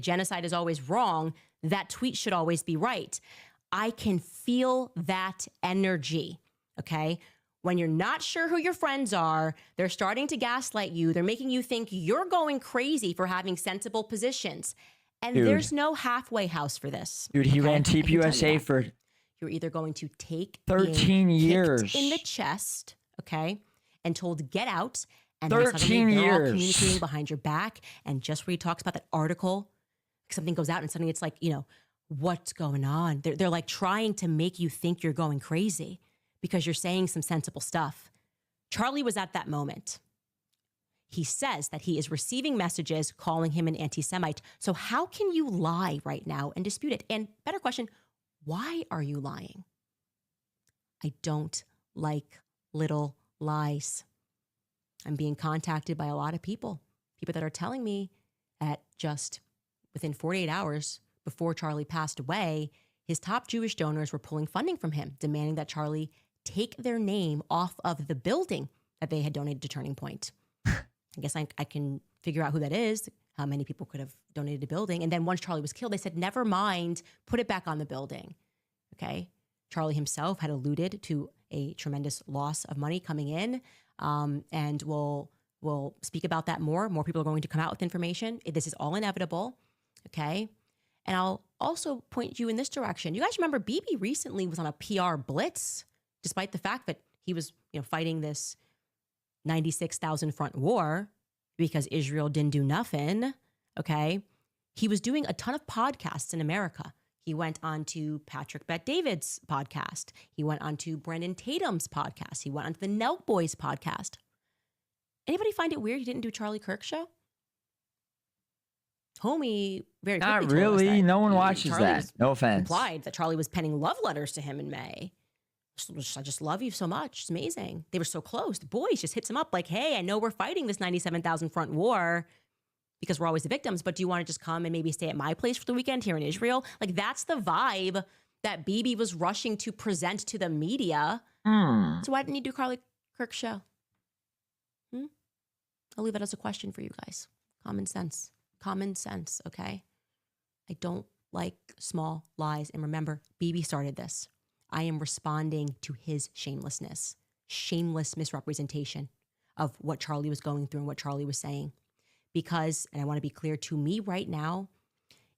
genocide is always wrong. That tweet should always be right. I can feel that energy, okay? When you're not sure who your friends are, they're starting to gaslight you. They're making you think you're going crazy for having sensible positions. And there's no halfway house for this. Dude, he ran Teep USA for... You're either going to take 13 years in the chest, okay, and told to get out, and 13 then they're all years communicating behind your back, and just where he talks about that article, something goes out, and suddenly it's like, you know, what's going on? They're like trying to make you think you're going crazy because you're saying some sensible stuff. Charlie was at that moment. He says that he is receiving messages calling him an anti-Semite. So how can you lie right now and dispute it? And better question, why are you lying? I don't like little lies. I'm being contacted by a lot of people that are telling me that just within 48 hours before Charlie passed away, his top Jewish donors were pulling funding from him, demanding that Charlie take their name off of the building that they had donated to Turning Point. I guess I can figure out who that is, how many people could have donated a building. And then once Charlie was killed, they said, never mind, put it back on the building. Okay. Charlie himself had alluded to a tremendous loss of money coming in. And we'll speak about that more. More people are going to come out with information. This is all inevitable. Okay. And I'll also point you in this direction. You guys remember Bibi recently was on a PR blitz, despite the fact that he was, fighting this 96,000 front war because Israel didn't do nothing. Okay. He was doing a ton of podcasts in America. He went on to Patrick Bet-David's podcast. He went on to Brandon Tatum's podcast. He went on to the Nelk Boys podcast. Anybody find it weird he didn't do Charlie Kirk's show? Homie very quickly Not really. No one watches Charlie that. No offense. Implied that Charlie was penning love letters to him in May. I just love you so much. It's amazing. They were so close. The boys just hits him up like, hey, I know we're fighting this 97,000 front war because we're always the victims, but do you want to just come and maybe stay at my place for the weekend here in Israel? Like, that's the vibe that Bibi was rushing to present to the media. So why didn't he do Charlie Kirk's show? I'll leave it as a question for you guys. Common sense, okay? I don't like small lies. And remember, Bibi started this. I am responding to his shamelessness, shameless misrepresentation of what Charlie was going through and what Charlie was saying. Because, and I want to be clear, to me right now,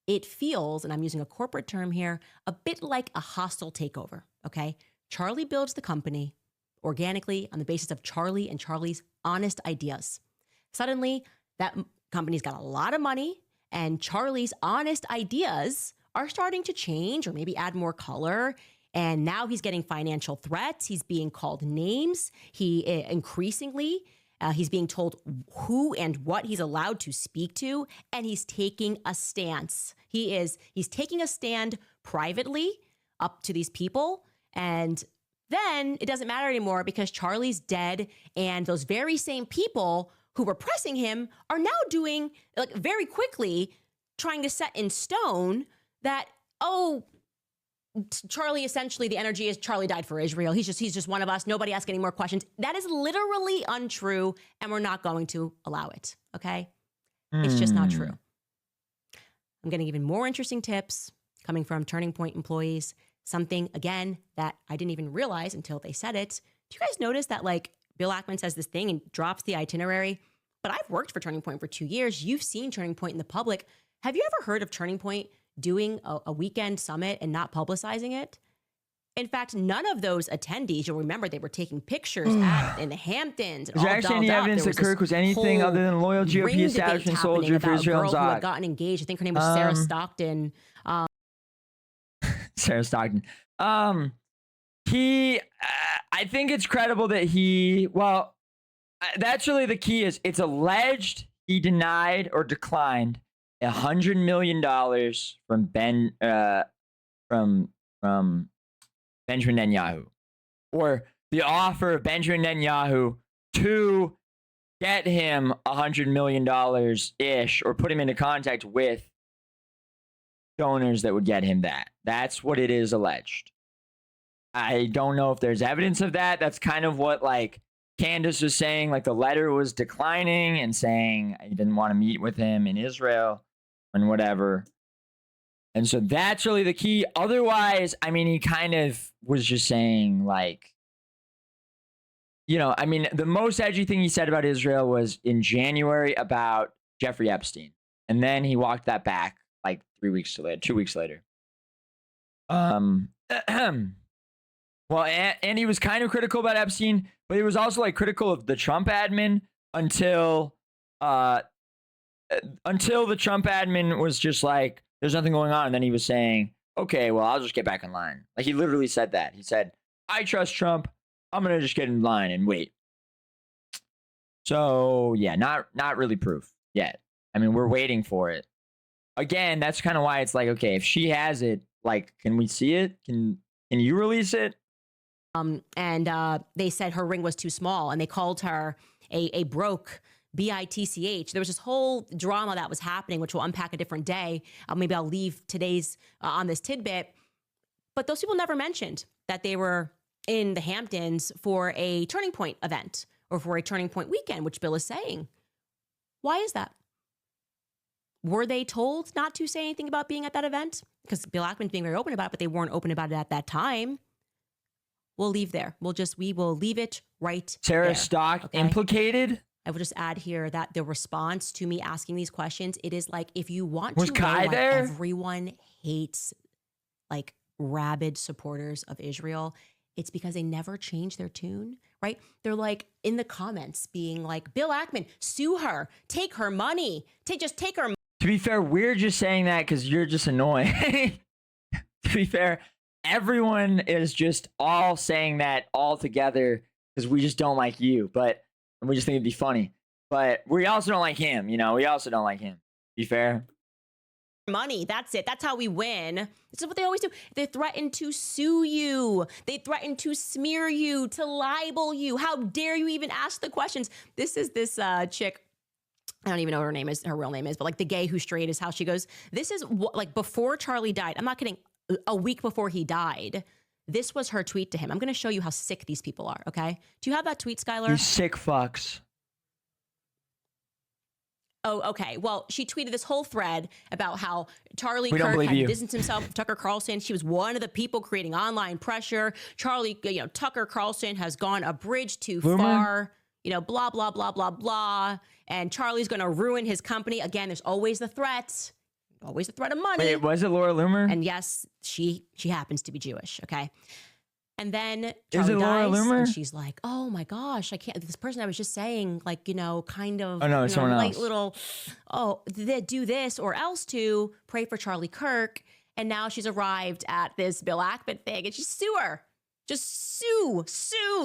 it feels, and I'm using a corporate term here, a bit like a hostile takeover, okay? Charlie builds the company, organically on the basis of Charlie and Charlie's honest ideas. Suddenly, that company's got a lot of money, and Charlie's honest ideas are starting to change or maybe add more color. And now he's getting financial threats. He's being called names. He increasingly, he's being told who and what he's allowed to speak to, and he's taking a stance. He's taking a stand privately up to these people, and then it doesn't matter anymore because Charlie's dead, and those very same people who were pressing him are now doing, like, very quickly trying to set in stone that, oh, Charlie, essentially the energy is Charlie died for Israel. He's just one of us. Nobody ask any more questions. That is literally untrue, and we're not going to allow it, okay? It's just not true. I'm getting even more interesting tips coming from Turning Point employees. Something, again, that I didn't even realize until they said it. Do you guys notice that, like, Bill Ackman says this thing and drops the itinerary? But I've worked for Turning Point for 2 years. You've seen Turning Point in the public. Have you ever heard of Turning Point doing a weekend summit and not publicizing it? In fact, none of those attendees, you'll remember they were taking pictures in the Hamptons. Is there actually any evidence that Kirk was anything other than a loyal GOP establishment soldier for Israel and Zod? Who had Zod? gotten engaged. I think her name was Sarah Stockton. Sarah Stockton. I think it's credible that that's really the key. Is it's alleged he denied or declined $100 million from Benjamin Netanyahu, or the offer of Benjamin Netanyahu to get him $100 million ish, or put him into contact with donors that would get him that. That's what it is alleged. I don't know if there's evidence of that. That's kind of what, like, Candace was saying, like, the letter was declining and saying he didn't want to meet with him in Israel and whatever. And so that's really the key. Otherwise, I mean, he kind of was just saying, like, you know, I mean, the most edgy thing he said about Israel was in January about Jeffrey Epstein. And then he walked that back like 2 weeks later. Well, and he was kind of critical about Epstein, but he was also, like, critical of the Trump admin until the Trump admin was just like, there's nothing going on. And then he was saying, okay, well, I'll just get back in line. Like, he literally said that. He said, I trust Trump. I'm going to just get in line and wait. So, yeah, not really proof yet. I mean, we're waiting for it. Again, that's kind of why it's like, okay, if she has it, like, can we see it? Can you release it? And they said her ring was too small, and they called her a broke BITCH. There was this whole drama that was happening, which we'll unpack a different day. Maybe I'll leave today's on this tidbit. But those people never mentioned that they were in the Hamptons for a Turning Point event or for a Turning Point weekend, which Bill is saying. Why is that? Were they told not to say anything about being at that event? Because Bill Ackman's being very open about it, but they weren't open about it at that time. We'll leave there. We will leave it right Sarah there. Stock Okay? implicated? I will just add here that the response to me asking these questions, it is like, if you want Was to Kai know why there? everyone hates, like, rabid supporters of Israel, it's because they never change their tune, right? They're like in the comments being like, Bill Ackman, sue her, take her money, just take her money. To be fair, we're just saying that because you're just annoying. To be fair, everyone is just all saying that all together because we just don't like you, and we just think it'd be funny. But we also don't like him, you know? We also don't like him. Be fair. Money, that's it. That's how we win. This is what they always do. They threaten to sue you. They threaten to smear you, to libel you. How dare you even ask the questions? This is this chick. I don't even know what her real name is, but, like, the gay who's straight is how she goes. This is like before Charlie died. I'm not kidding. A week before he died, this was her tweet to him. I'm going to show you how sick these people are. Okay. Do you have that tweet, Skylar? You sick fucks. Oh, okay. Well, she tweeted this whole thread about how Charlie Kirk had distanced himself from Tucker Carlson. She was one of the people creating online pressure. Tucker Carlson has gone a bridge too far. Blah, blah, blah, blah, blah. And Charlie's going to ruin his company. Again, there's always the threat. Always the threat of money. Wait, was it Laura Loomer? And yes, she happens to be Jewish, okay? And then Is Charlie it Laura dies, Loomer? and she's like, "Oh my gosh, I can't." This person I was just saying, like, kind of, Oh no, you it's know, someone light else. little, oh, they do this or else to pray for Charlie Kirk. And now she's arrived at this Bill Ackman thing, and she's sue her. Just sue.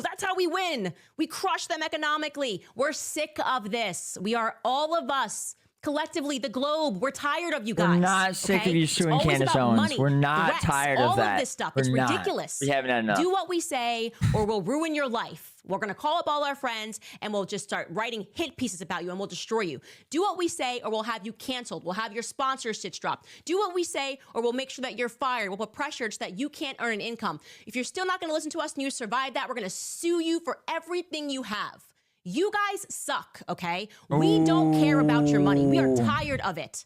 That's how we win. We crush them economically. We're sick of this. We are, all of us, collectively, the globe. We're tired of you guys. We're not sick of you suing Candace Owens. We're not tired of that. All of this stuff. We're It's not. ridiculous. We haven't had enough. Do what we say, or we'll ruin your life. We're going to call up all our friends, and we'll just start writing hit pieces about you, and we'll destroy you. Do what we say, or we'll have you canceled. We'll have your sponsorships dropped. Do what we say, or we'll make sure that you're fired. We'll put pressure so that you can't earn an income. If you're still not going to listen to us and you survive that, we're going to sue you for everything you have. You guys suck, okay? We don't care about your money. We are tired of it.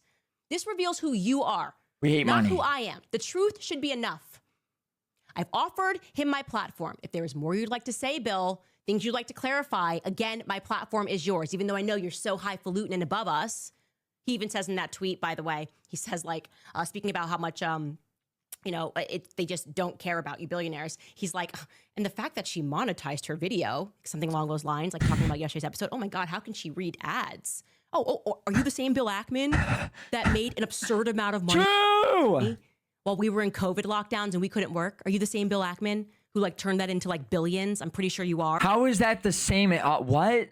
This reveals who you are. We hate not money. who I am. The truth should be enough. I've offered him my platform. If there is more you'd like to say, Bill, things you'd like to clarify, again, my platform is yours, even though I know you're so highfalutin and above us. He even says in that tweet, by the way, he says, like, speaking about how much, they just don't care about you billionaires. He's like, and the fact that she monetized her video, something along those lines, like talking about yesterday's episode, oh my God, how can she read ads? Oh, are you the same Bill Ackman that made an absurd amount of money True. while we were in COVID lockdowns and we couldn't work? Are you the same Bill Ackman who like turned that into like billions? I'm pretty sure you are. How is that the same? What?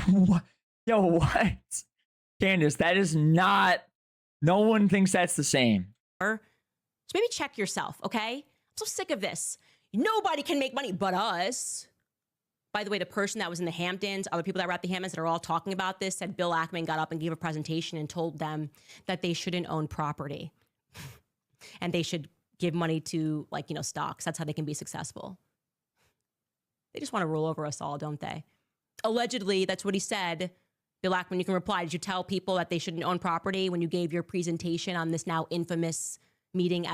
What? Yo, what? Candace, that is not. No one thinks that's the same. So maybe check yourself, okay? I'm so sick of this. Nobody can make money but us. By the way, the person that was in the Hamptons, other people that were at the Hamptons that are all talking about this, said Bill Ackman got up and gave a presentation and told them that they shouldn't own property and they should give money to, like, stocks. That's how they can be successful. They just want to rule over us all, don't they? Allegedly, that's what he said. Bill Ackman, you can reply. Did you tell people that they shouldn't own property when you gave your presentation on this now infamous meeting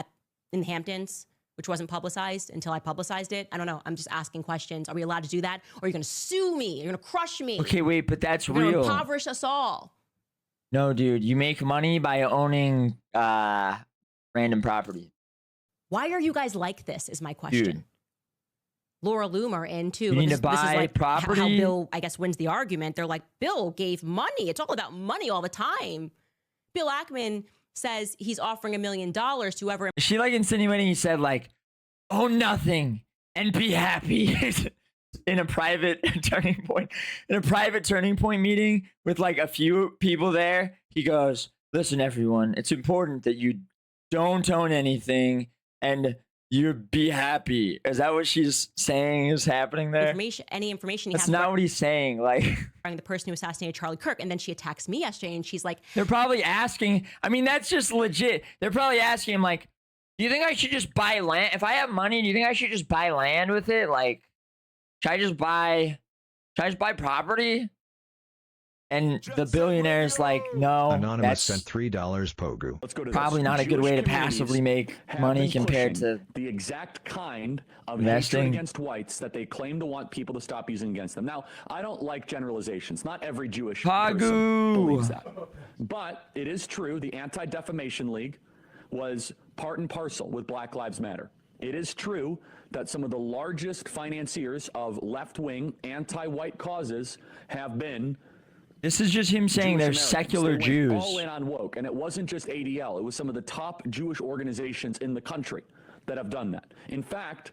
in the Hamptons, which wasn't publicized until I publicized it? I don't know. I'm just asking questions. Are we allowed to do that? Or are you going to sue me? You're going to crush me? Okay, wait, but that's You're going to real. impoverish us all. No, dude, you make money by owning random property. Why are you guys like this is my question. Dude. Laura Loomer in too. You need to This is buy like property. how Bill, I guess, wins the argument. They're like, Bill gave money. It's all about money all the time. Bill Ackman says he's offering $1 million to whoever. Is she like insinuating he said like, own nothing and be happy in a private turning point meeting with like a few people there? He goes, listen, everyone, it's important that you don't own anything and you be happy. Is that what she's saying is happening there? Any information he That's has not what he's saying. Like, the person who assassinated Charlie Kirk, and then she attacks me yesterday, and she's like, they're probably asking. I mean, that's just legit. They're probably asking him like, do you think I should just buy land? If I have money, do you think I should just buy land with it? Like, should I just buy property? And the billionaire's like, no. Anonymous sent $3 Pogu. Let's go to Probably this. not a good way to Jewish passively make have money been compared pushing to the exact kind of investing hatred against whites that they claim to want people to stop using against them. Now, I don't like generalizations. Not every Jewish person believes that. But it is true the Anti-Defamation League was part and parcel with Black Lives Matter. It is true that some of the largest financiers of left-wing anti-white causes have been. This is just him saying they're secular Jews. All in on woke, and it wasn't just ADL. It was some of the top Jewish organizations in the country that have done that. In fact,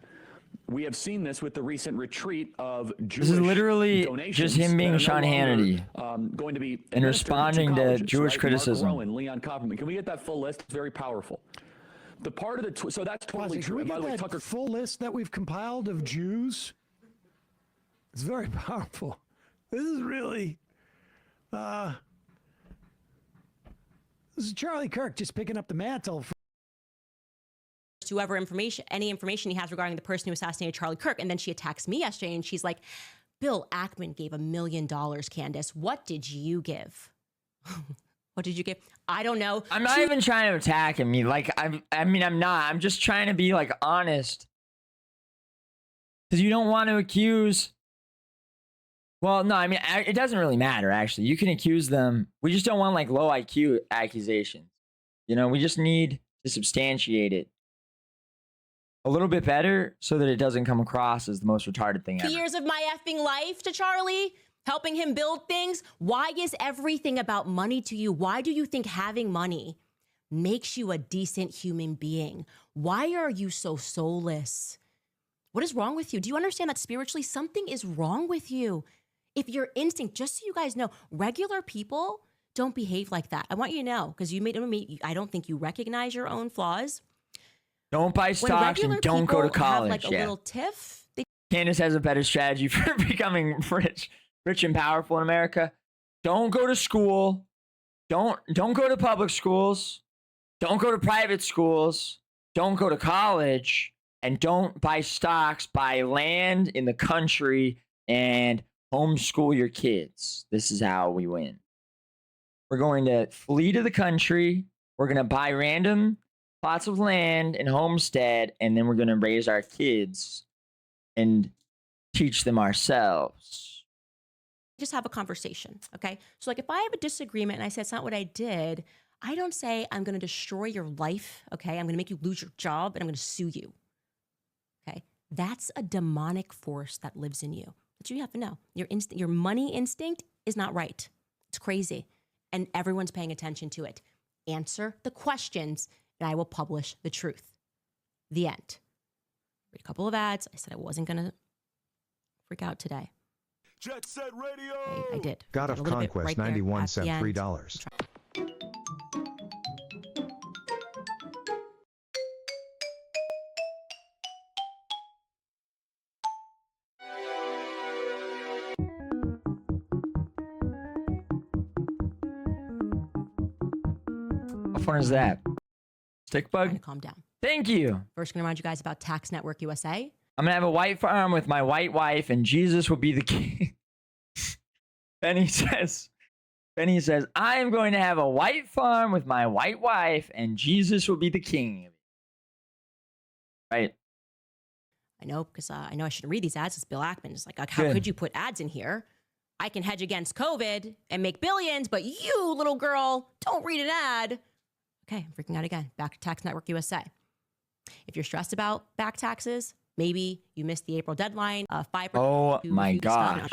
we have seen this with the recent retreat of Jewish This is literally donations just him being that are Sean no longer, Hannity going to be and administered responding to colleges, Jewish right? criticism. Mark Rowan, Leon Kopperman. Can we get that full list? It's very powerful. The part of the so that's totally true. And by the way, Tucker, full list that we've compiled of Jews. It's very powerful. This is really. This is Charlie Kirk just picking up the mantle. Any information he has regarding the person who assassinated Charlie Kirk, and then she attacks me yesterday, and she's like, Bill Ackman gave $1 million, Candace. What did you give? What did you give? I don't know. I'm not even trying to attack him. Like, I'm not. I'm just trying to be like honest. Because you don't want to accuse. Well, no, I mean, it doesn't really matter, actually. You can accuse them. We just don't want like low IQ accusations. We just need to substantiate it. a little bit better so that it doesn't come across as the most retarded thing ever. Years of my effing life to Charlie, helping him build things. Why is everything about money to you? Why do you think having money makes you a decent human being? Why are you so soulless? What is wrong with you? Do you understand that spiritually something is wrong with you? If your instinct, just so you guys know, regular people don't behave like that. I want you to know, because I don't think you recognize your own flaws. Don't buy stocks and don't go to college. Have like a little tiff. Candace has a better strategy for becoming rich and powerful in America. Don't go to school. Don't go to public schools. Don't go to private schools. Don't go to college. And don't buy stocks. Buy land in the country and homeschool your kids. This is how we win. We're going to flee to the country. We're going to buy random plots of land and homestead, and then we're going to raise our kids and teach them ourselves. Just have a conversation, okay? So like if I have a disagreement and I say it's not what I did, I don't say I'm going to destroy your life, okay? I'm going to make you lose your job and I'm going to sue you, okay? That's a demonic force that lives in you. But you have to know, your money instinct is not right. It's crazy, and everyone's paying attention to it. Answer the questions, and I will publish the truth. The end. Read a couple of ads. I said I wasn't going to freak out today. Jet Set Radio. I did. God of Conquest, right 91 cent, $3. $3. How fun is that? Stick bug? Calm down. Thank you. First, going to remind you guys about Tax Network USA. I'm going to have a white farm with my white wife, and Jesus will be the king. Penny says, I am going to have a white farm with my white wife, and Jesus will be the king. Right. I know, because I know I shouldn't read these ads. It's Bill Ackman. It's like, how could you put ads in here? I can hedge against COVID and make billions, but you, little girl, don't read an ad. Okay, I'm freaking out again. Back to Tax Network USA. If you're stressed about back taxes, maybe you missed the April deadline. 5%. Oh my gosh.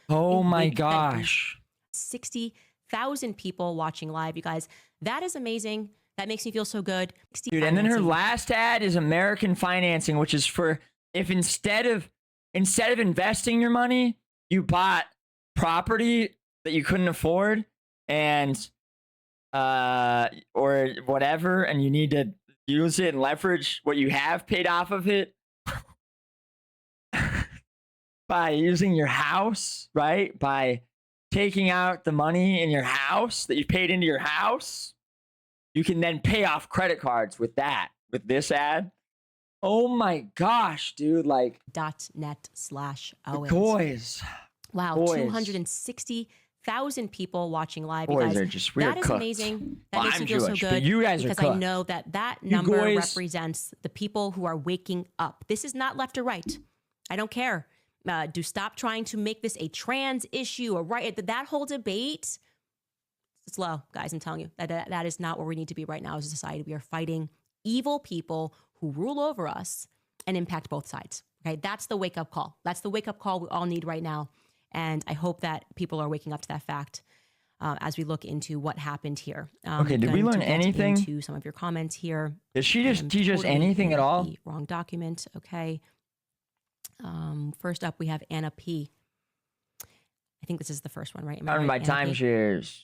Oh my gosh. 60,000 people watching live, you guys. That is amazing. That makes me feel so good. Dude, and then her last ad is American financing, which is for if instead of investing your money, you bought property that you couldn't afford and or whatever, and you need to use it and leverage what you have paid off of it by using your house, right? By taking out the money in your house that you paid into your house. You can then pay off credit cards with this ad. Oh my gosh, dude. Like .net/Owens. Boys. Wow, boys. 260,000 people watching live. Boys, you guys, are just weird. That is amazing. That makes me feel Jewish, so good. you guys because are cooked. I know that number represents the people who are waking up. This is not left or right. I don't care. Do stop trying to make this a trans issue or right. That whole debate, it's low, guys. I'm telling you that is not where we need to be right now as a society. We are fighting evil people who rule over us and impact both sides. Okay, that's the wake up call. That's the wake up call we all need right now. And I hope that people are waking up to that fact as we look into what happened here. Okay, did we learn anything? Into some of your comments here. Did she just teach us anything at all? Wrong document. Okay. First up, we have Anna P. I think this is the first one, right? Counting by timeshares.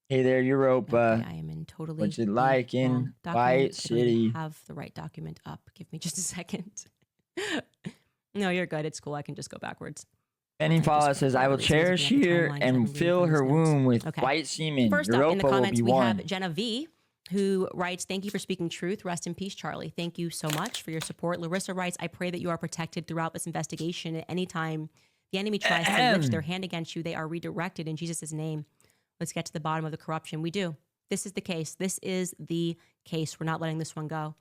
Hey there, Europa. I am in totally. What's it like in White City? Have the right document up. Give me just a second. No, you're good. It's cool. I can just go backwards. Penny Paula says, I will cherish here and fill her womb with white semen. First Europa up in the comments, we one. have Jenna V, who writes, thank you for speaking truth. Rest in peace, Charlie. Thank you so much for your support. Larissa writes, I pray that you are protected throughout this investigation. At any time the enemy tries to lift their hand against you, they are redirected in Jesus' name. Let's get to the bottom of the corruption. We do. This is the case. This is the case. We're not letting this one go.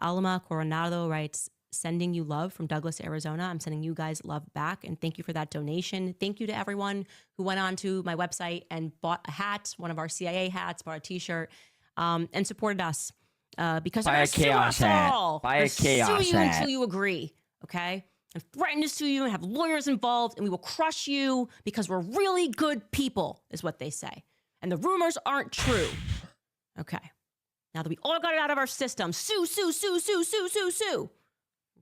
Alma Coronado writes, sending you love from Douglas, Arizona. I'm sending you guys love back, and thank you for that donation. Thank you to everyone who went on to my website and bought a hat, one of our CIA hats, bought a t-shirt. and supported us because Buy a chaos hat. Buy a chaos sue you hat. until you agree, okay? And threaten to sue you and have lawyers involved, and we will crush you because we're really good people, is what they say. And the rumors aren't true. Okay. Now that we all got it out of our system, sue.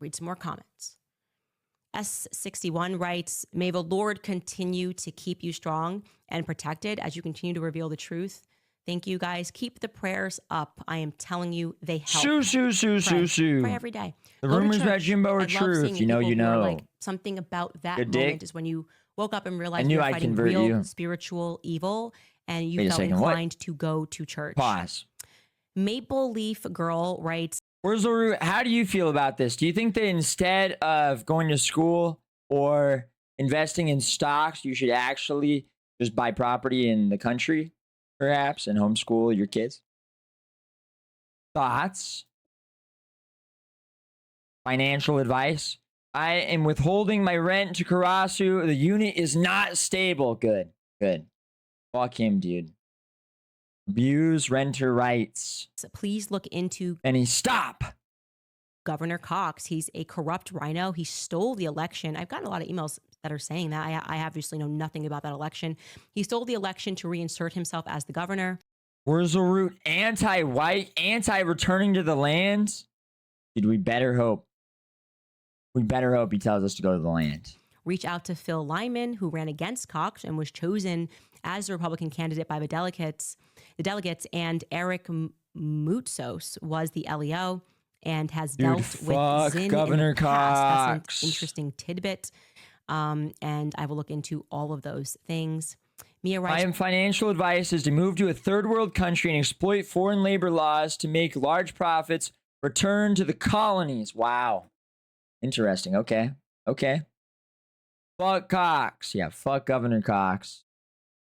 Read some more comments. S61 writes, may the Lord continue to keep you strong and protected as you continue to reveal the truth. Thank you, guys. Keep the prayers up. I am telling you, they help. Sue. Pray every day. The Go to rumors about church. Jimbo are I love true. seeing If you know, people you who are know. like, something about that Good moment dick. is when you woke up and realized knew you were I'd fighting convert real you. spiritual evil, and you Wait a felt second, what? inclined to go to church. Pause. Maple Leaf Girl writes, Where's the root? How do you feel about this? Do you think that instead of going to school or investing in stocks, you should actually just buy property in the country, perhaps, and homeschool your kids? Thoughts? Financial advice? I am withholding my rent to Karasu. The unit is not stable. Good. Fuck him, dude. Abuse renter rights. please look into And stop. Governor Cox. He's a corrupt rhino. He stole the election. I've gotten a lot of emails that are saying that. I obviously know nothing about that election. He stole the election to reinsert himself as the governor. Where's the root? Anti-white, anti-returning to the land? Dude, we better hope. We better hope he tells us to go to the land. Reach out to Phil Lyman, who ran against Cox and was chosen as the Republican candidate by the delegates, and Eric Moutsos was the LEO and has dealt with Zinn Governor in the past. Cox. That's an interesting tidbit. And I will look into all of those things. Mia writes, My financial advice is to move to a third world country and exploit foreign labor laws to make large profits, return to the colonies. Wow. Interesting. Okay. Fuck Cox. Yeah, fuck Governor Cox.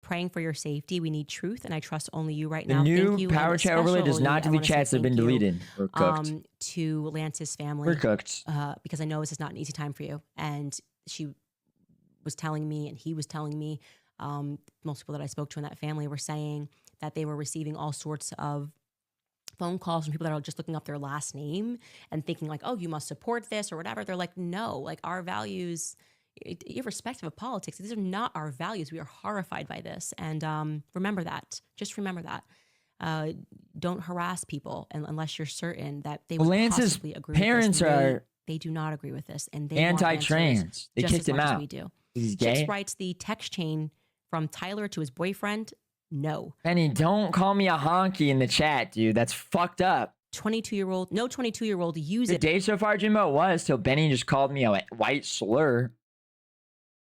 praying for your safety. We need truth, and I trust only you right The now. new Thank you. power chat overlay does not delete chats that have been deleted. We're cooked. To Lance's family. We're cooked. Because I know this is not an easy time for you. And she was telling me, and he was telling me, most people that I spoke to in that family were saying that they were receiving all sorts of phone calls from people that are just looking up their last name and thinking like, oh, you must support this or whatever. They're like, no, like our values, irrespective of politics, these are not our values. We are horrified by this. And remember that. Just remember that. Don't harass people unless you're certain that they would Lance's possibly agree parents with this. are They do not agree with this. And they anti-trans. They kicked him out. We do. He's gay. Chicks writes the text chain from Tyler to his boyfriend. No. Benny, don't call me a honky in the chat, dude. That's fucked up. 22-year-old, no 22-year-old use The it. day so far, Jimbo, was till Benny just called me a white slur.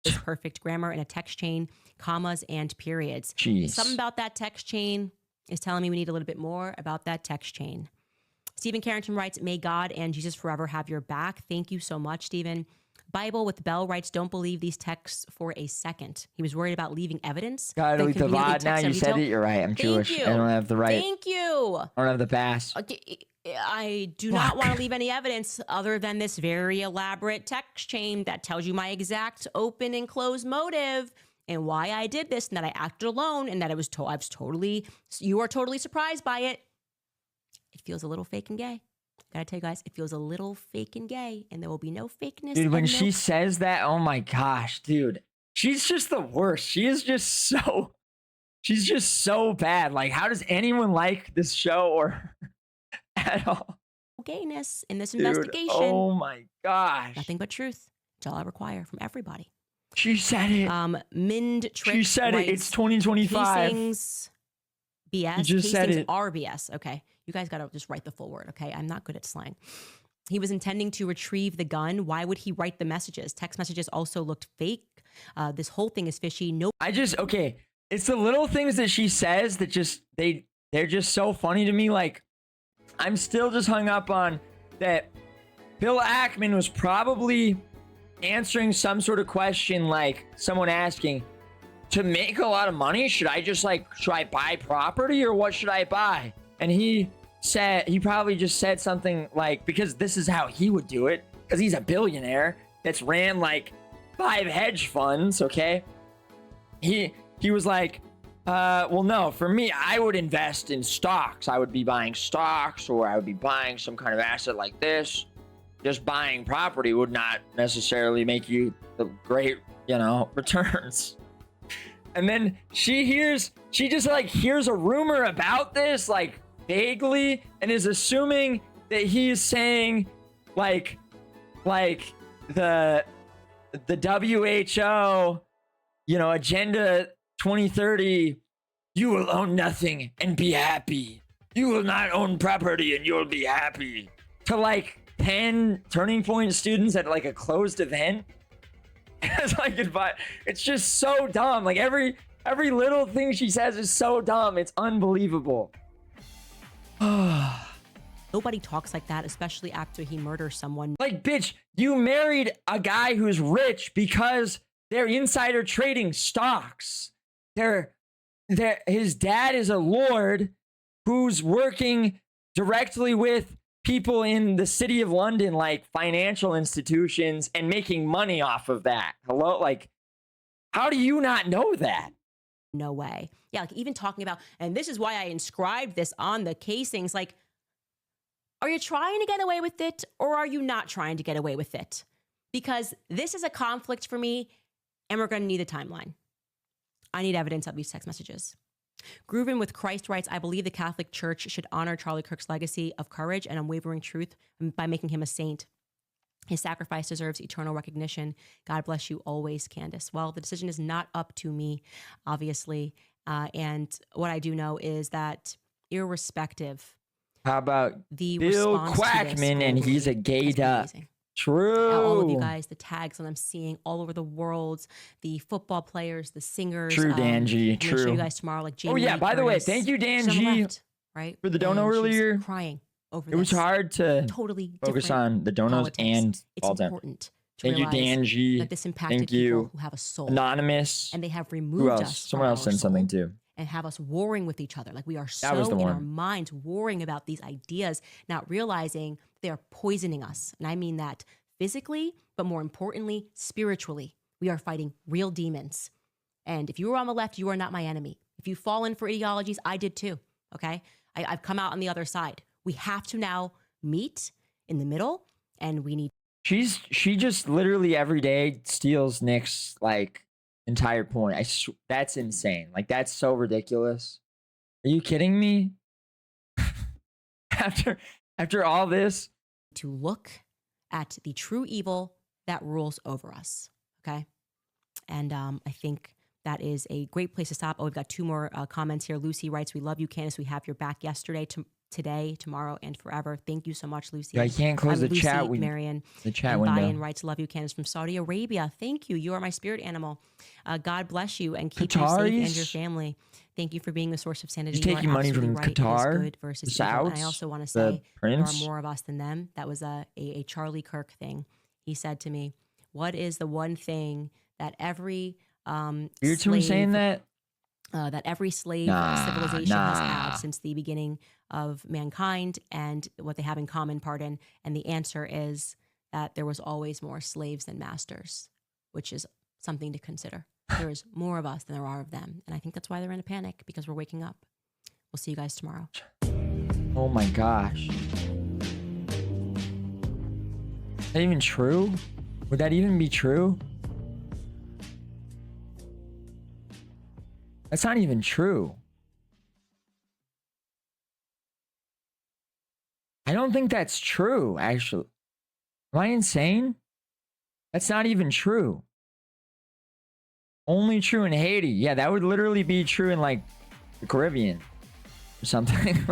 Is perfect grammar in a text chain, commas and periods. Jeez. Something about that text chain is telling me we need a little bit more about that text chain. Stephen Carrington writes, may God and Jesus forever have your back. Thank you so much, Stephen. Bible with Bell writes, don't believe these texts for a second. He was worried about leaving evidence. Gotta delete the VOD now. You said it. You're right. I'm Jewish. You. I don't have the right. Thank you. I don't have the pass. Okay. I do not want to leave any evidence other than this very elaborate text chain that tells you my exact open and closed motive and why I did this and that I acted alone and that you are totally surprised by it. It feels a little fake and gay. Gotta tell you guys, it feels a little fake and gay, and there will be no fakeness. Dude, when she says that, oh my gosh, dude. She's just the worst. She's just so bad. Like, how does anyone like this show or at all? Gayness in this Dude, investigation. Oh my gosh. Nothing but truth. It's all I require from everybody. She said it. Mind Trick. She said it. It's 2025. Casings BS. You just said it. RBS. Okay. You guys got to just write the full word. Okay. I'm not good at slang. He was intending to retrieve the gun. Why would he write the messages? Text messages also looked fake. This whole thing is fishy. No. Okay. It's the little things that she says that just, they're just so funny to me. Like, I'm still just hung up on that Bill Ackman was probably answering some sort of question, like someone asking, to make a lot of money, should I buy property or what should I buy? And he probably just said something like, because this is how he would do it, because he's a billionaire that's ran like 5 hedge funds, okay? He was like, Well, no, for me, I would invest in stocks. I would be buying stocks, or I would be buying some kind of asset like this. Just buying property would not necessarily make you the great, returns. And then she just like hears a rumor about this, like vaguely, and is assuming that he's saying like the WHO, Agenda 2030, you will own nothing and be happy. You will not own property and you'll be happy. To like 10 Turning Point students at like a closed event. It's just so dumb. Like every little thing she says is so dumb. It's unbelievable. Nobody talks like that, especially after he murders someone. Like, bitch, you married a guy who's rich because they're insider trading stocks. His dad is a lord who's working directly with people in the city of London, like financial institutions, and making money off of that. Hello? Like, how do you not know that? No way. Yeah, like even talking about, and this is why I inscribed this on the casings, like, are you trying to get away with it or are you not trying to get away with it? Because this is a conflict for me and we're going to need a timeline. I need evidence of these text messages. Grooven with Christ writes, I believe the Catholic Church should honor Charlie Kirk's legacy of courage and unwavering truth by making him a saint. His sacrifice deserves eternal recognition. God bless you always, Candace. Well, the decision is not up to me, obviously. And what I do know is that irrespective, how about the Bill Quackman, and he's a gay duck. True. All of you guys, the tags that I'm seeing all over the world, the football players, the singers. True, Dan G. I'm True. show you guys tomorrow, like Jamie. Oh yeah, by the way, thank you, Dan G. Right for the dono earlier. Crying over it was hard to totally focus on the donos politics. and it's all time. Important. Thank you, Dan G. That this impacted thank you, people who have a soul. Anonymous. And they have removed Who else? us. Someone else sent something too. And have us warring with each other. Like we are so in our minds warring about these ideas, not realizing they are poisoning us. And I mean that physically, but more importantly, spiritually. We are fighting real demons. And if you were on the left, you are not my enemy. If you've fallen for ideologies, I did too. Okay? I've come out on the other side. We have to now meet in the middle, and we need. She just literally every day steals Nick's like entire point. That's insane. Like that's so ridiculous. Are you kidding me? after all this, to look at the true evil that rules over us. Okay, and I think that is a great place to stop. Oh, we've got two more comments here. Lucy writes, "We love you, Candace. We have your back yesterday, today, tomorrow, and forever." Thank you so much, Lucy. I can't close the Lucy, chat. Marion. The chat and window. Brian writes, "Love you, Candace, from Saudi Arabia." Thank you. You are my spirit animal. God bless you and keep you safe and your family. Thank you for being the source of sanity. He's taking money from right. Qatar. Good versus evil. And I also want to say there are more of us than them. That was a Charlie Kirk thing. He said to me, "What is the one thing that every You're slave, saying that every slave civilization has had since the beginning of mankind, and what they have in common, pardon?" And the answer is that there was always more slaves than masters, which is something to consider. There is more of us than there are of them. And I think that's why they're in a panic, because we're waking up. We'll see you guys tomorrow. Oh my gosh. Is that even true? Would that even be true? That's not even true. I don't think that's true, actually. Am I insane? That's not even true. Only true in Haiti. Yeah, that would literally be true in like the Caribbean or something.